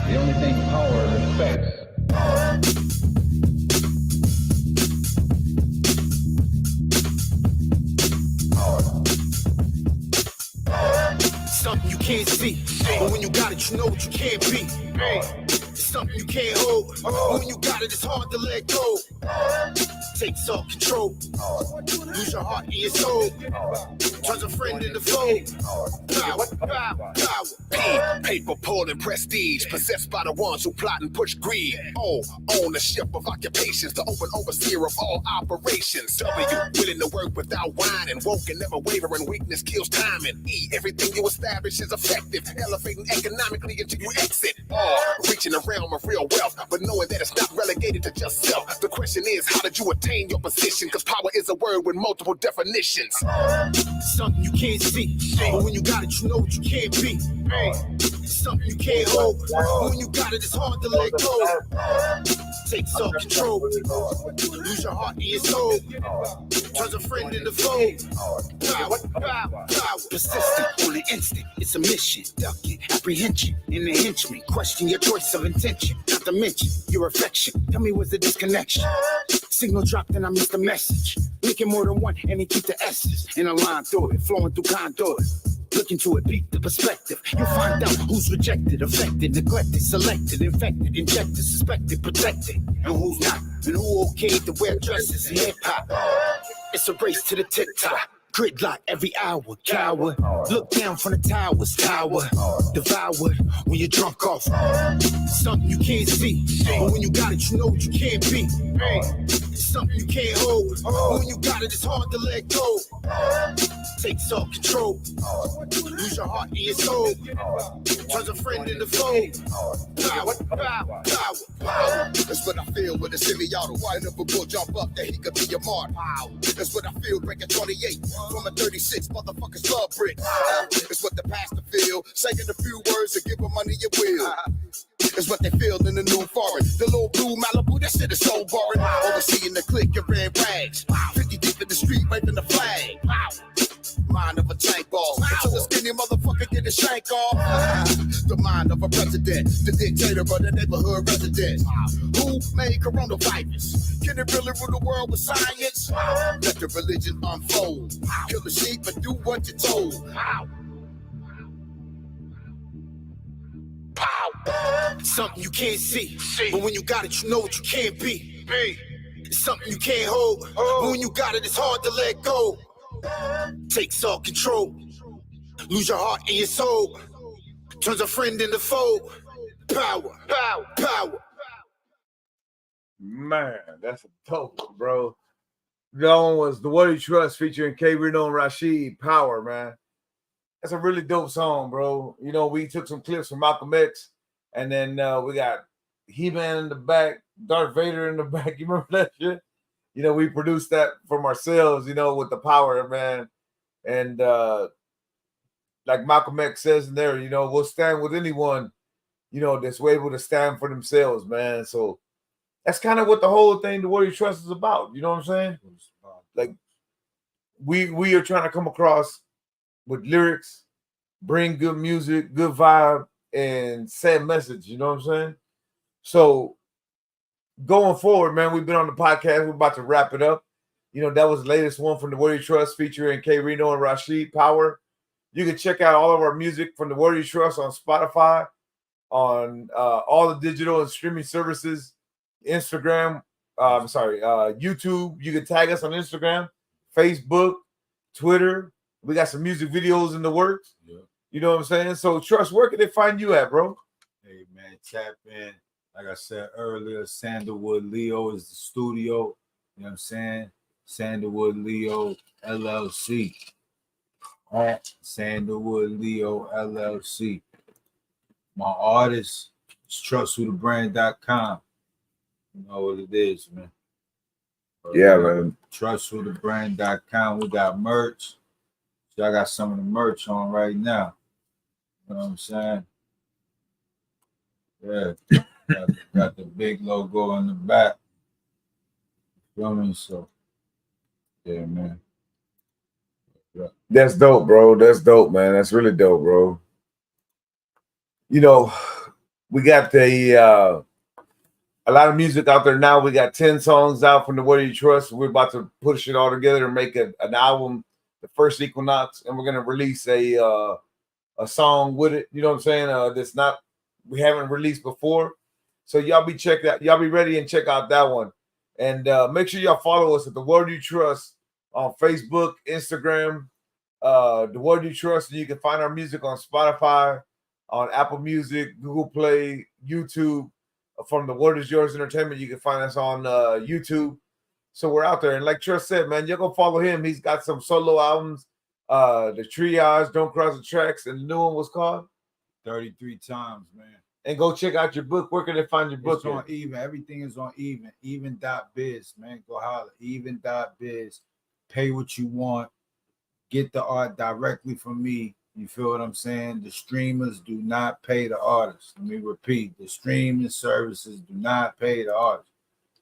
the only thing power respects. Something you can't see, but when you got it, you know what you can't be. It's something you can't hold, but when you got it, it's hard to let go. Take self-control, lose your heart and your soul, turns a friend into foe. Power. Paper pulling prestige, possessed by the ones who plot and push greed. O, ownership of occupations, the open overseer of all operations. W, willing to work without whining, woke and never wavering, weakness kills timing. E, everything you establish is effective, elevating economically until you exit. R, reaching the realm of real wealth, but knowing that it's not relegated to just self. The question is, how did you attain your position? Because power is a word with multiple definitions. Something you can't see, but when you got it, you know what you can't be. Something you can't hold, but when you got it, it's hard to let go. Take self-control. Lose your heart and your soul. Turns a friend into foe. Power. Persistent on the instant. It's a mission. Ducking, apprehension, in the henchman. Question your choice of intention. Not to mention your affection. Tell me what's the disconnection? Signal dropped and I missed the message. Making more than one and he keep the S's in a line through it, flowing through conduit. Look into it, peep the perspective. You'll find out who's rejected, affected, neglected, selected, infected, injected, suspected, protected, and who's not, and who okayed to wear dresses in hip hop. It's a race to the tip-top. Gridlock every hour, coward. Look down from the towers, devoured when you're drunk off. Something you can't see, but when you got it, you know what you can't be. It's something you can't hold, but when you got it, it's hard to let go. Take self-control, lose your heart and your soul. Turns a friend into foe. Power. That's what I feel with a semi-auto. And if a bull jump up, that he could be a mark. That's what I feel breaking 28 from a 36 motherfuckers love brick. It's what the pastor feel, saying a few words and give them money you will. It's what they feel in the new foreign. The little blue Malibu, that shit is so boring. Overseeing the clique of red rags. 50 deep in the street, waving the flag. Mind of a tank ball. Until the skinny motherfucker get his shank off. The mind of a president, the dictator of the neighborhood resident. Who made coronavirus? Can it really rule the world with science? Let the religion unfold. Kill the sheep and do what you're told. Something you can't see, but when you got it, you know what you can't be. It's something you can't hold, but when you got it, it's hard to let go. Take self-control, lose your heart and your soul. Turns a friend into foe. Power. Man, that's a dope one, bro. That one was The What You Trust featuring K. Reno and Rashid. Power, man. That's a really dope song, bro. You know, we took some clips from Malcolm X, and then we got He-Man in the back, Darth Vader in the back. You remember that shit? You know, we produced that from ourselves, you know, with the power, man. And like Malcolm X says in there, you know, we'll stand with anyone, you know, that's able to stand for themselves, man. So that's kind of what the whole thing, The What You Trust, is about. You know what I'm saying? Like, we are trying to come across with lyrics, bring good music, good vibe, and say a message. You know what I'm saying? So going forward, man, we've been on the podcast. We're about to wrap it up. You know, that was the latest one from The What You Trust featuring K. Reno and Rashid. Power. You can check out all of our music from The What You Trust on Spotify, on all the digital and streaming services, Instagram, YouTube. You can tag us on Instagram, Facebook, Twitter. We got some music videos in the works. Yeah. You know what I'm saying? So, Trust, where can they find you at, bro? Hey, man, tap in. Like I said earlier, Sandalwood Leo is the studio. You know what I'm saying? Sandalwood Leo LLC. At Sandalwood Leo LLC. My artist is trustwhothebrand.com. You know what it is, man. Yeah, man. Trustwhothebrand.com. We got merch. So I got some of the merch on right now. You know what I'm saying? Yeah. Got the big logo on the back. You know what I mean? So, yeah, man. Yeah. That's dope, bro. That's dope, man. That's really dope, bro. You know, we got a lot of music out there now. We got 10 songs out from The What You Trust. We're about to push it all together and make an album, the first Equinox, and we're gonna release a song with it. You know what I'm saying? That's not we haven't released before. So y'all be ready and check out that one. And make sure y'all follow us at The What You Trust on Facebook, Instagram, The What You Trust, and you can find our music on Spotify, on Apple Music, Google Play, YouTube. From The Word Is Yours Entertainment, you can find us on YouTube. So we're out there. And like Trust said, man, you're going to follow him. He's got some solo albums, The Triage, Don't Cross the Tracks, and the new one was called 33 Times, man. And go check out your book. Where can they find your book? It's on Even. Everything is on Even. Even.biz, man. Go holler. Even.biz. Pay what you want. Get the art directly from me. You feel what I'm saying? The streamers do not pay the artists. Let me repeat. The streaming services do not pay the artists.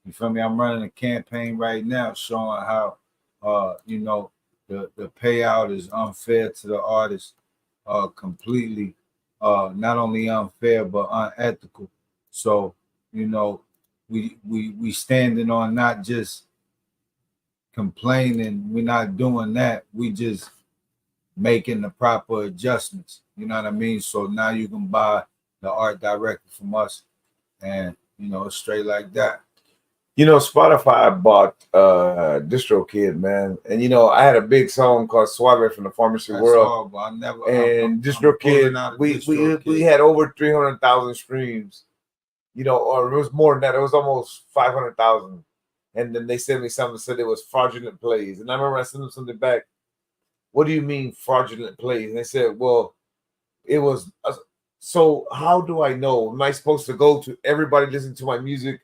You feel me? I'm running a campaign right now showing how, you know, the payout is unfair to the artist, completely, not only unfair but unethical. So, you know, we standing on not just complaining. We're not doing that. We just making the proper adjustments. You know what I mean? So now you can buy the art directly from us, and you know, straight like that. You know, Spotify bought DistroKid, man, and you know I had a big song called Suave from the Pharmacy That's World, horrible. I never. and I'm DistroKid, pulling out of we DistroKid. had over 300,000 streams, you know, or it was more than that. It was almost 500,000, and then they sent me something that said it was fraudulent plays, and I remember I sent them something back. What do you mean fraudulent plays? And they said, well, it was. So how do I know? Am I supposed to go to everybody listening to my music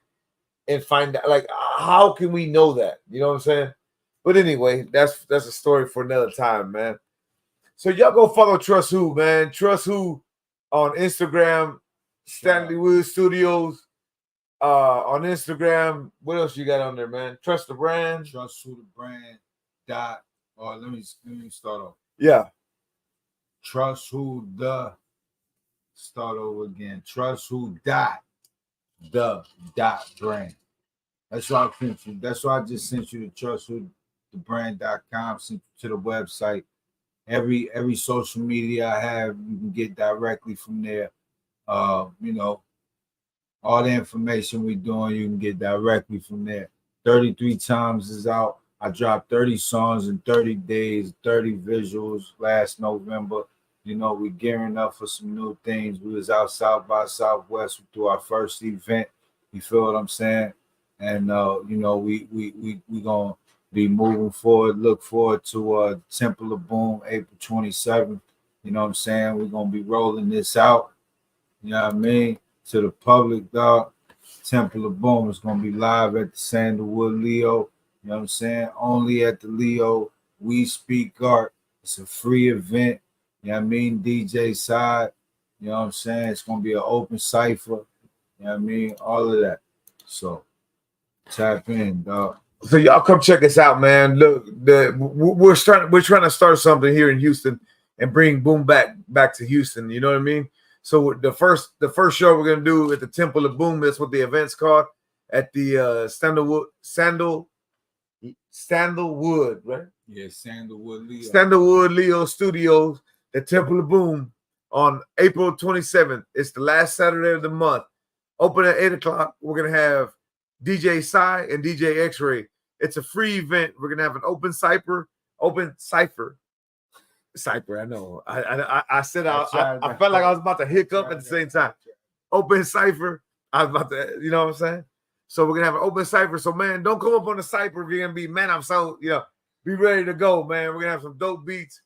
and find out, like, how can we know that? You know what I'm saying? But anyway, that's a story for another time, man. So y'all go follow Trust Who, man. Trust Who on Instagram, Stanley Wood Studios on Instagram. What else you got on there, man? Trust the brand. Trust Who the brand. Dot. Or let me start off. Yeah. Trust Who the. Start over again. Trust Who dot the dot brand. That's why I sent you. That's why I just sent you to trustwhothebrand.com, sent you to the website. Every social media I have, you can get directly from there. You know, all the information we're doing, you can get directly from there. 33 times is out. I dropped 30 songs in 30 days, 30 visuals last November. You know, we're gearing up for some new things. We was out South by Southwest through our first event. You feel what I'm saying? And you know, we gonna be moving forward. Look forward to Temple of Boom, April 27th. You know what I'm saying? We're gonna be rolling this out. You know what I mean? To the public, dog. Temple of Boom is gonna be live at the Sandalwood Leo. You know what I'm saying? Only at the Leo. We Speak Art. It's a free event. You know what I mean? DJ side. You know what I'm saying? It's gonna be an open cipher. You know what I mean? All of that. So tap in, dog. So y'all come check us out, man. Look, we're trying to start something here in Houston and bring Boom back to Houston. You know what I mean? So the first show we're gonna do at the Temple of Boom. That's what the event's called, at the Sandalwood, right? Yeah, Sandalwood Leo. Sandalwood Leo Studios, the Temple of Boom, on April 27th. It's the last Saturday of the month. Open at 8 o'clock. We're gonna have DJ Psy and DJ X-Ray. It's a free event. We're gonna have an open cipher. I know. I said I felt like I was about to hiccup at the same time. Open cipher. I was about to, you know what I'm saying? So we're gonna have an open cipher. So man, don't come up on the cipher if you're gonna be, man, I'm so, you know, be ready to go, man. We're gonna have some dope beats,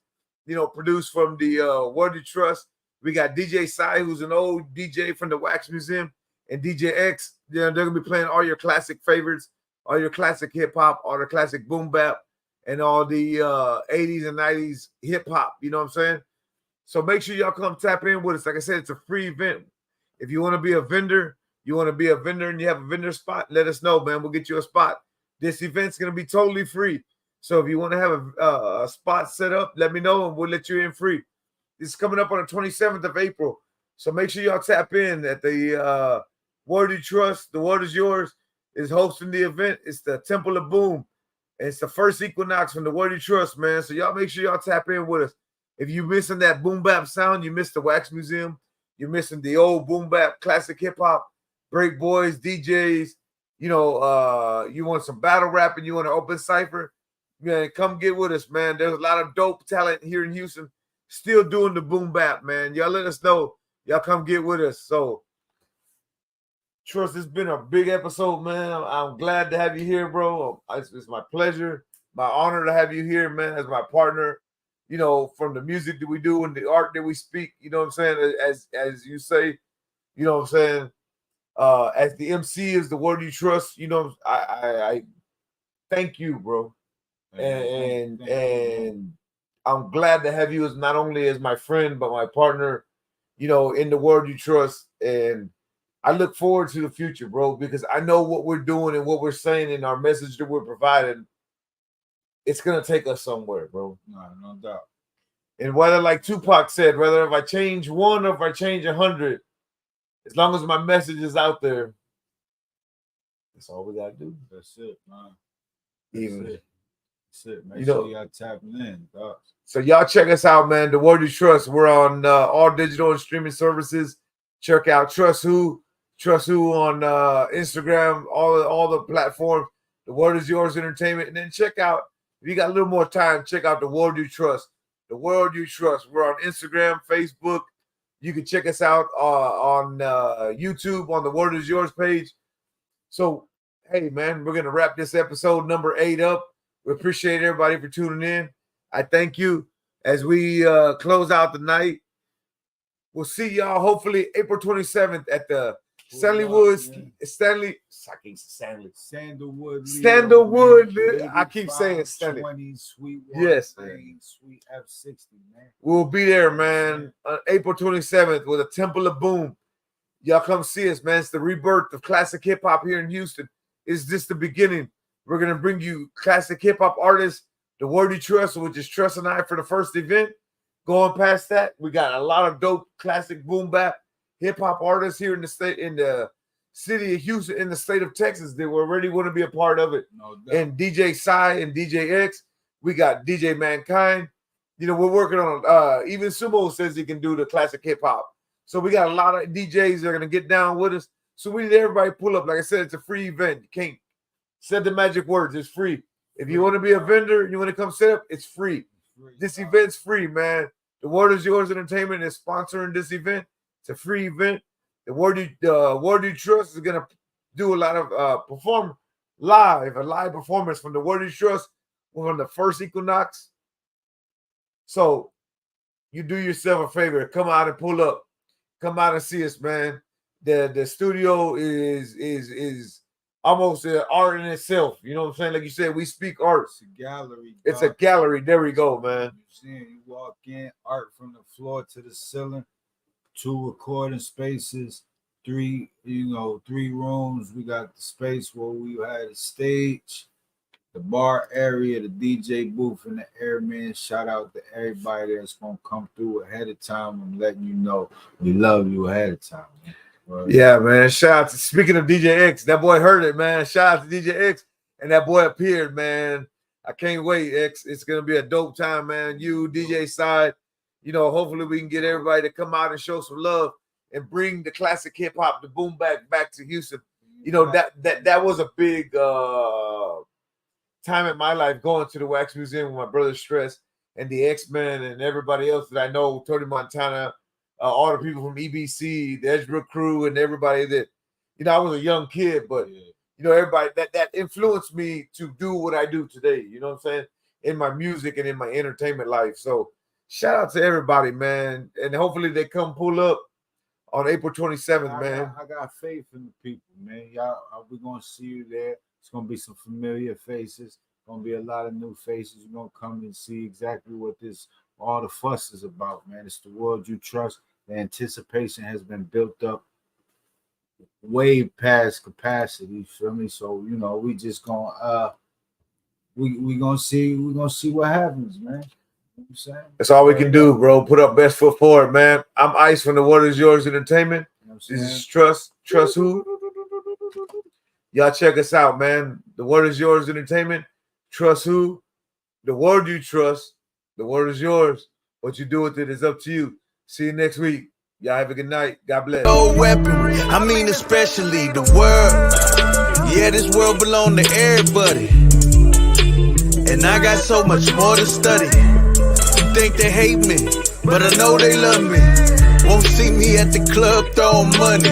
you know, produced from the Worthy Trust. We got DJ Psy, who's an old DJ from the Wax Museum, and DJ X. You know, they're gonna be playing all your classic favorites, all your classic hip hop, all the classic boom bap, and all the 80s and 90s hip hop. You know what I'm saying? So make sure y'all come tap in with us. Like I said, it's a free event. If you want to be a vendor, and you have a vendor spot, let us know, man. We'll get you a spot. This event's gonna be totally free. So if you want to have a spot set up, let me know and we'll let you in free. This is coming up on the 27th of April. So make sure y'all tap in at the Worthy Trust. The Word is Yours is hosting the event. It's the Temple of Boom. And it's the first equinox from the Worthy Trust, man. So y'all make sure y'all tap in with us. If you're missing that boom bap sound, you missed the Wax Museum. You're missing the old boom bap, classic hip hop, break boys, DJs. You know, you want some battle rapping, you want an open cipher, man, come get with us, man. There's a lot of dope talent here in Houston still doing the boom bap, man. Y'all let us know. Y'all come get with us. So, Trust, it's been a big episode, man. I'm glad to have you here, bro. It's my pleasure, my honor to have you here, man, as my partner, you know, from the music that we do and the art that we speak, you know what I'm saying? As you say, you know what I'm saying? As the MC is the Word You Trust, you know, I thank you, bro. And I'm glad to have you as not only as my friend, but my partner, you know, in the Word You Trust. And I look forward to the future, bro, because I know what we're doing and what we're saying in our message that we're providing. It's gonna take us somewhere, bro. No doubt. And whether, like Tupac said, whether if I change 1 or if I change 100, as long as my message is out there, that's all we gotta do. That's it, man. Even That's it. Make you sure know, y'all tapping in, dog. so y'all check us out, man. The Word You Trust. We're on all digital and streaming services. Check out Trust Who on Instagram, all the platforms. The Word Is Yours Entertainment, and then check out, if you got a little more time, check out The Word You Trust. The Word You Trust. We're on Instagram, Facebook. You can check us out on YouTube on the Word Is Yours page. So, hey, man, we're gonna wrap this episode number 8 up. We appreciate everybody for tuning in. I thank you as we close out the night. We'll see y'all hopefully April 27th at the Sandalwood. I keep saying Stanley. 20 Sweetwater, Yes, Sweet F60, man. We'll be there, man, on April 27th with a Temple of Boom. Y'all come see us, man. It's the rebirth of classic hip hop here in Houston. It's just the beginning. We're gonna bring you classic hip hop artists, The Word You Trust, which is Trust and I for the first event. Going past that, we got a lot of dope classic boom bap hip hop artists here in the state, in the city of Houston, in the state of Texas that were already want to be a part of it. No doubt. And DJ Psy and DJ X, we got DJ Mankind. You know, we're working on even Sumo says he can do the classic hip hop. So we got a lot of DJs that are gonna get down with us. So we need everybody to pull up. Like I said, it's a free event. You can't say the magic words, it's free. If you want to be a vendor, you want to come set up, it's free. This event's free, man. The Word Is Yours Entertainment is sponsoring this event. It's a free event. The Word You Trust is gonna do a lot of a live performance from the Word You Trust on the first Equinox. So you do yourself a favor, come out and pull up, come out and see us, man. The studio is almost an art in itself. You know what I'm saying? Like you said, we speak art. It's a gallery. It's a gallery. There we go, man. You walk in, art from the floor to the ceiling, 2 recording spaces, 3 rooms. We got the space where we had a stage, the bar area, the DJ booth, and the airman. Shout out to everybody that's gonna come through ahead of time. I'm letting you know we love you ahead of time, man. Right. Yeah, man. Shout out to, speaking of DJ X, that boy heard it, man. Shout out to DJ X, and that boy appeared, man. I can't wait, X. It's gonna be a dope time, man. You, DJ Side, you know, hopefully we can get everybody to come out and show some love and bring the classic hip hop, the boom back to Houston. You know, that was a big time in my life going to the Wax Museum with my brother Stress and the X-Men and everybody else that I know, Tony Montana. All the people from EBC, the Edgebrook crew, and everybody that, you know, I was a young kid, but, you know, everybody that influenced me to do what I do today, you know what I'm saying, in my music and in my entertainment life. So shout out to everybody, man. And hopefully they come pull up on April 27th, man. I got faith in the people, man. Y'all, we're going to see you there. It's going to be some familiar faces. Going to be a lot of new faces. You're going to come and see exactly what all the fuss is about, man. It's the Word You Trust. The anticipation has been built up way past capacity. You feel me? So, you know, we just gonna we're gonna see what happens, man. You know what I'm saying? That's all we can do, bro. Put up best foot forward, man. I'm Ice from the Word Is Yours Entertainment. You know this is Trust Who. Y'all check us out, man. The Word Is Yours Entertainment. Trust Who. The Word You Trust. The Word Is Yours. What you do with it is up to you. See you next week. Y'all have a good night. God bless. No weaponry, I mean especially the world. Yeah, this world belong to everybody. And I got so much more to study. You think they hate me, but I know they love me. Won't see me at the club throwing money.